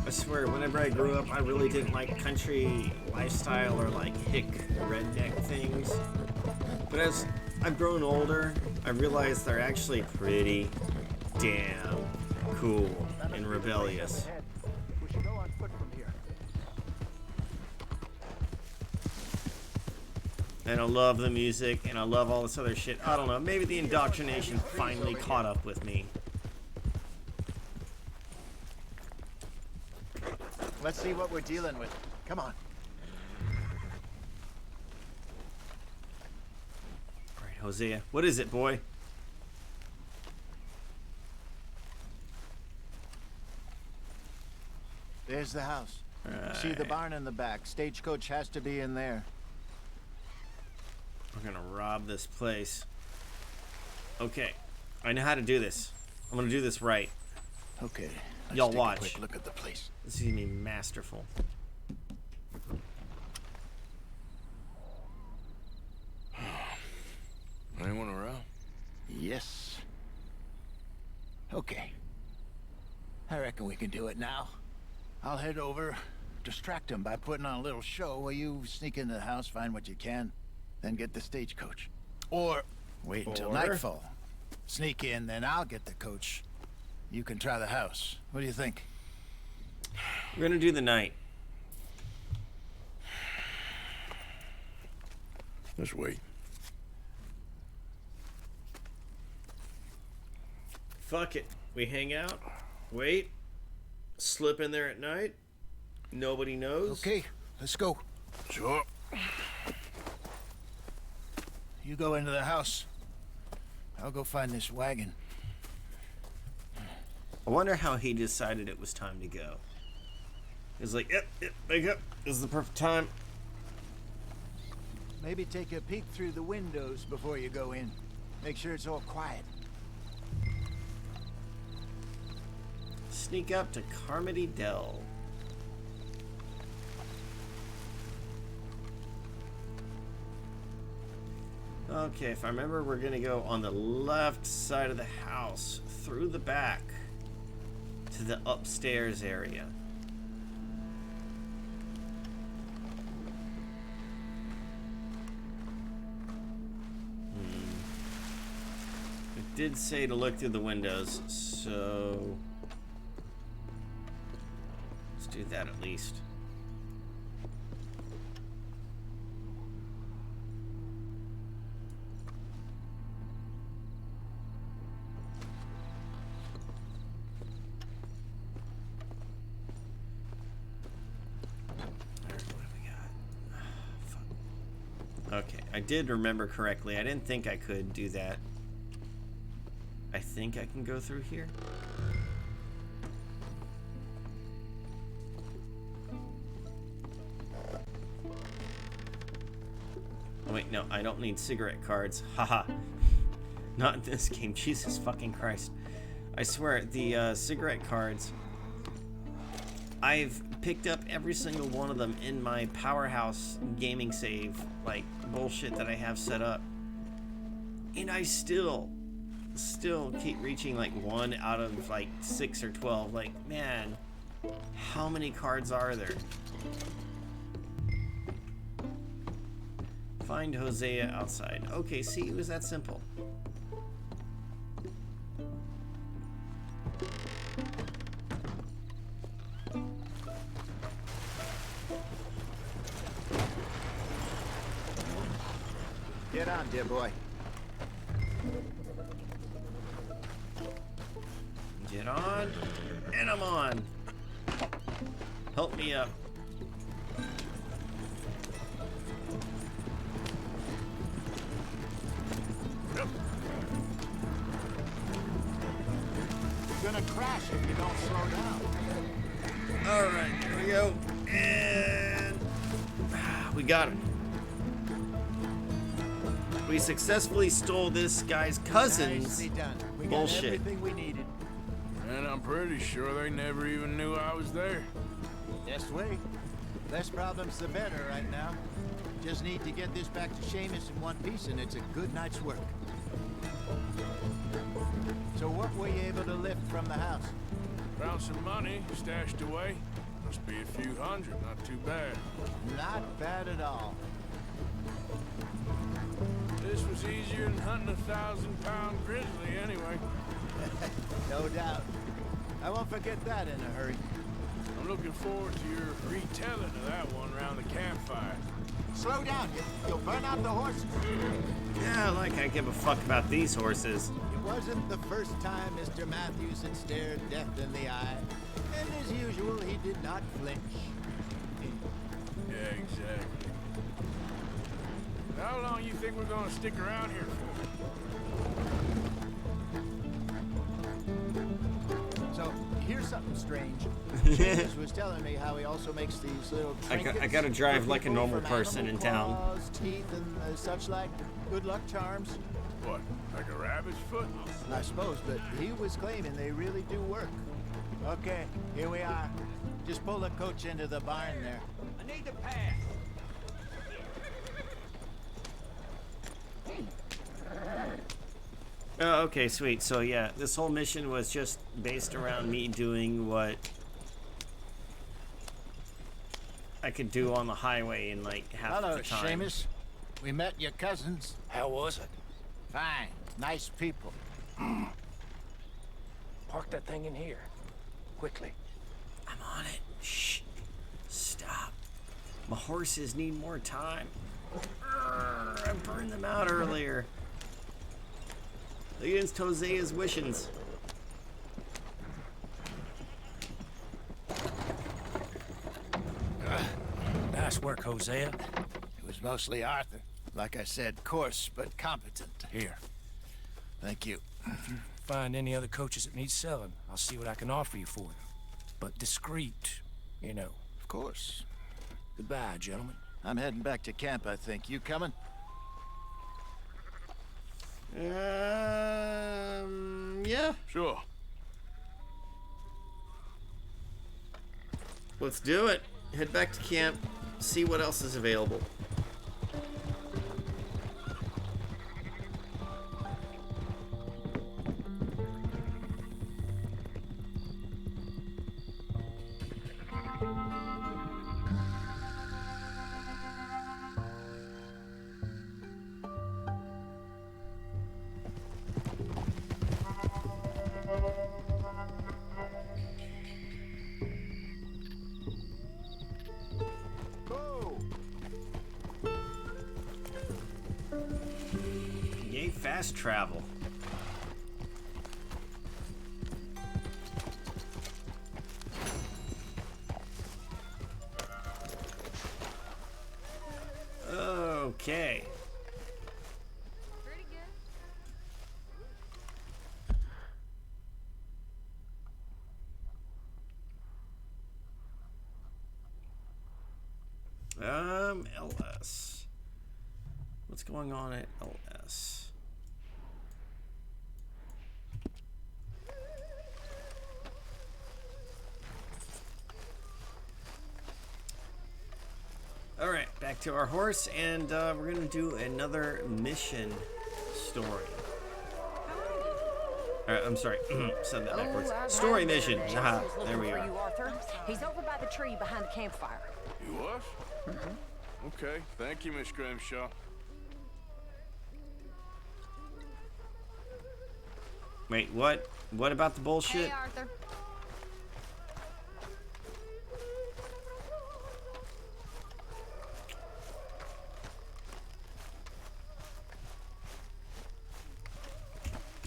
A: I swear, whenever I grew up, I really didn't like country lifestyle or like hick redneck things. But as I've grown older, I realized they're actually pretty damn cool and rebellious.
O: We should go on foot from here.
A: And I love the music, and I love all this other shit. I don't know, maybe the indoctrination finally caught up with me.
O: Let's see what we're dealing with. Come on.
A: Alright, Hosea, what is it, boy?
O: There's the house. See the barn in the back. Stagecoach has to be in there.
A: We're gonna rob this place. Okay, I know how to do this. I'm gonna do this right.
O: Okay.
A: Y'all
O: take
A: watch.
O: A quick look at the place.
A: This is gonna be masterful.
C: Anyone around?
O: Yes. Okay. I reckon we can do it now. I'll head over, distract him by putting on a little show while you sneak into the house, find what you can, then get the stagecoach. Or wait until nightfall. Sneak in, then I'll get the coach. You can try the house. What do you think?
A: We're gonna do the night.
C: Let's wait.
A: Fuck it. We hang out, wait, slip in there at night. Nobody knows.
O: Okay, let's go.
C: Sure.
O: You go into the house. I'll go find this wagon.
A: I wonder how he decided it was time to go. He's like, yep, wake up. This is the perfect time.
O: Maybe take a peek through the windows before you go in. Make sure it's all quiet.
A: Sneak up to Carmody Dell. Okay, if I remember, we're gonna go on the left side of the house, through the back, to the upstairs area. It did say to look through the windows, so let's do that at least. Okay, I did remember correctly. I didn't think I could do that. I think I can go through here. Oh wait, no, I don't need cigarette cards. Haha. Not in this game. Jesus fucking Christ. I swear, the cigarette cards, I've picked up every single one of them in my Powerhouse gaming save, like, bullshit that I have set up. And I still keep reaching, like, 1 out of, like, 6 or 12. Like, man, how many cards are there? Find Hosea outside. Okay, see, it was that simple.
O: Get on, dear boy.
A: Get on, and I'm on. Help me up.
O: You're gonna crash if you don't slow down.
A: Alright, here we go. And we got him. We successfully stole this guy's cousin's
O: Nicely done. We got
A: bullshit.
O: everything we needed.
C: And I'm pretty sure they never even knew I was there.
O: Just wait. Less problems the better right now. Just need to get this back to Seamus in one piece and it's a good night's work. So what were you able to lift from the house?
C: Found some money stashed away. Must be a few hundred, not too bad.
O: Not bad at all.
C: This was easier than hunting a 1,000-pound grizzly anyway.
O: No doubt. I won't forget that in a hurry.
C: I'm looking forward to your retelling of that one around the campfire.
O: Slow down, you'll burn out the horses.
A: Yeah, like I give a fuck about these horses.
O: It wasn't the first time Mr. Matthews had stared death in the eye. And as usual, he did not flinch.
C: Yeah, exactly. How long you think we're gonna stick around here for?
O: So, here's something strange. Seamus was telling me how he also makes these little trinkets.
A: I gotta drive
O: for
A: like a
O: people
A: normal
O: from
A: person
O: animal
A: in town.
O: claws, teeth, and such like good luck charms.
C: What, like a rabbit's foot?
O: I suppose, but he was claiming they really do work. Okay, here we are. Just pull the coach into the barn there.
G: I need to pass.
A: Oh, okay, sweet. So yeah, this whole mission was just based around me doing what I could do on the highway in like half
O: Hello,
A: the time.
O: Seamus. We met your cousins.
G: How was it?
O: Fine. Nice people.
G: Park that thing in here. Quickly.
A: I'm on it. Shh. Stop. My horses need more time. I burned them out earlier. Against Hosea's wishes.
G: Nice work, Hosea.
O: It was mostly Arthur. Like I said, coarse but competent.
G: Here.
O: Thank you.
G: If you find any other coaches that need selling, I'll see what I can offer you for them. But discreet, you know.
O: Of course.
G: Goodbye, gentlemen.
O: I'm heading back to camp, I think. You coming?
A: Yeah.
C: Sure.
A: Let's do it. Head back to camp, see what else is available. Yay, fast travel. Okay.
R: Pretty good.
A: LS. What's going on at LS? All right, back to our horse, and we're gonna do another mission story. All right, I'm sorry, said that backwards. Story mission. Haha, there we are.
U: You, Arthur. He's over by the tree behind the campfire.
C: You was? Okay, thank you, Miss Grimshaw.
A: Wait, what? What about the bullshit?
R: Hey, Arthur.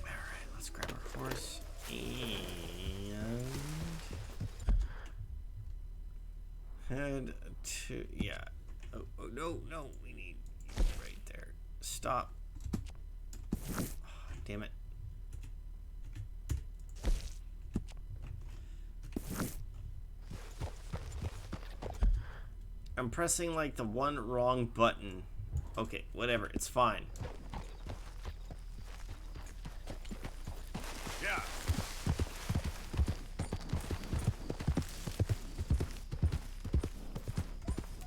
A: Alright, let's grab our horse and head to, yeah. Oh, no, we need right there. Stop. Oh, damn it. I'm pressing like the one wrong button. Okay, whatever, it's fine.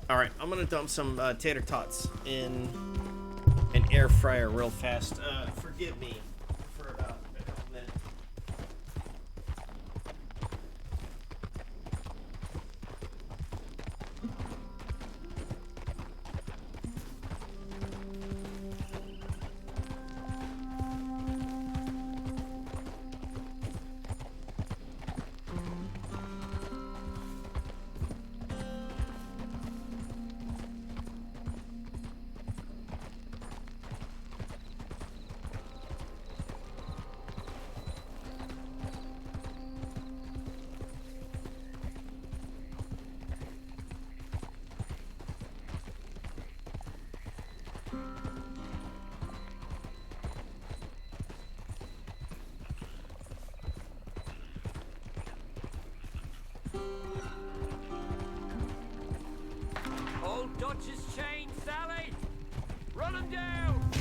A: All right, I'm gonna dump some tater tots in an air fryer real fast. Forgive me for about a couple minutes.
G: Old Dutch's chain, Sally! Run him down!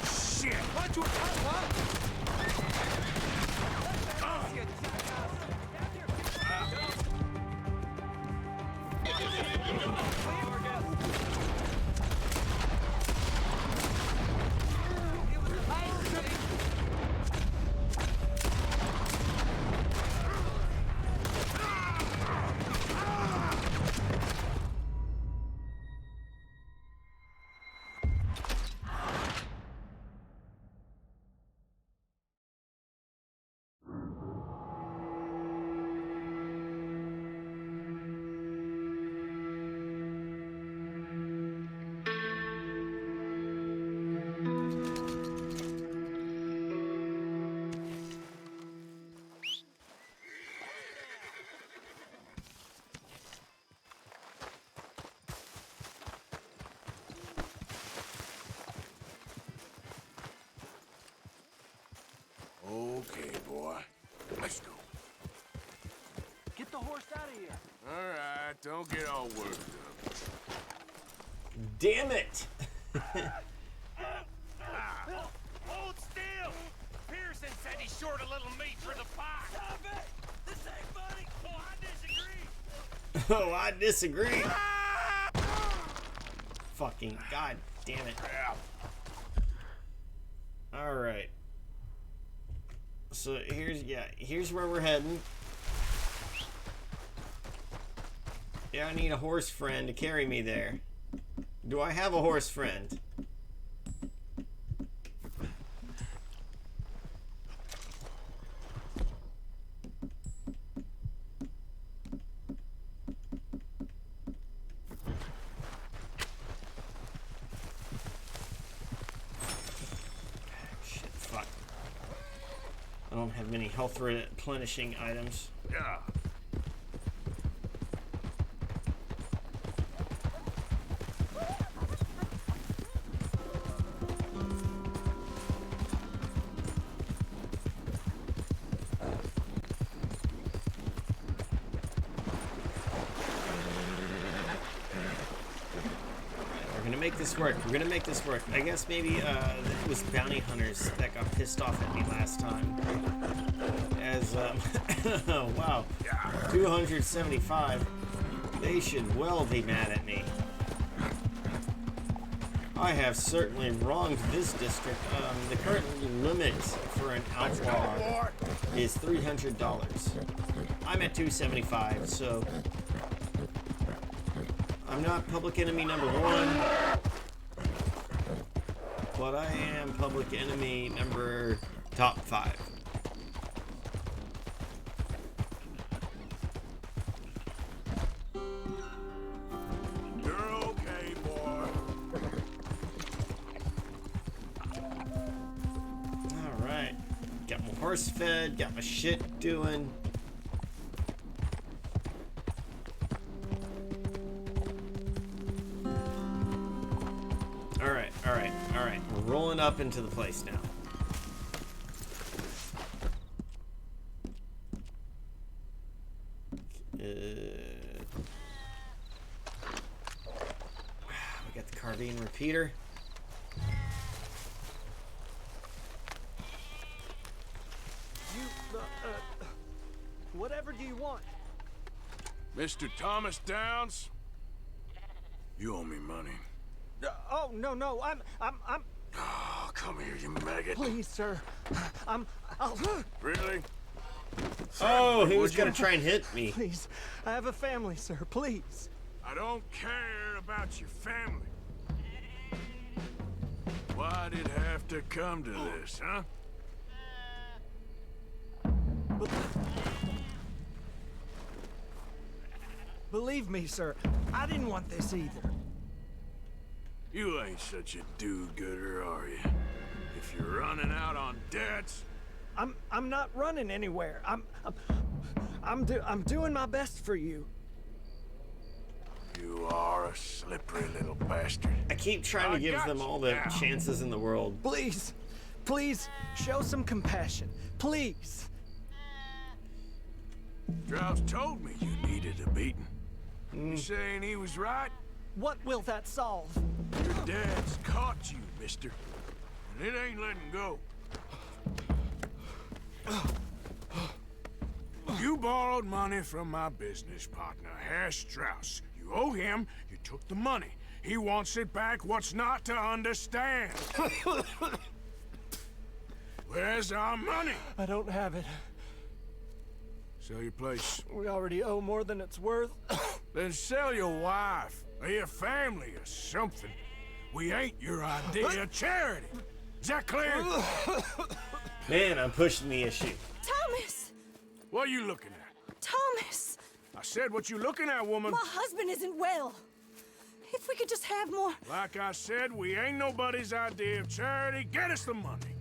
C: Shit! Why'd you attack, what? Okay, boy. Let's go.
N: Get the horse out of here.
C: All right, don't get all worked up.
A: Damn it!
G: Hold still! Pearson said he's short a little meat for the pie. Stop it! This ain't funny! Oh, I disagree.
A: Oh, I disagree. Fucking god damn it. Alright. So here's where we're heading. Yeah, I need a horse friend to carry me there. Do I have a horse friend? Shit, fuck. I don't have many health replenishing items.
C: Yeah.
A: We're gonna make this work. I guess maybe it was bounty hunters that got pissed off at me last time. As oh wow, 275. They should well be mad at me. I have certainly wronged this district. The current limit for an outlaw is $300. I'm at 275, so I'm not public enemy number 1. But I am public enemy number top 5.
C: You're okay, boy.
A: Alright. Got my horse fed, got my shit doing. Alright. We're rolling up into the place now. We got the carbine repeater.
F: Whatever do you want?
C: Mr. Thomas Downs, you owe me money.
F: Oh, no, I'm...
C: Oh, come here, you maggot.
F: Please, sir. I'll...
C: Really?
A: Oh, he was
C: Would
A: gonna
C: you?
A: try and hit me.
F: Please, I have a family, sir, please.
C: I don't care about your family. Why'd it have to come to this, huh?
F: Believe me, sir, I didn't want this either.
C: You ain't such a do-gooder, are you? If you're running out on debts...
F: I'm not running anywhere. I'm doing my best for you.
C: You are a slippery little bastard.
A: I keep trying to give them all the chances in the world.
F: Please, show some compassion. Please.
C: Strauss told me you needed a beating. You saying he was right?
F: What will that solve?
C: Your dad's caught you, mister. And it ain't letting go. You borrowed money from my business partner, Herr Strauss. You owe him, you took the money. He wants it back, what's not to understand? Where's our money?
F: I don't have it.
C: Sell your place.
F: We already owe more than it's worth.
C: Then sell your wife, or your family, or something. We ain't your idea of charity. Is that clear?
A: Man, I'm pushing the issue.
D: Thomas!
C: What are you looking at?
D: Thomas!
C: I said what you looking at, woman.
D: My husband isn't well. If we could just have more...
C: Like I said, we ain't nobody's idea of charity. Get us the money.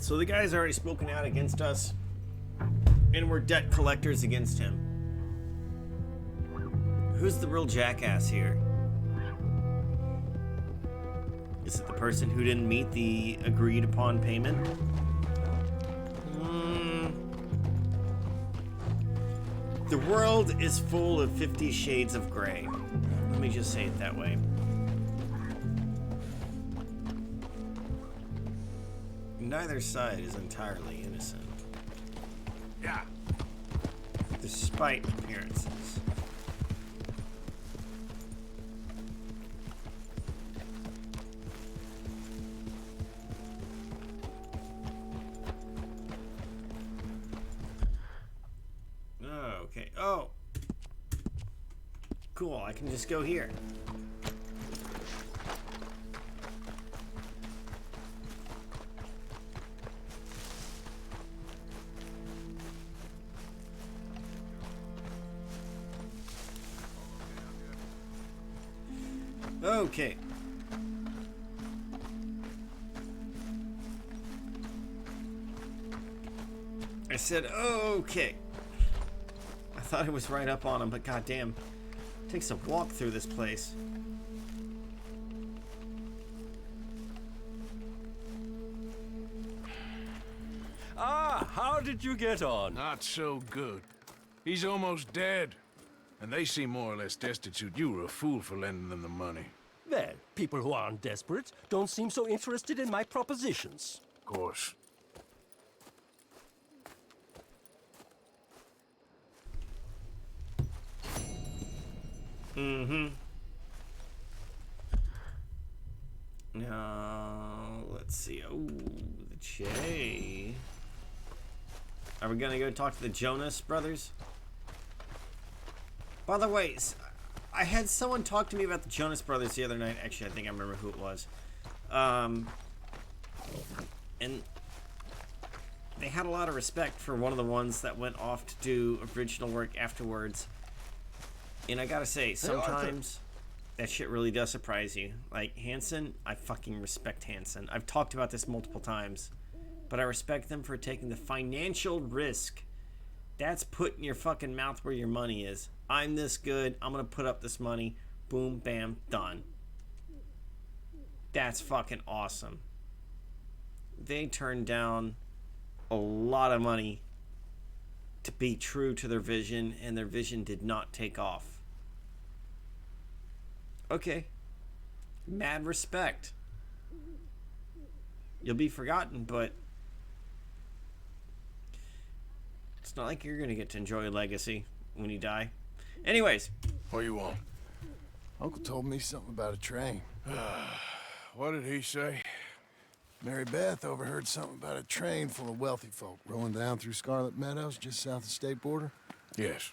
A: So the guy's already spoken out against us, and we're debt collectors against him. Who's the real jackass here? Is it the person who didn't meet the agreed upon payment? The world is full of 50 shades of gray. Let me just say it that way. Neither side is entirely innocent.
C: Yeah.
A: Despite appearances. Oh, okay. Oh. Cool, I can just go here. Okay. I said, okay. I thought I was right up on him, but goddamn, it takes a walk through this place.
G: Ah, how did you get on?
C: Not so good. He's almost dead. And they seem more or less destitute. You were a fool for lending them the money.
T: Well, people who aren't desperate don't seem so interested in my propositions.
C: Of course.
A: Now, let's see. Oh, the J. Are we gonna go talk to the Jonas brothers? By the way, I had someone talk to me about the Jonas brothers the other night. Actually, I think I remember who it was. And they had a lot of respect for one of the ones that went off to do original work afterwards. And I gotta say, sometimes that shit really does surprise you. Like, Hansen, I fucking respect Hansen. I've talked about this multiple times. But I respect them for taking the financial risk. That's putting your fucking mouth where your money is. I'm this good. I'm gonna put up this money. Boom, bam, done. That's fucking awesome. They turned down a lot of money to be true to their vision, and their vision did not take off. Okay. Mad respect. You'll be forgotten, but it's not like you're going to get to enjoy a legacy when you die. Anyways.
C: What do you want?
J: Uncle told me something about a train.
C: What did he say?
J: Mary Beth overheard something about a train full of wealthy folk rolling down through Scarlet Meadows just south of the state border.
C: Yes.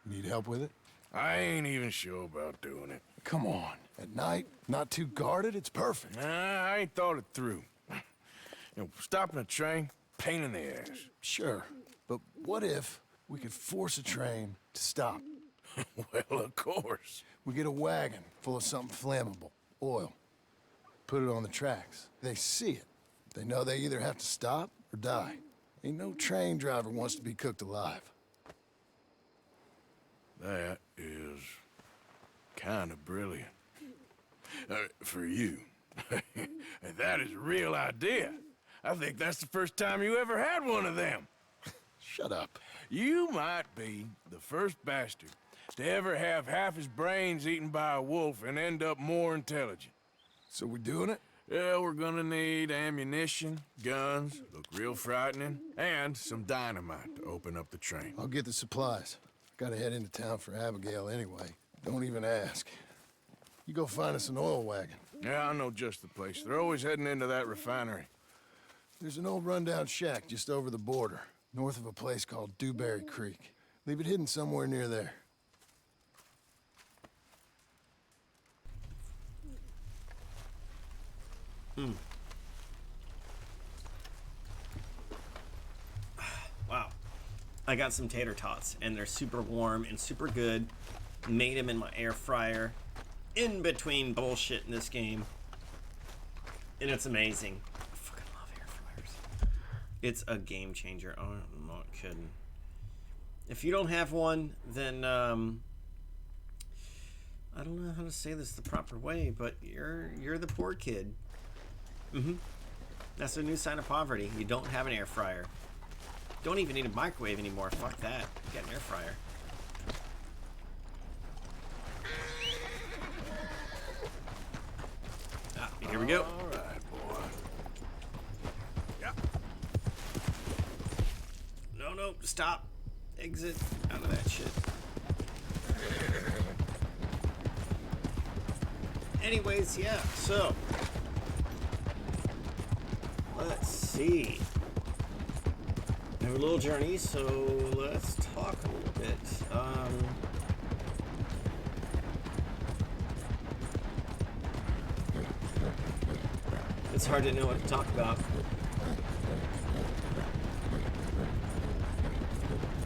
J: Need help with it?
C: I ain't even sure about doing it.
J: Come on. At night, not too guarded, it's perfect.
C: Nah, I ain't thought it through. You know, stopping a train, pain in the ass.
J: Sure, but what if we could force a train to stop?
C: Well, of course.
J: We get a wagon full of something flammable, oil. Put it on the tracks. They see it. They know they either have to stop or die. Ain't no train driver wants to be cooked alive.
C: That is kind of brilliant. For you. That is a real idea. I think that's the first time you ever had one of them.
J: Shut up.
C: You might be the first bastard to ever have half his brains eaten by a wolf and end up more intelligent.
J: So we doing it?
C: Yeah, we're gonna need ammunition, guns, look real frightening, and some dynamite to open up the train.
J: I'll get the supplies. Gotta head into town for Abigail anyway. Don't even ask. You go find us an oil wagon.
C: Yeah, I know just the place. They're always heading into that refinery.
J: There's an old rundown shack just over the border, north of a place called Dewberry Creek. Leave it hidden somewhere near there.
A: Wow. I got some tater tots, and they're super warm and super good. Made them in my air fryer. In between bullshit in this game. And it's amazing. I fucking love air fryers. It's a game changer. Oh, I'm not kidding. If you don't have one, then I don't know how to say this the proper way, but you're the poor kid. That's a new sign of poverty. You don't have an air fryer. Don't even need a microwave anymore. Fuck that. Get an air fryer. Ah, here we go.
C: All right, boy.
A: Yeah. No, stop. Exit out of that shit. Anyways, yeah, so let's see. I have a little journey, so let's talk a little bit. It's hard to know what to talk about.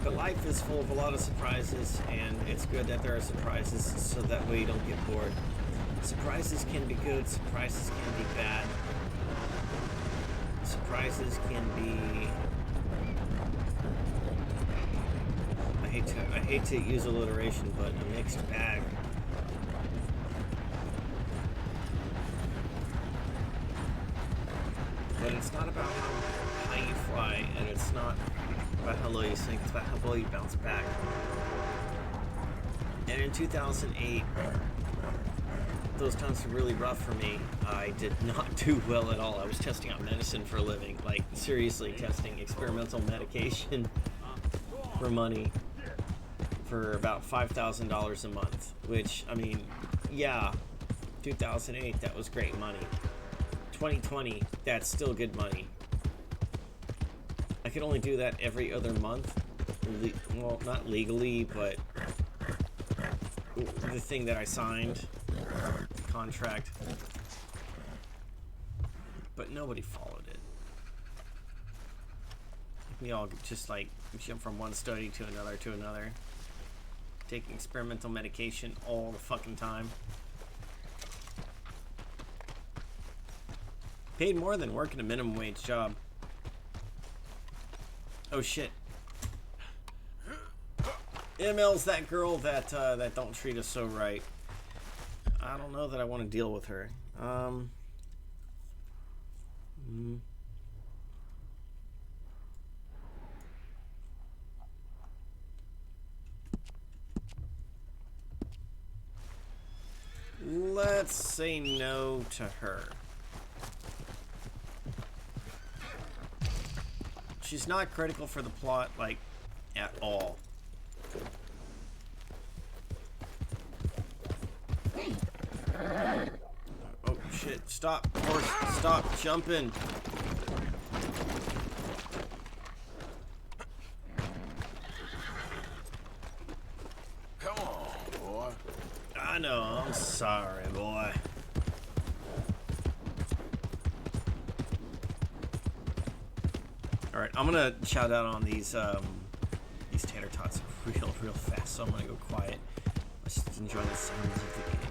A: But life is full of a lot of surprises, and it's good that there are surprises so that way you don't get bored. Surprises can be good, surprises can be bad. Surprises can be... I hate to use alliteration, but a mixed bag. But it's not about how high you fly, and it's not about how low you sink, it's about how low you bounce back. And in 2008, those times were really rough for me. I did not do well at all. I was testing out medicine for a living, like seriously testing experimental medication for money for about $5,000 a month, which, I mean, yeah, 2008, that was great money. 2020, that's still good money. I could only do that every other month. Well, not legally, but the thing that I signed, the contract. But nobody followed it. We all just like jump from one study to another, taking experimental medication all the fucking time. Paid more than working a minimum wage job. Oh shit. ML's that girl that that don't treat us so right. I don't know that I want to deal with her. let's say no to her. She's not critical for the plot, like, at all. Oh, shit. Stop, horse. Stop jumping.
C: Come on, boy.
A: I know. I'm sorry, boy. Alright, I'm gonna shout out on these tater tots real fast, so I'm gonna go quiet. Let's just enjoy the sounds of the game.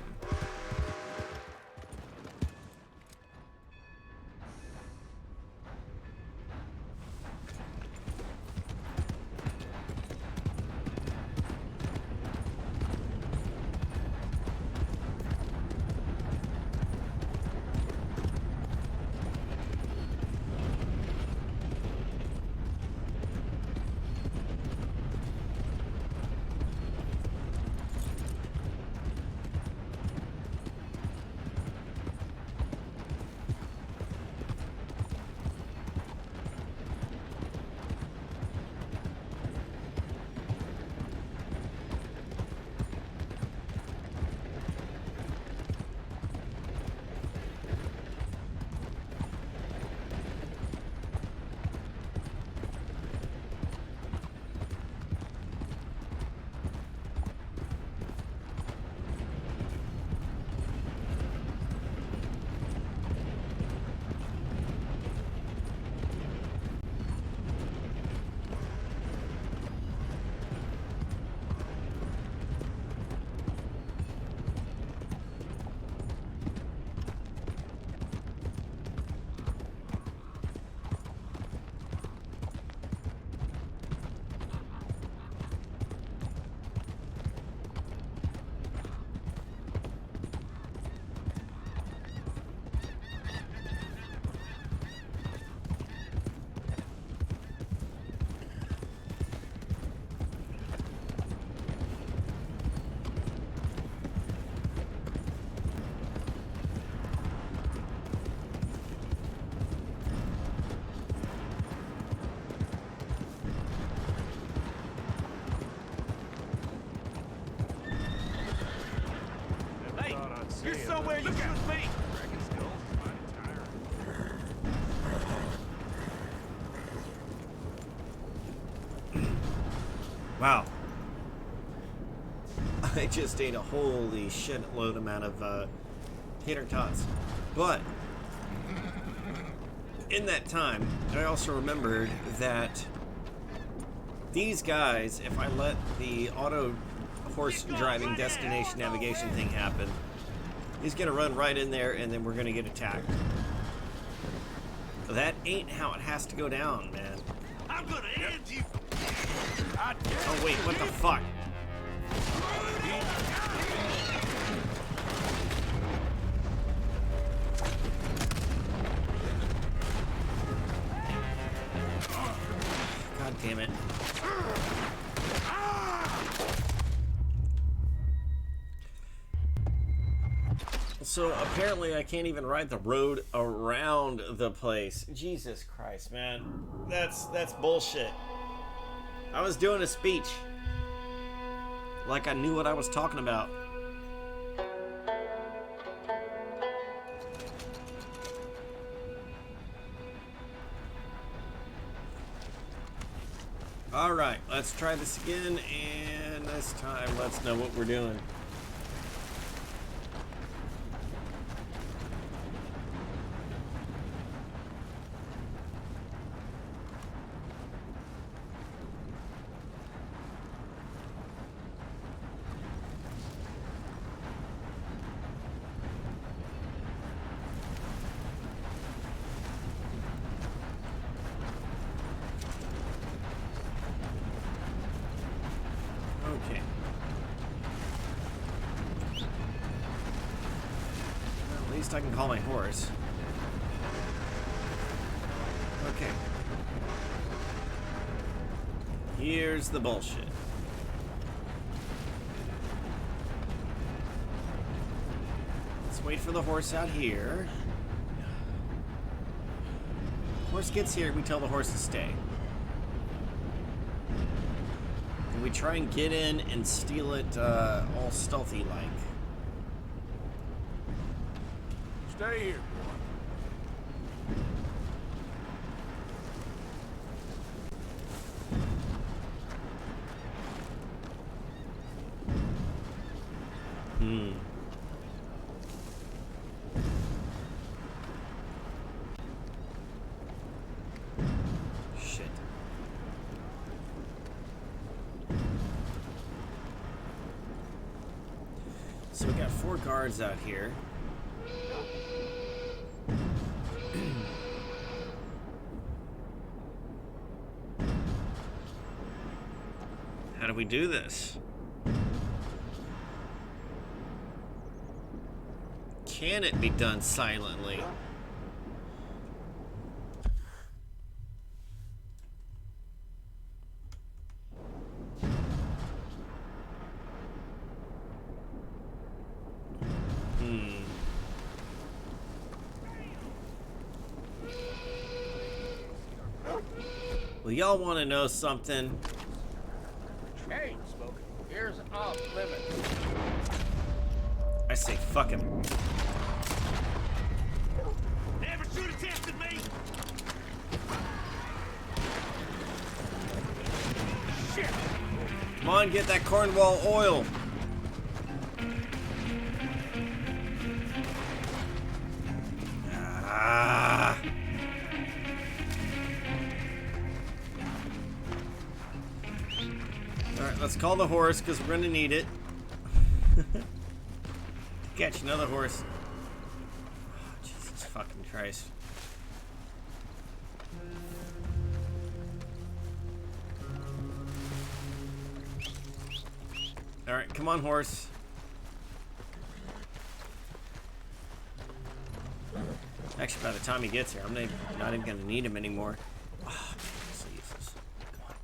G: You're somewhere you should be.
A: Wow. I just ate a holy shitload amount of tater tots. But in that time, I also remembered that these guys, if I let the auto horse driving destination navigation thing happen, he's gonna run right in there and then we're gonna get attacked. That ain't how it has to go down, man.
C: I'm gonna end you.
A: Oh wait, what the fuck? God damn it. So apparently I can't even ride the road around the place. Jesus Christ, man. That's bullshit. I was doing a speech. Like I knew what I was talking about. Alright, let's try this again, and this time let's know what we're doing. Okay. Well, at least I can call my horse. Okay. Here's the bullshit. Let's wait for the horse out here. Horse gets here, we tell the horse to stay. And we try and get in and steal it all stealthy-like.
C: Stay here.
A: Shit. So we got 4 guards out here. How do we do this? Can it be done silently? Well, y'all want to know something?
G: Hey, Smoke, here's off limit.
A: I say fuck him.
G: Never should have tested me. Shit.
A: Come on, get that Cornwall oil. Ah. Alright, let's call the horse because we're going to need it. Catch another horse. Oh, Jesus fucking Christ. Alright, come on, horse. Actually, by the time he gets here, I'm not even gonna need him anymore. Oh, so useless. Come on.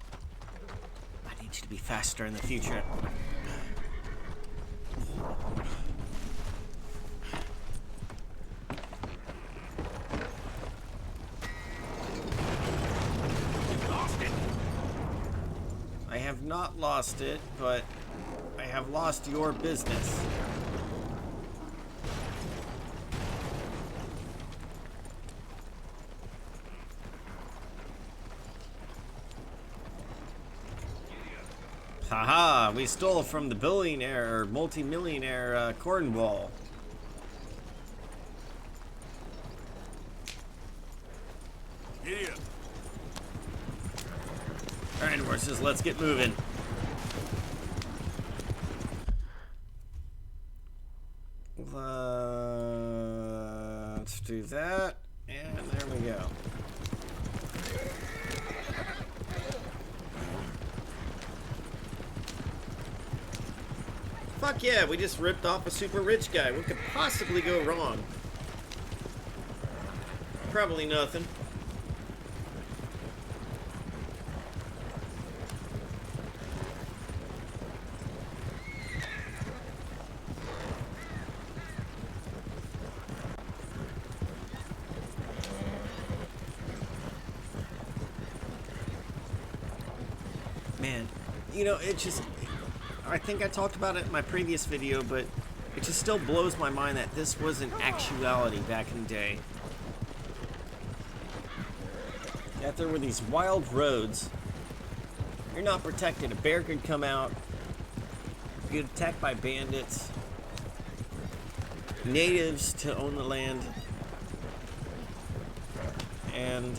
A: I need you to be faster in the future. I have not lost it, but I have lost your business. Haha, we stole from the billionaire, or multi-millionaire Cornwall.
C: Yeah.
A: Alright, horses, let's get moving. Let's do that, and there we go. Fuck yeah, we just ripped off a super rich guy. What could possibly go wrong? Probably nothing. Man, you know, it just... I think I talked about it in my previous video, but it just still blows my mind that this was an actuality back in the day. That there were these wild roads. You're not protected. A bear could come out. You get attacked by bandits. Natives to own the land. And,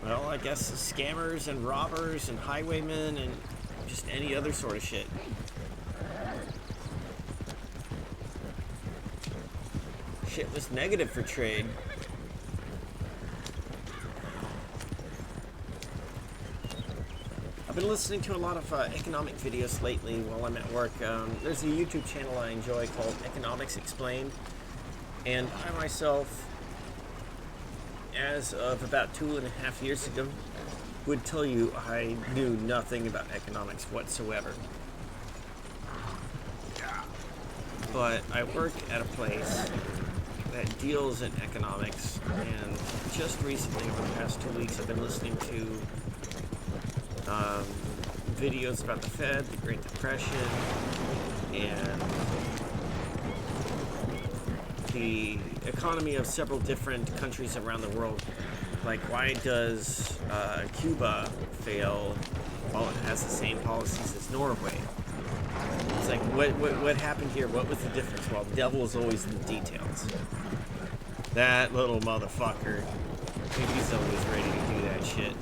A: well, I guess scammers and robbers and highwaymen and just any other sort of shit. Shit was negative for trade. I've been listening to a lot of economic videos lately while I'm at work. There's a YouTube channel I enjoy called Economics Explained. And I myself, as of about 2.5 years ago, would tell you I knew nothing about economics whatsoever. but I work at a place that deals in economics, and just recently, over the past 2 weeks, I've been listening to videos about the Fed, the Great Depression, and the economy of several different countries around the world. Like, why does Cuba fail while it has the same policies as Norway? It's like, what happened here? What was the difference? Well, the devil is always in the details. That little motherfucker, he's always ready to do that shit.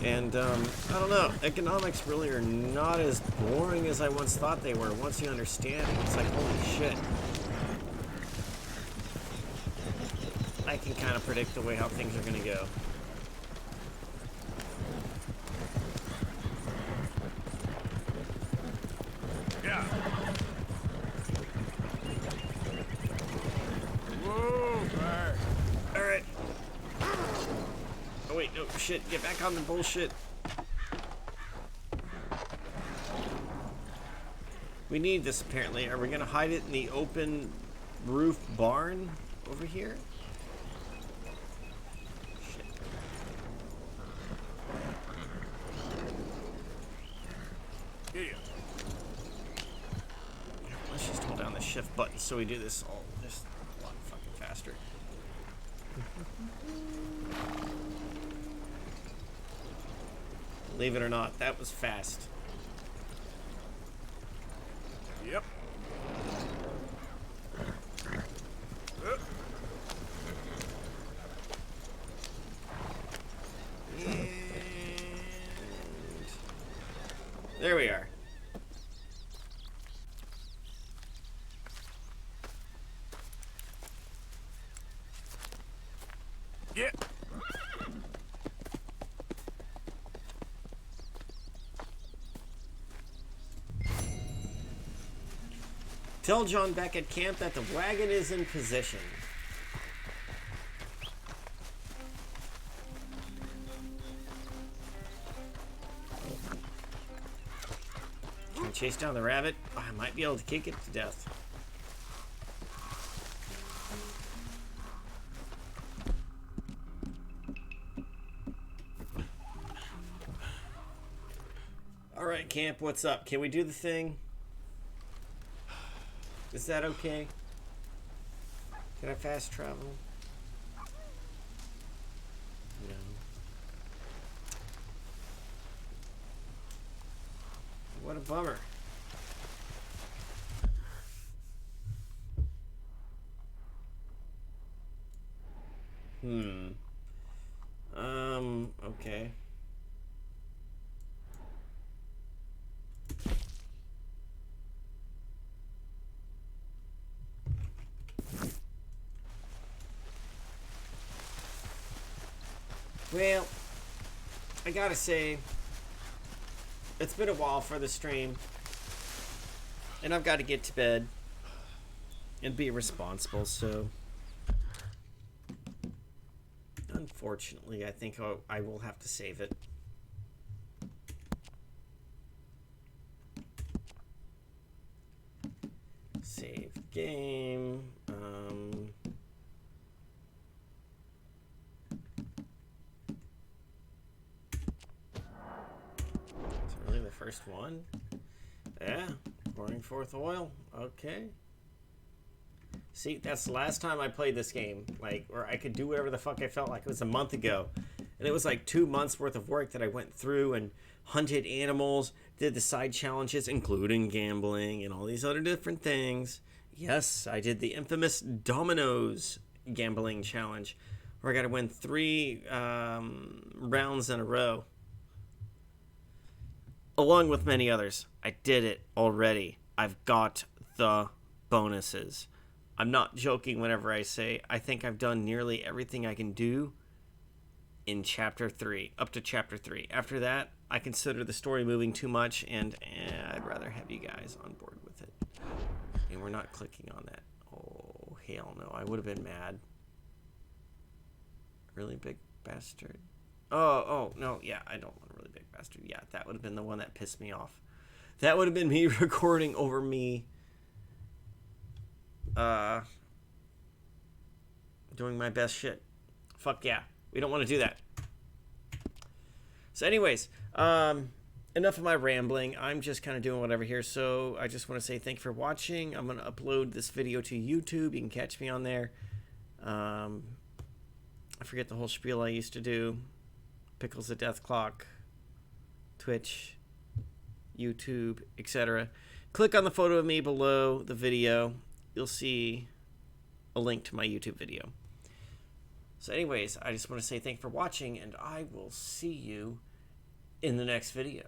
A: And, I don't know, economics really are not as boring as I once thought they were. Once you understand it, it's like, holy shit. I can kind of predict the way how things are going to go.
C: Yeah. Whoa, there.
A: Alright. Oh wait, no, shit, get back on the bullshit. We need this apparently. Are we gonna hide it in the open roof barn over here? Shit.
C: Yeah.
A: Let's just hold down the shift button so we do this all just a lot fucking faster. Believe it or not, that was fast.
C: Yep.
A: And there we are.
C: Yeah.
A: Tell John back at camp that the wagon is in position. Can I chase down the rabbit? Oh, I might be able to kick it to death. Alright, camp, what's up? Can we do the thing? Is that okay? Can I fast travel? No. What a bummer. Okay. Well, I gotta say, it's been a while for the stream, and I've got to get to bed and be responsible, so unfortunately, I think I will have to save it. Save game. Really the first one? Yeah, pouring forth oil. Okay. See, that's the last time I played this game, like, where I could do whatever the fuck I felt like. It was a month ago. And it was like 2 months worth of work that I went through and hunted animals, did the side challenges, including gambling and all these other different things. Yes, I did the infamous Dominoes gambling challenge, where I got to win 3 rounds in a row. Along with many others. I did it already. I've got the bonuses. I'm not joking whenever I say I think I've done nearly everything I can do in Chapter 3, up to Chapter 3. After that, I consider the story moving too much, and I'd rather have you guys on board with it. And we're not clicking on that. Oh, hell no. I would have been mad. Really big bastard. Oh, no. Yeah, I don't want a really big big bastard. Yeah, that would have been the one that pissed me off. That would have been me recording over me doing my best shit. Fuck yeah. We don't want to do that. So anyways, enough of my rambling. I'm just kind of doing whatever here. So I just want to say thank you for watching. I'm going to upload this video to YouTube. You can catch me on there. I forget the whole spiel I used to do. Pickles at Death Clock, Twitch, YouTube, etc. Click on the photo of me below the video. You'll see a link to my YouTube video. So anyways, I just want to say thank you for watching, and I will see you in the next video.